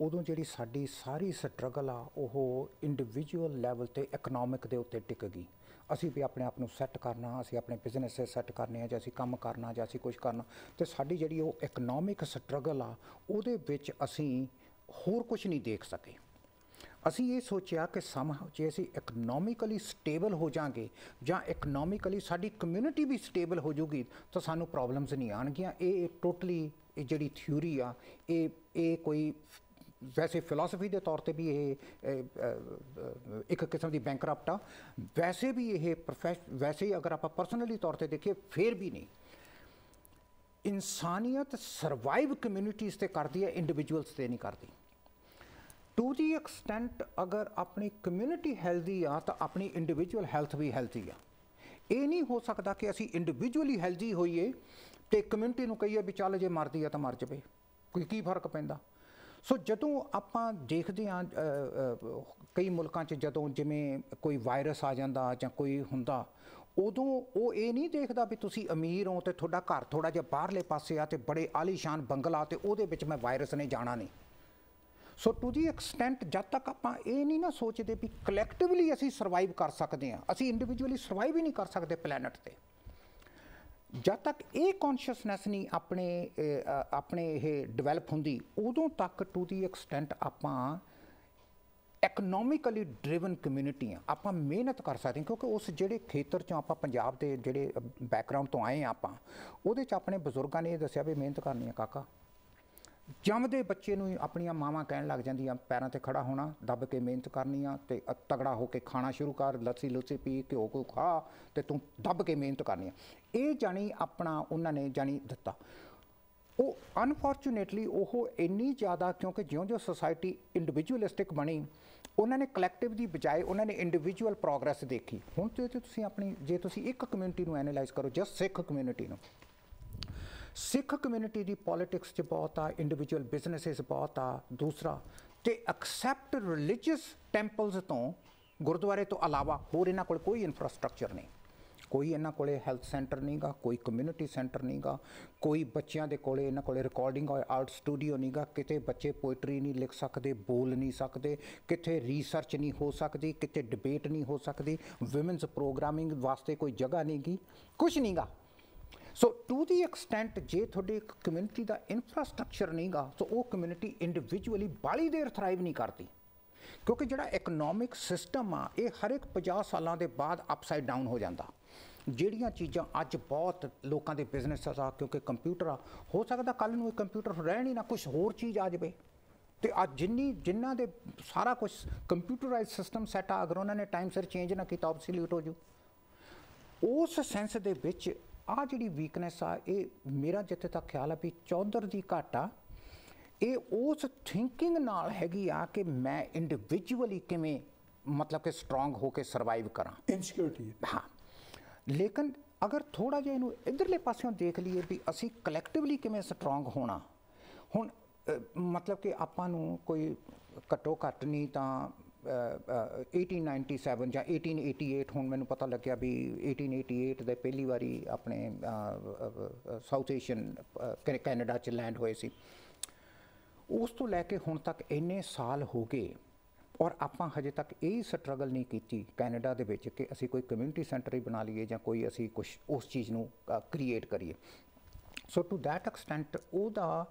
ਉਦੋਂ ਜਿਹੜੀ ਸਾਡੀ ਸਾਰੀ ਸਟਰਗਲ ਆ ਉਹ ਇੰਡੀਵਿਜੂਅਲ ਲੈਵਲ ਤੇ ਇਕਨੋਮਿਕ ਦੇ ਉੱਤੇ ਟਿਕ ਗਈ। ਅਸੀਂ ਵੀ ਆਪਣੇ ਆਪ ਨੂੰ ਸੈੱਟ ਕਰਨਾ, ਅਸੀਂ ਆਪਣੇ ਬਿਜ਼ਨਸ ਸੈੱਟ ਕਰਨੇ ਆ, ਜਾਂ ਅਸੀਂ ਕੰਮ ਕਰਨਾ, ਜਾਂ ਅਸੀਂ ਕੁਝ ਕਰਨਾ, ਤੇ ਸਾਡੀ ਜਿਹੜੀ ਉਹ ਇਕਨੋਮਿਕ ਸਟਰਗਲ ਆ ਉਹਦੇ ਵਿੱਚ ਅਸੀਂ ਹੋਰ ਕੁਝ ਨਹੀਂ ਦੇਖ ਸਕੇ। ਅਸੀਂ ਇਹ ਸੋਚਿਆ ਕਿ ਜੇ ਅਸੀਂ ਇਕਨੋਮਿਕਲੀ ਸਟੇਬਲ ਹੋ ਜਾਵਾਂਗੇ ਜਾਂ ਇਕਨੋਮਿਕਲੀ ਸਾਡੀ ਕਮਿਊਨਿਟੀ ਵੀ ਸਟੇਬਲ ਹੋ ਜੂਗੀ ਤਾਂ ਸਾਨੂੰ ਪ੍ਰੋਬਲਮਸ ਨਹੀਂ ਆਉਣਗੀਆਂ। ਇਹ ਟੋਟਲੀ ਇਹ ਜਿਹੜੀ ਥਿਊਰੀ ਆ ਇਹ ਕੋਈ वैसे फिलासफी के तौर पर भी ये एक किस्म की बैंकरप्ट आ, वैसे भी ये वैसे ही अगर आप परसनली तौर पर देखिए फिर भी नहीं। इंसानियत सर्वाइव कम्यूनिटीज़ से करती है, इंडिविजुअल्स से नहीं करती। टू दी एक्सटेंट अगर अपनी कम्यूनिटी हैल्दी आ तो अपनी इंडिविजुअल हैल्थ भी हैल्दी आ। ये नहीं हो सकता कि असी इंडिविजुअली हैल्दी होइए तो कम्यूनिटी नूं कहिए भी चल जे मरदी है तो मर जाए, कोई की फर्क पैंदा। सो जदों आपां देखदे हां कई मुल्कां 'च जदों जिवें कोई वायरस आ जांदा जां कोई हुंदा उदों वो ये नहीं देखदा भी तुसीं अमीर हो तो तुहाडा घर थोड़ा जिहा बाहरले पासे आ ते बड़े आलीशान बंगला ते उहदे विच मैं वायरस ने जाना नहीं। सो टू दी एक्सटेंट जब तक आपां ये नहीं ना सोचते भी कलैक्टिवली असीं सर्वाइव कर सकते हैं, असीं इंडिविजुअली सर्वाइव ही नहीं कर सकते प्लैनट ते। जब तक ये कॉन्शियसनैस नहीं अपने ये डिवेलप होंदी उदों तक टू दी एक्सटेंट आपां ਇਕਨੋਮਿਕਲੀ ਡਰਿਵਨ ਕਮਿਊਨਿਟੀ ਆ, ਆਪਾਂ ਮਿਹਨਤ ਕਰ ਸਕਦੇ ਕਿਉਂਕਿ ਉਸ ਜਿਹੜੇ ਖੇਤਰ 'ਚੋਂ ਆਪਾਂ ਪੰਜਾਬ ਦੇ ਜਿਹੜੇ ਬੈਕਗਰਾਊਂਡ ਤੋਂ ਆਏ ਆਪਾਂ ਉਹਦੇ 'ਚ ਆਪਣੇ ਬਜ਼ੁਰਗਾਂ ਨੇ ਇਹ ਦੱਸਿਆ ਵੀ ਮਿਹਨਤ ਕਰਨੀ ਆ ਕਾਕਾ। ਜੰਮਦੇ ਬੱਚੇ ਨੂੰ ਆਪਣੀਆਂ ਮਾਵਾਂ ਕਹਿਣ ਲੱਗ ਜਾਂਦੀਆਂ ਪੈਰਾਂ 'ਤੇ ਖੜਾ ਹੋਣਾ, ਦੱਬ ਕੇ ਮਿਹਨਤ ਕਰਨੀ ਆ ਅਤੇ ਤਗੜਾ ਹੋ ਕੇ ਖਾਣਾ ਸ਼ੁਰੂ ਕਰ, ਲੱਸੀ ਲੁੱਸੀ ਪੀ, ਘਿਓ ਘਿਓ ਖਾ ਅਤੇ ਤੂੰ ਦੱਬ ਕੇ ਮਿਹਨਤ ਕਰਨੀ ਆ। ਇਹ ਜਾਣੀ ਆਪਣਾ ਉਹਨਾਂ ਨੇ ਜਾਣੀ ਦਿੱਤਾ। ਉਹ ਅਨਫੋਰਚੂਨੇਟਲੀ ਉਹ ਇੰਨੀ ਜ਼ਿਆਦਾ ਕਿਉਂਕਿ ਜਿਉਂ-ਜਿਉਂ ਸੁਸਾਇਟੀ ਇੰਡੀਵਿਜੂਅਲਿਸਟਿਕ ਬਣੀ ਉਹਨਾਂ ਨੇ ਕਲੈਕਟਿਵ ਦੀ ਬਜਾਏ ਉਹਨਾਂ ਨੇ ਇੰਡੀਵਿਜੂਅਲ ਪ੍ਰੋਗਰੈਸ ਦੇਖੀ। ਹੁਣ ਤੇ ਤੁਸੀਂ ਆਪਣੀ ਜੇ ਤੁਸੀਂ ਇੱਕ ਕਮਿਊਨਿਟੀ ਨੂੰ ਐਨਾਲਾਈਜ਼ ਕਰੋ, ਜਸਟ ਸਿੱਖ ਕਮਿਊਨਿਟੀ ਨੂੰ, ਸਿੱਖ ਕਮਿਊਨਿਟੀ ਦੀ ਪੋਲੀਟਿਕਸ 'ਚ ਬਹੁਤ ਆ, ਇੰਡੀਵਿਜੂਅਲ ਬਿਜ਼ਨਸਿਸ ਬਹੁਤ ਆ। ਦੂਸਰਾ ਤੇ ਐਕਸੈਪਟ ਰਿਲੀਜੀਅਸ ਟੈਂਪਲਸ ਤੋਂ ਗੁਰਦੁਆਰੇ ਤੋਂ ਇਲਾਵਾ ਹੋਰ ਇਹਨਾਂ ਕੋਲ ਕੋਈ ਇਨਫਰਾਸਟਰਕਚਰ ਨਹੀਂ, ਕੋਈ ਇਹਨਾਂ ਕੋਲੇ ਹੈਲਥ ਸੈਂਟਰ ਨਹੀਂ ਗਾ, ਕੋਈ ਕਮਿਊਨਿਟੀ ਸੈਂਟਰ ਨਹੀਂ ਗਾ, ਕੋਈ ਬੱਚਿਆਂ ਦੇ ਕੋਲੇ ਇਹਨਾਂ ਕੋਲੇ ਰਿਕਾਰਡਿੰਗ ਆਰਟ ਸਟੂਡੀਓ ਨਹੀਂ ਗਾ, ਕਿਤੇ ਬੱਚੇ ਪੋਇਟਰੀ ਨਹੀਂ ਲਿਖ ਸਕਦੇ, ਬੋਲ ਨਹੀਂ ਸਕਦੇ, ਕਿਤੇ ਰੀਸਰਚ ਨਹੀਂ ਹੋ ਸਕਦੀ, ਕਿਤੇ ਡਿਬੇਟ ਨਹੀਂ ਹੋ ਸਕਦੀ, ਵਿਮਨਸ ਪ੍ਰੋਗਰਾਮਿੰਗ ਵਾਸਤੇ ਕੋਈ ਜਗ੍ਹਾ ਨਹੀਂ ਗੀ, ਕੁਛ ਨਹੀਂ ਗਾ। ਸੋ ਟੂ ਦੀ ਐਕਸਟੈਂਟ ਜੇ ਤੁਹਾਡੀ ਇੱਕ ਕਮਿਊਨਿਟੀ ਦਾ ਇਨਫਰਾਸਟਰਕਚਰ ਨਹੀਂ ਗਾ ਸੋ ਉਹ ਕਮਿਊਨਿਟੀ ਇੰਡੀਵਿਜੂਅਲੀ ਬਾਹਲੀ ਦੇਰ ਥਰਾਈਵ ਨਹੀਂ ਕਰਦੀ ਕਿਉਂਕਿ ਜਿਹੜਾ ਇਕਨੋਮਿਕ ਸਿਸਟਮ ਆ ਇਹ ਹਰ ਇੱਕ 50 ਸਾਲਾਂ ਦੇ ਬਾਅਦ ਅਪਸਾਈਡ ਡਾਊਨ ਹੋ ਜਾਂਦਾ। ਜਿਹੜੀਆਂ ਚੀਜ਼ਾਂ ਅੱਜ ਬਹੁਤ ਲੋਕਾਂ ਦੇ ਬਿਜ਼ਨਸ ਆ ਕਿਉਂਕਿ ਕੰਪਿਊਟਰ ਆ, ਹੋ ਸਕਦਾ ਕੱਲ੍ਹ ਨੂੰ ਇਹ ਕੰਪਿਊਟਰ ਰਹਿਣ ਹੀ ਨਾ, ਕੁਛ ਹੋਰ ਚੀਜ਼ ਆ ਜਾਵੇ ਅਤੇ ਅੱਜ ਜਿਨ੍ਹਾਂ ਦੇ ਸਾਰਾ ਕੁਛ ਕੰਪਿਊਟਰਾਈਜ਼ ਸਿਸਟਮ ਸੈੱਟ ਆ, ਅਗਰ ਉਹਨਾਂ ਨੇ ਟਾਈਮ ਸਿਰ ਚੇਂਜ ਨਾ ਕੀਤਾ ਆਬਸੋਲਿਊਟ ਹੋ ਜੂ। ਉਸ ਸੈਂਸ ਦੇ ਵਿੱਚ ਆਹ ਜਿਹੜੀ ਵੀਕਨੈਸ ਆ ਇਹ ਮੇਰਾ ਜਿੱਥੇ ਤੱਕ ਖਿਆਲ ਆ ਵੀ ਚੌਧਰ ਦੀ ਘਾਟ ਆ, ਇਹ ਉਸ ਥਿੰਕਿੰਗ ਨਾਲ ਹੈਗੀ ਆ ਕਿ ਮੈਂ ਇੰਡੀਵਿਜੂਅਲੀ ਕਿਵੇਂ ਮਤਲਬ ਕਿ ਸਟਰੋਂਗ ਹੋ ਕੇ ਸਰਵਾਈਵ ਕਰਾਂ, ਇਨਸਿਕਿਉਰਿਟੀ। ਹਾਂ, ਲੇਕਿਨ ਅਗਰ ਥੋੜ੍ਹਾ ਜਿਹਾ ਇਹਨੂੰ ਇੱਧਰਲੇ ਪਾਸਿਓਂ ਦੇਖ ਲਈਏ ਵੀ ਅਸੀਂ ਕਲੈਕਟਿਵਲੀ ਕਿਵੇਂ ਸਟਰੋਂਗ ਹੋਣਾ। ਹੁਣ ਮਤਲਬ ਕਿ ਆਪਾਂ ਨੂੰ ਕੋਈ ਘੱਟੋ ਘੱਟ ਨਹੀਂ ਤਾਂ 1897 ਜਾਂ 1888 ਹੁਣ ਮੈਨੂੰ ਪਤਾ ਲੱਗਿਆ ਵੀ 1888 ਦੇ ਪਹਿਲੀ ਵਾਰੀ ਆਪਣੇ ਸਾਊਥ ਏਸ਼ੀਅਨ ਕੈਨੇਡਾ 'ਚ ਲੈਂਡ ਹੋਏ ਸੀ। ਉਸ ਤੋਂ ਲੈ ਕੇ ਹੁਣ ਤੱਕ ਇੰਨੇ ਸਾਲ ਹੋ ਗਏ ਔਰ ਆਪਾਂ ਹਜੇ ਤੱਕ ਇਹ ਸਟਰਗਲ ਨਹੀਂ ਕੀਤੀ ਕੈਨੇਡਾ ਦੇ ਵਿੱਚ ਕਿ ਅਸੀਂ ਕੋਈ ਕਮਿਊਨਿਟੀ ਸੈਂਟਰ ਹੀ ਬਣਾ ਲਈਏ ਜਾਂ ਕੋਈ ਅਸੀਂ ਕੁਛ ਉਸ ਚੀਜ਼ ਨੂੰ ਕ੍ਰੀਏਟ ਕਰੀਏ। ਸੋ ਟੂ ਦੈਟ ਐਕਸਟੈਂਟ ਉਹਦਾ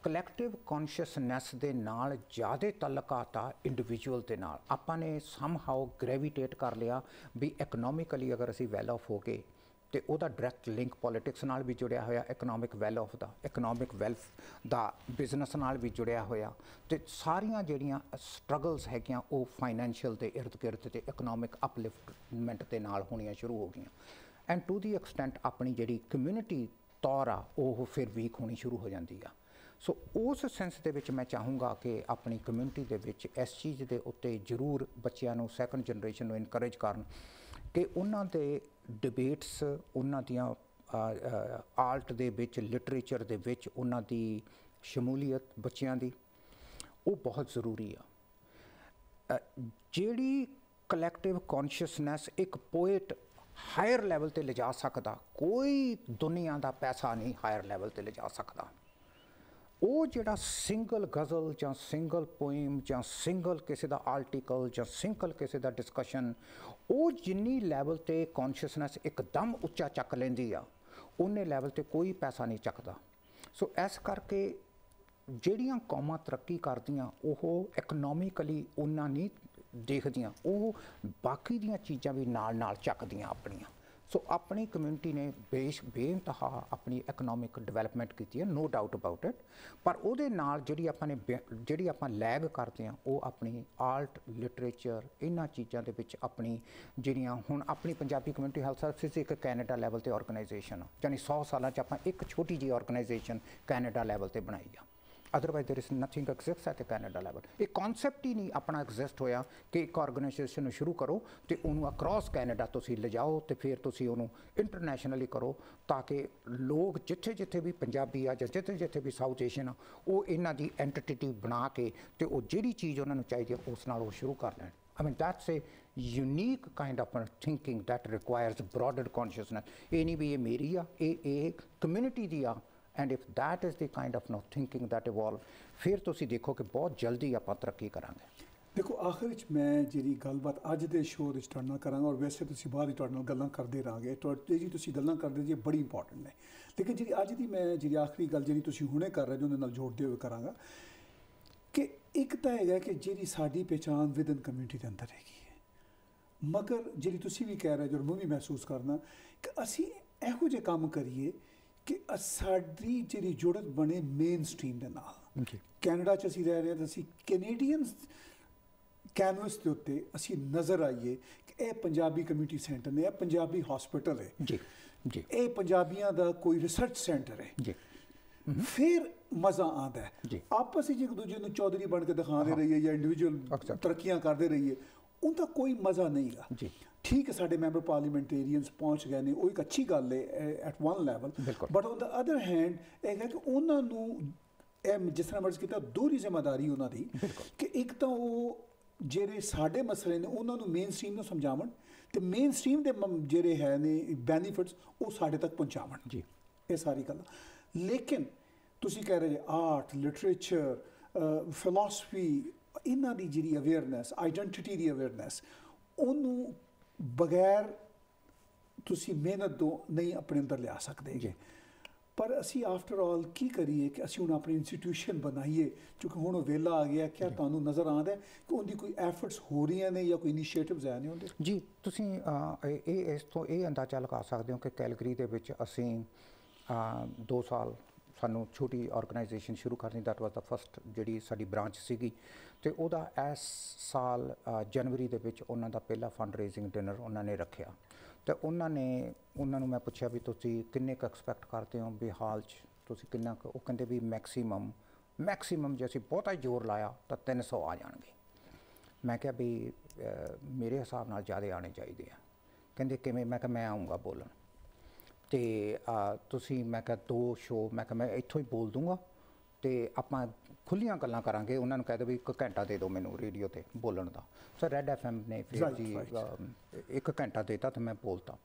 ਕਲੈਕਟਿਵ ਕੌਨਸ਼ੀਅਸਨੈਸ ਦੇ ਨਾਲ ਜ਼ਿਆਦਾ ਤਾਲੁਕਾਤ ਆ ਇੰਡੀਵਿਜੂਅਲ ਦੇ ਨਾਲ। ਆਪਾਂ ਨੇ ਸਮਹਾਓ ਗ੍ਰੈਵੀਟੇਟ ਕਰ ਲਿਆ ਵੀ ਇਕਨੋਮਿਕਲੀ ਅਗਰ ਅਸੀਂ ਵੈਲ ਆਫ ਹੋ ਗਏ ਅਤੇ ਉਹਦਾ ਡਾਇਰੈਕਟ ਲਿੰਕ ਪੋਲੀਟਿਕਸ ਨਾਲ ਵੀ ਜੁੜਿਆ ਹੋਇਆ, economic well of the, economic wealth the business ਨਾਲ ਵੀ ਜੁੜਿਆ ਹੋਇਆ ਅਤੇ ਸਾਰੀਆਂ ਜਿਹੜੀਆਂ ਸਟਰਗਲਸ ਹੈਗੀਆਂ ਉਹ ਫਾਈਨੈਂਸ਼ੀਅਲ ਦੇ ਇਰਦ ਗਿਰਦ ਅਤੇ ਇਕਨੋਮਿਕ ਅਪਲਿਫਟਮੈਂਟ ਦੇ ਨਾਲ ਹੋਣੀਆਂ ਸ਼ੁਰੂ ਹੋ ਗਈਆਂ। ਐਂਡ ਟੂ ਦੀ ਐਕਸਟੈਂਟ ਆਪਣੀ ਜਿਹੜੀ ਕਮਿਊਨਿਟੀ ਤੌਰ ਆ ਉਹ ਫਿਰ ਵੀਕ ਹੋਣੀ ਸ਼ੁਰੂ ਹੋ ਜਾਂਦੀ ਆ। ਸੋ ਉਸ ਸੈਂਸ ਦੇ ਵਿੱਚ ਮੈਂ ਚਾਹੂੰਗਾ ਕਿ ਆਪਣੀ ਕਮਿਊਨਿਟੀ ਦੇ ਵਿੱਚ ਇਸ ਚੀਜ਼ ਦੇ ਉੱਤੇ ਜ਼ਰੂਰ ਬੱਚਿਆਂ ਨੂੰ ਸੈਕੰਡ ਜਨਰੇਸ਼ਨ ਨੂੰ ਇਨਕਰੇਜ ਕਰਨ ਕਿ ਉਹਨਾਂ ਦੇ ਡਿਬੇਟਸ, ਉਹਨਾਂ ਦੀਆਂ ਆਰਟ ਦੇ ਵਿੱਚ, ਲਿਟਰੇਚਰ ਦੇ ਵਿੱਚ ਉਹਨਾਂ ਦੀ ਸ਼ਮੂਲੀਅਤ ਬੱਚਿਆਂ ਦੀ ਉਹ ਬਹੁਤ ਜ਼ਰੂਰੀ ਆ। ਜਿਹੜੀ ਕਲੈਕਟਿਵ ਕੌਨਸ਼ੀਅਸਨੈਸ ਇੱਕ ਪੋਇਟ ਹਾਇਰ ਲੈਵਲ 'ਤੇ ਲਿਜਾ ਸਕਦਾ, ਕੋਈ ਦੁਨੀਆ ਦਾ ਪੈਸਾ ਨਹੀਂ ਹਾਇਰ ਲੈਵਲ 'ਤੇ ਲਿਜਾ ਸਕਦਾ। ਉਹ ਜਿਹੜਾ ਸਿੰਗਲ ਗਜ਼ਲ ਜਾਂ ਸਿੰਗਲ ਪੋਇਮ ਜਾਂ ਸਿੰਗਲ ਕਿਸੇ ਦਾ ਆਰਟੀਕਲ ਜਾਂ ਸਿੰਗਲ ਕਿਸੇ ਦਾ ਡਿਸਕਸ਼ਨ, ਉਹ ਜਿੰਨੀ ਲੈਵਲ 'ਤੇ ਕੌਨਸ਼ੀਅਸਨੈਸ ਇੱਕਦਮ ਉੱਚਾ ਚੱਕ ਲੈਂਦੀ ਆ ਉਹਨੇ ਲੈਵਲ 'ਤੇ ਕੋਈ ਪੈਸਾ ਨਹੀਂ ਚੱਕਦਾ। ਸੋ ਇਸ ਕਰਕੇ ਜਿਹੜੀਆਂ ਕੌਮਾਂ ਤਰੱਕੀ ਕਰਦੀਆਂ ਉਹ ਇਕਨੋਮਿਕਲੀ ਉਹਨਾਂ ਨਹੀਂ ਦੇਖਦੀਆਂ, ਉਹ ਬਾਕੀ ਦੀਆਂ ਚੀਜ਼ਾਂ ਵੀ ਨਾਲ ਨਾਲ ਚੱਕਦੀਆਂ ਆਪਣੀਆਂ। ਸੋ ਆਪਣੀ ਕਮਿਊਨਿਟੀ ਨੇ ਬੇਇੰਤਹਾ ਆਪਣੀ ਇਕਨੋਮਿਕ ਡਿਵੈਲਪਮੈਂਟ ਕੀਤੀ ਹੈ, ਨੋ ਡਾਊਟ ਅਬਾਊਟ ਇਟ, ਪਰ ਉਹਦੇ ਨਾਲ ਜਿਹੜੀ ਆਪਾਂ ਲੈਗ ਕਰਦੇ ਹਾਂ ਉਹ ਆਪਣੀ ਆਰਟ, ਲਿਟਰੇਚਰ, ਇਹਨਾਂ ਚੀਜ਼ਾਂ ਦੇ ਵਿੱਚ ਆਪਣੀ ਜਿਹੜੀਆਂ ਹੁਣ ਆਪਣੀ ਪੰਜਾਬੀ ਕਮਿਊਨਿਟੀ ਹੈਲਥ ਸਰਵਿਸਿਜ਼ ਇੱਕ ਕੈਨੇਡਾ ਲੈਵਲ 'ਤੇ ਆਰਗੇਨਾਈਜੇਸ਼ਨ ਆ, ਯਾਨੀ 100 ਸਾਲਾਂ 'ਚ ਆਪਾਂ ਇੱਕ ਛੋਟੀ ਜਿਹੀ ਆਰਗੇਨਾਈਜੇਸ਼ਨ ਕੈਨੇਡਾ ਲੈਵਲ 'ਤੇ ਬਣਾਈ ਆ। Otherwise there is nothing exist at Canada level. ਇਹ ਕੌਨਸੈਪਟ ਹੀ ਨਹੀਂ ਆਪਣਾ ਐਗਜ਼ਿਸਟ ਹੋਇਆ ਕਿ ਇੱਕ ਆਰਗੇਨਾਈਜੇਸ਼ਨ ਨੂੰ ਸ਼ੁਰੂ ਕਰੋ ਅਤੇ ਉਹਨੂੰ ਅਕਰੋਸ ਕੈਨੇਡਾ ਤੁਸੀਂ ਲਿਜਾਓ ਅਤੇ ਫਿਰ ਤੁਸੀਂ ਉਹਨੂੰ ਇੰਟਰਨੈਸ਼ਨਲੀ ਕਰੋ ਤਾਂ ਕਿ ਲੋਕ ਜਿੱਥੇ ਜਿੱਥੇ ਵੀ ਪੰਜਾਬੀ ਆ ਜਾਂ ਜਿੱਥੇ ਜਿੱਥੇ ਵੀ ਸਾਊਥ ਏਸ਼ੀਅਨ ਆ ਉਹ ਇਹਨਾਂ ਦੀ ਐਂਟੀਟੀ ਬਣਾ ਕੇ ਅਤੇ ਉਹ ਜਿਹੜੀ ਚੀਜ਼ ਉਹਨਾਂ ਨੂੰ ਚਾਹੀਦੀ ਹੈ ਉਸ ਨਾਲ ਉਹ ਸ਼ੁਰੂ ਕਰ ਲੈਣ। I mean that's a unique kind of thinking that requires broader consciousness। ਇਹ ਨਹੀਂ ਵੀ ਇਹ ਮੇਰੀ ਆ, ਇਹ ਕਮਿਊਨਿਟੀ ਦੀ ਆ। And if that is the kind of thinking that evolve, ਫਿਰ ਤੁਸੀਂ ਦੇਖੋ ਕਿ ਬਹੁਤ ਜਲਦੀ ਆਪਾਂ ਤਰੱਕੀ ਕਰਾਂਗੇ। ਦੇਖੋ ਆਖਿਰ ਵਿੱਚ ਮੈਂ ਜਿਹੜੀ ਗੱਲਬਾਤ ਅੱਜ ਦੇ ਸ਼ੋਅ ਵਿੱਚ ਤੁਹਾਡੇ ਨਾਲ ਕਰਾਂਗਾ, ਔਰ ਵੈਸੇ ਤੁਸੀਂ ਬਾਅਦ ਹੀ ਤੁਹਾਡੇ ਨਾਲ ਗੱਲਾਂ ਕਰਦੇ ਰਹਾਂਗੇ, ਤੁਹਾਡੇ ਜੀ ਤੁਸੀਂ ਗੱਲਾਂ ਕਰਦੇ ਜੀ ਬੜੀ ਇੰਪੋਰਟੈਂਟ ਨੇ, ਲੇਕਿਨ ਜਿਹੜੀ ਅੱਜ ਦੀ ਮੈਂ ਜਿਹੜੀ ਆਖਰੀ ਗੱਲ ਜਿਹੜੀ ਤੁਸੀਂ ਹੁਣੇ ਕਰ ਰਹੇ ਹੋ ਉਹਦੇ ਨਾਲ ਜੋੜਦੇ ਹੋਏ ਕਰਾਂਗਾ ਕਿ ਇੱਕ ਤਾਂ ਹੈਗਾ ਕਿ ਜਿਹੜੀ ਸਾਡੀ ਪਹਿਚਾਣ ਵਿਦਨ ਕਮਿਊਨਿਟੀ ਦੇ ਅੰਦਰ ਹੈਗੀ ਹੈ, ਮਗਰ ਜਿਹੜੀ ਤੁਸੀਂ ਵੀ ਕਹਿ ਰਹੇ ਜੋ ਮੈਂ ਵੀ ਮਹਿਸੂਸ ਕਰਨਾ ਕਿ ਅਸੀਂ ਇਹੋ ਜਿਹੇ ਕੰਮ ਕਰੀਏ ਕਿ ਸਾਡੀ ਜਿਹੜੀ ਜੁੜਤ ਬਣੇ ਮੇਨ ਸਟ੍ਰੀਮ ਦੇ ਨਾਲ। ਕੈਨੇਡਾ 'ਚ ਅਸੀਂ ਰਹਿ ਰਹੇ ਹਾਂ ਤਾਂ ਅਸੀਂ ਕੈਨੇਡੀਅਨ ਕੈਨਵਸ ਦੇ ਉੱਤੇ ਅਸੀਂ ਨਜ਼ਰ ਆਈਏ ਕਿ ਇਹ ਪੰਜਾਬੀ ਕਮਿਊਨਿਟੀ ਸੈਂਟਰ ਨੇ, ਇਹ ਪੰਜਾਬੀ ਹਸਪੀਟਲ ਹੈ ਜੀ, ਇਹ ਪੰਜਾਬੀਆਂ ਦਾ ਕੋਈ ਰਿਸਰਚ ਸੈਂਟਰ ਹੈ ਜੀ। ਫਿਰ ਮਜ਼ਾ ਆਉਂਦਾ ਹੈ। ਆਪਸ ਵਿੱਚ ਇੱਕ ਦੂਜੇ ਨੂੰ ਚੌਧਰੀ ਬਣ ਕੇ ਦਿਖਾਉਂਦੇ ਰਹੀਏ ਜਾਂ ਇੰਡੀਵਿਜੂਅਲ ਤਰੱਕੀਆਂ ਕਰਦੇ ਰਹੀਏ, ਉਹਦਾ ਕੋਈ ਮਜ਼ਾ ਨਹੀਂ ਗਾ ਜੀ। ਠੀਕ ਹੈ, ਸਾਡੇ ਮੈਂਬਰ ਪਾਰਲੀਮੈਂਟੇਰੀਅਨਸ ਪਹੁੰਚ ਗਏ ਨੇ, ਉਹ ਇੱਕ ਅੱਛੀ ਗੱਲ ਹੈ at one level, but on the other hand ਇਹ ਹੈ ਕਿ ਉਹਨਾਂ ਨੂੰ ਇਹ ਜਿਸ ਤਰ੍ਹਾਂ ਮਰਜ਼ ਕੀਤਾ ਦੋਹਰੀ ਜ਼ਿੰਮੇਵਾਰੀ ਉਹਨਾਂ ਦੀ ਕਿ ਇੱਕ ਤਾਂ ਉਹ ਜਿਹੜੇ ਸਾਡੇ ਮਸਲੇ ਨੇ ਉਹਨਾਂ ਨੂੰ ਮੇਨ ਸਟ੍ਰੀਮ ਨੂੰ ਸਮਝਾਉਣ ਤੇ ਮੇਨ ਸਟ੍ਰੀਮ ਦੇ ਜਿਹੜੇ ਹੈ ਨੇ ਬੈਨੀਫਿਟਸ ਉਹ ਸਾਡੇ ਤੱਕ ਪਹੁੰਚਾਉਣ ਜੀ। ਇਹ ਸਾਰੀ ਗੱਲ। ਲੇਕਿਨ ਤੁਸੀਂ ਕਹਿ ਰਹੇ ਆਰਟ, ਲਿਟਰੇਚਰ, ਫਿਲਾਸਫੀ, ਇਹਨਾਂ ਦੀ ਜਿਹੜੀ ਅਵੇਅਰਨੈਸ, ਆਈਡੈਂਟਿਟੀ ਦੀ ਅਵੇਅਰਨੈਸ, ਉਹਨੂੰ ਬਗੈਰ ਤੁਸੀਂ ਮਿਹਨਤ ਤੋਂ ਨਹੀਂ ਆਪਣੇ ਅੰਦਰ ਲਿਆ ਸਕਦੇ ਜੀ। ਪਰ ਅਸੀਂ ਆਫਟਰ ਆਲ ਕੀ ਕਰੀਏ ਕਿ ਅਸੀਂ ਹੁਣ ਆਪਣੀ ਇੰਸਟੀਟਿਊਸ਼ਨ ਬਣਾਈਏ, ਕਿਉਂਕਿ ਹੁਣ ਉਹ ਵੇਲਾ ਆ ਗਿਆ। ਕਿਆ ਤੁਹਾਨੂੰ ਨਜ਼ਰ ਆਉਂਦਾ ਕਿ ਉਹਦੀ ਕੋਈ ਐਫਰਟਸ ਹੋ ਰਹੀਆਂ ਨੇ ਜਾਂ ਕੋਈ ਇਨੀਸ਼ੀਏਟਿਵਸ ਆਏ ਨੇ ਉਹਦੇ? ਜੀ, ਤੁਸੀਂ ਇਸ ਤੋਂ ਇਹ ਅੰਦਾਜ਼ਾ ਲਗਾ ਸਕਦੇ ਹੋ ਕਿ ਕੈਲਗਰੀ ਦੇ ਵਿੱਚ ਅਸੀਂ 2 ਸਾਲ ਸਾਨੂੰ ਛੋਟੀ ਆਰਗੇਨਾਈਜੇਸ਼ਨ ਸ਼ੁਰੂ ਕਰਨੀ, ਦੈਟ ਵਾਸ ਦਾ ਫਸਟ ਜਿਹੜੀ ਸਾਡੀ ਬ੍ਰਾਂਚ ਸੀਗੀ, ਅਤੇ ਉਹਦਾ ਇਸ ਸਾਲ ਜਨਵਰੀ ਦੇ ਵਿੱਚ ਉਹਨਾਂ ਦਾ ਪਹਿਲਾ ਫੰਡ ਰੇਜ਼ਿੰਗ ਡਿਨਰ ਉਹਨਾਂ ਨੇ ਰੱਖਿਆ। ਅਤੇ ਉਹਨਾਂ ਨੂੰ ਮੈਂ ਪੁੱਛਿਆ ਵੀ ਤੁਸੀਂ ਕਿੰਨੇ ਕੁ ਐਕਸਪੈਕਟ ਕਰਦੇ ਹੋ ਵੀ ਹਾਲ 'ਚ ਤੁਸੀਂ ਕਿੰਨਾ ਕੁ? ਉਹ ਕਹਿੰਦੇ ਵੀ ਮੈਕਸੀਮਮ ਜੇ ਅਸੀਂ ਬਹੁਤਾ ਜ਼ੋਰ ਲਾਇਆ ਤਾਂ 300 ਆ ਜਾਣਗੇ। ਮੈਂ ਕਿਹਾ ਵੀ ਮੇਰੇ ਹਿਸਾਬ ਨਾਲ ਜ਼ਿਆਦਾ ਆਉਣੇ ਚਾਹੀਦੇ ਆ। ਕਹਿੰਦੇ ਕਿਵੇਂ? ਮੈਂ ਕਿਹਾ ਮੈਂ ਆਊਂਗਾ ਬੋਲਣ, ਅਤੇ ਤੁਸੀਂ ਮੈਂ ਕਿਹਾ 2 ਸ਼ੋਅ ਮੈਂ ਕਿਹਾ ਮੈਂ ਇੱਥੋਂ ਹੀ ਬੋਲ ਦੂੰਗਾ ਅਤੇ ਆਪਾਂ ਖੁੱਲ੍ਹੀਆਂ ਗੱਲਾਂ ਕਰਾਂਗੇ। ਉਹਨਾਂ ਨੂੰ ਕਹਿ ਦਿਓ ਵੀ 1 ਘੰਟਾ ਦੇ ਦਿਓ ਮੈਨੂੰ ਰੇਡੀਓ 'ਤੇ ਬੋਲਣ ਦਾ। ਸਰ ਰੈੱਡ FM ਨੇ ਫਿਰ ਜੀ 1 ਘੰਟਾ ਦੇਤਾ ਅਤੇ ਮੈਂ ਬੋਲਤਾ।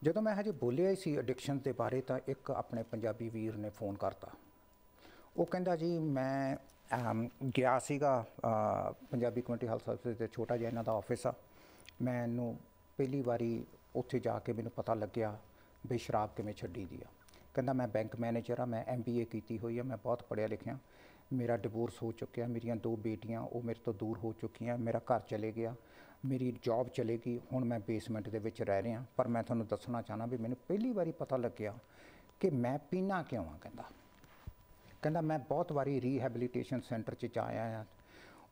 ਜਦੋਂ ਮੈਂ ਹਜੇ ਬੋਲਿਆ ਹੀ ਸੀ ਐਡਿਕਸ਼ਨ ਦੇ ਬਾਰੇ ਤਾਂ ਇੱਕ ਆਪਣੇ ਪੰਜਾਬੀ ਵੀਰ ਨੇ ਫੋਨ ਕਰਤਾ। ਉਹ ਕਹਿੰਦਾ ਜੀ ਮੈਂ ਗਿਆ ਸੀਗਾ ਪੰਜਾਬੀ ਕਮਿਊਨਿਟੀ ਹੈਲਥ ਸਰਵਿਸਿਜ਼ ਦੇ, ਛੋਟਾ ਜਿਹਾ ਇਹਨਾਂ ਦਾ ਆਫਿਸ ਆ। ਮੈਨੂੰ ਪਹਿਲੀ ਵਾਰੀ ਉੱਥੇ ਜਾ ਕੇ ਮੈਨੂੰ ਪਤਾ ਲੱਗਿਆ ਵੀ ਸ਼ਰਾਬ ਕਿਵੇਂ ਛੱਡੀ ਦੀ ਆ। ਕਹਿੰਦਾ ਮੈਂ ਬੈਂਕ ਮੈਨੇਜਰ ਆ, ਮੈਂ MBA ਕੀਤੀ ਹੋਈ ਆ, ਮੈਂ ਬਹੁਤ ਪੜ੍ਹਿਆ ਲਿਖਿਆ, ਮੇਰਾ ਡਿਵੋਰਸ ਹੋ ਚੁੱਕਿਆ, ਮੇਰੀਆਂ 2 ਬੇਟੀਆਂ ਉਹ ਮੇਰੇ ਤੋਂ ਦੂਰ ਹੋ ਚੁੱਕੀਆਂ, ਮੇਰਾ ਘਰ ਚਲੇ ਗਿਆ, ਮੇਰੀ ਜੌਬ ਚਲੇ ਗਈ, ਹੁਣ ਮੈਂ ਬੇਸਮੈਂਟ ਦੇ ਵਿੱਚ ਰਹਿ ਰਿਹਾ। ਪਰ ਮੈਂ ਤੁਹਾਨੂੰ ਦੱਸਣਾ ਚਾਹੁੰਦਾ ਵੀ ਮੈਨੂੰ ਪਹਿਲੀ ਵਾਰੀ ਪਤਾ ਲੱਗਿਆ ਕਿ ਮੈਂ ਪੀਣਾ ਕਿਉਂ ਆ। ਕਹਿੰਦਾ ਮੈਂ ਬਹੁਤ ਵਾਰੀ ਰੀਹੈਬਲੀਟੇਸ਼ਨ ਸੈਂਟਰ 'ਚ ਆਇਆ ਆ।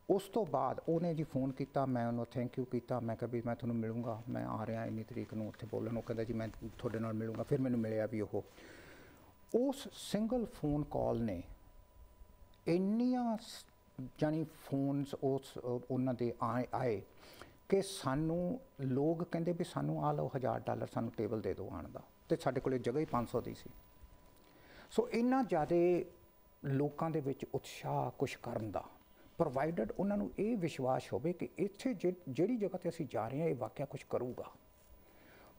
ਉਸ ਤੋਂ ਬਾਅਦ ਉਹਨੇ ਜੀ ਫੋਨ ਕੀਤਾ, ਮੈਂ ਉਹਨੂੰ ਥੈਂਕ ਯੂ ਕੀਤਾ। ਮੈਂ ਕਿਹਾ ਵੀ ਮੈਂ ਤੁਹਾਨੂੰ ਮਿਲੂੰਗਾ, ਮੈਂ ਆ ਰਿਹਾ ਇੰਨੀ ਤਰੀਕ ਨੂੰ ਉੱਥੇ ਬੋਲਣ। ਉਹ ਕਹਿੰਦਾ ਜੀ ਮੈਂ ਤੁਹਾਡੇ ਨਾਲ ਮਿਲੂੰਗਾ। ਫਿਰ ਮੈਨੂੰ ਮਿਲਿਆ ਵੀ ਉਹ ਉਸ ਸਿੰਗਲ ਫੋਨ ਕਾਲ ਨੇ ਇੰਨੀਆਂ ਜਾਨੀ ਫੋਨਸ ਉਹਨਾਂ ਦੇ ਆਏ ਕਿ ਸਾਨੂੰ ਲੋਕ ਕਹਿੰਦੇ ਵੀ ਸਾਨੂੰ ਆ ਲਓ $1000 ਸਾਨੂੰ ਟੇਬਲ ਦੇ ਦਿਓ ਆਉਣ ਦਾ, ਅਤੇ ਸਾਡੇ ਕੋਲ ਜਗ੍ਹਾ ਹੀ 500 ਦੀ ਸੀ। ਸੋ ਇੰਨਾ ਜ਼ਿਆਦਾ ਲੋਕਾਂ ਦੇ ਵਿੱਚ ਉਤਸ਼ਾਹ ਕੁਛ ਕਰਨ ਦਾ, ਪ੍ਰੋਵਾਈਡਡ ਉਹਨਾਂ ਨੂੰ ਇਹ ਵਿਸ਼ਵਾਸ ਹੋਵੇ ਕਿ ਇੱਥੇ ਜਿਹੜੀ ਜਗ੍ਹਾ 'ਤੇ ਅਸੀਂ ਜਾ ਰਹੇ ਹਾਂ ਇਹ ਵਾਕਿਆ ਕੁਛ ਕਰੂਗਾ।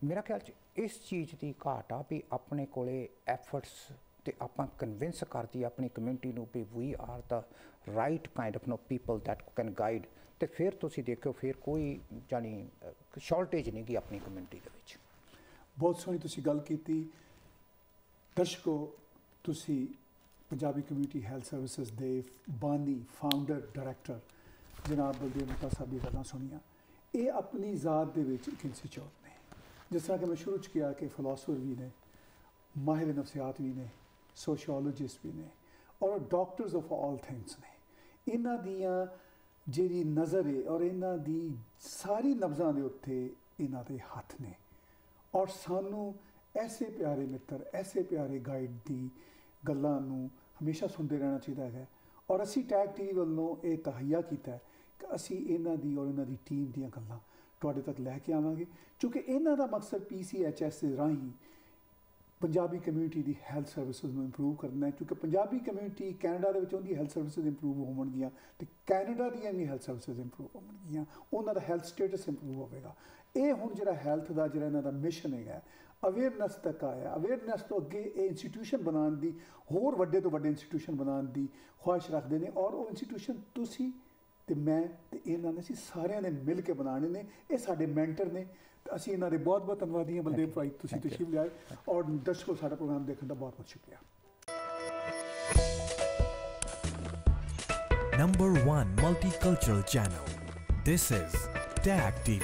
ਮੇਰਾ ਖਿਆਲ 'ਚ ਇਸ ਚੀਜ਼ ਦੀ ਘਾਟ ਆ ਵੀ ਆਪਣੇ ਕੋਲੇ ਐਫਰਟਸ ਅਤੇ ਆਪਾਂ ਕਨਵਿੰਸ ਕਰਦੀ ਆਪਣੀ ਕਮਿਊਨਿਟੀ ਨੂੰ ਵੀ we are the right kind of people that can guide, ਅਤੇ ਫਿਰ ਤੁਸੀਂ ਦੇਖਿਓ ਫਿਰ ਕੋਈ ਜਾਨੀ ਸ਼ਾਰਟੇਜ ਨਹੀਂ ਗੀ ਆਪਣੀ ਕਮਿਊਨਿਟੀ ਦੇ ਵਿੱਚ। ਬਹੁਤ ਸੋਹਣੀ ਤੁਸੀਂ ਗੱਲ ਕੀਤੀ। ਦਰਸ਼ਕੋ, ਤੁਸੀਂ ਪੰਜਾਬੀ ਕਮਿਊਨਿਟੀ ਹੈਲਥ ਸਰਵਿਸਿਜ਼ ਦੇ ਬਾਨੀ, ਫਾਊਂਡਰ, ਡਾਇਰੈਕਟਰ ਜਨਾਬ ਬਲਦੇਵ ਮਹਿਤਾ ਸਾਹਿਬ ਦੀ ਗੱਲਾਂ ਸੁਣੀਆਂ। ਇਹ ਆਪਣੀ ਜ਼ਾਤ ਦੇ ਵਿੱਚ ਇੱਕ ਇੰਸਟੀਚਿਊਟ ਨੇ, ਜਿਸ ਤਰ੍ਹਾਂ ਕਿ ਮੈਂ ਸ਼ੁਰੂ 'ਚ ਕਿਹਾ ਕਿ ਫਿਲਾਸਫਰ ਵੀ ਨੇ, ਮਾਹਿਰ ਨਫਸਿਆਤ ਵੀ ਨੇ, ਸੋਸ਼ੀਓਲੋਜਿਸਟ ਵੀ ਨੇ, ਔਰ ਡਾਕਟਰਸ ਆਫ ਆਲ ਥਿੰਗਸ ਨੇ। ਇਹਨਾਂ ਦੀਆਂ ਜਿਹੜੀ ਨਜ਼ਰ ਹੈ ਔਰ ਇਹਨਾਂ ਦੀ ਸਾਰੀ ਨਬਜ਼ਾਂ ਦੇ ਉੱਤੇ ਇਹਨਾਂ ਦੇ ਹੱਥ ਨੇ, ਔਰ ਸਾਨੂੰ ਐਸੇ ਪਿਆਰੇ ਮਿੱਤਰ, ਐਸੇ ਪਿਆਰੇ ਗਾਈਡ ਦੀ ਗੱਲਾਂ ਨੂੰ ਹਮੇਸ਼ਾ ਸੁਣਦੇ ਰਹਿਣਾ ਚਾਹੀਦਾ ਹੈ। ਔਰ ਅਸੀਂ ਟੈਗ TV ਵੱਲੋਂ ਇਹ ਤਹਈਆ ਕੀਤਾ ਹੈ ਕਿ ਅਸੀਂ ਇਹਨਾਂ ਦੀ ਔਰ ਇਹਨਾਂ ਦੀ ਟੀਮ ਦੀਆਂ ਗੱਲਾਂ ਤੁਹਾਡੇ ਤੱਕ ਲੈ ਕੇ ਆਵਾਂਗੇ, ਕਿਉਂਕਿ ਇਹਨਾਂ ਦਾ ਮਕਸਦ PCHS ਦੇ ਰਾਹੀਂ ਪੰਜਾਬੀ ਕਮਿਊਨਿਟੀ ਦੀ ਹੈਲਥ ਸਰਵਿਸਿਜ਼ ਨੂੰ ਇੰਪਰੂਵ ਕਰਨਾ ਹੈ। ਕਿਉਂਕਿ ਪੰਜਾਬੀ ਕਮਿਊਨਿਟੀ ਕੈਨੇਡਾ ਦੇ ਵਿੱਚ ਉਹਦੀ ਹੈਲਥ ਸਰਵਿਸਿਜ਼ ਇੰਪਰੂਵ ਹੋਣਗੀਆਂ ਅਤੇ ਕੈਨੇਡਾ ਦੀਆਂ ਵੀ ਹੈਲਥ ਸਰਵਿਸਿਜ਼ ਇੰਪਰੂਵ ਹੋਣਗੀਆਂ, ਉਹਨਾਂ ਦਾ ਹੈਲਥ ਸਟੇਟਸ ਇੰਪਰੂਵ ਹੋਵੇਗਾ। ਇਹ ਹੁਣ ਜਿਹੜਾ ਹੈਲਥ ਦਾ ਜਿਹੜਾ ਇਹਨਾਂ ਦਾ ਮਿਸ਼ਨ ਹੈਗਾ, ਅਵੇਅਰਨੈਸ ਤੱਕ ਆਇਆ। ਅਵੇਅਰਨੈਸ ਤੋਂ ਅੱਗੇ ਇਹ ਇੰਸਟੀਟਿਊਸ਼ਨ ਬਣਾਉਣ ਦੀ, ਹੋਰ ਵੱਡੇ ਤੋਂ ਵੱਡੇ ਇੰਸਟੀਟਿਊਸ਼ਨ ਬਣਾਉਣ ਦੀ ਖੁਆਇਸ਼ ਰੱਖਦੇ ਨੇ, ਔਰ ਉਹ ਇੰਸਟੀਟਿਊਸ਼ਨ ਤੁਸੀਂ ਅਤੇ ਮੈਂ ਅਤੇ ਇਹਨਾਂ ਨੇ ਅਸੀਂ ਸਾਰਿਆਂ ਨੇ ਮਿਲ ਕੇ ਬਣਾਉਣੇ ਨੇ। ਇਹ ਸਾਡੇ ਮੈਂਟਰ ਨੇ, ਅਸੀਂ ਇਹਨਾਂ ਦੇ ਬਹੁਤ ਬਹੁਤ ਧੰਨਵਾਦੀ ਹਾਂ। ਬਲਦੇਵ ਭਾਈ, ਤੁਸੀਂ ਤਸ਼ਰੀਫ ਲਿਆਏ, ਔਰ ਦਰਸ਼ਕੋ ਸਾਡਾ ਪ੍ਰੋਗਰਾਮ ਦੇਖਣ ਦਾ ਬਹੁਤ ਬਹੁਤ ਸ਼ੁਕਰੀਆ। #1 multicultural channel. This is TAG TV.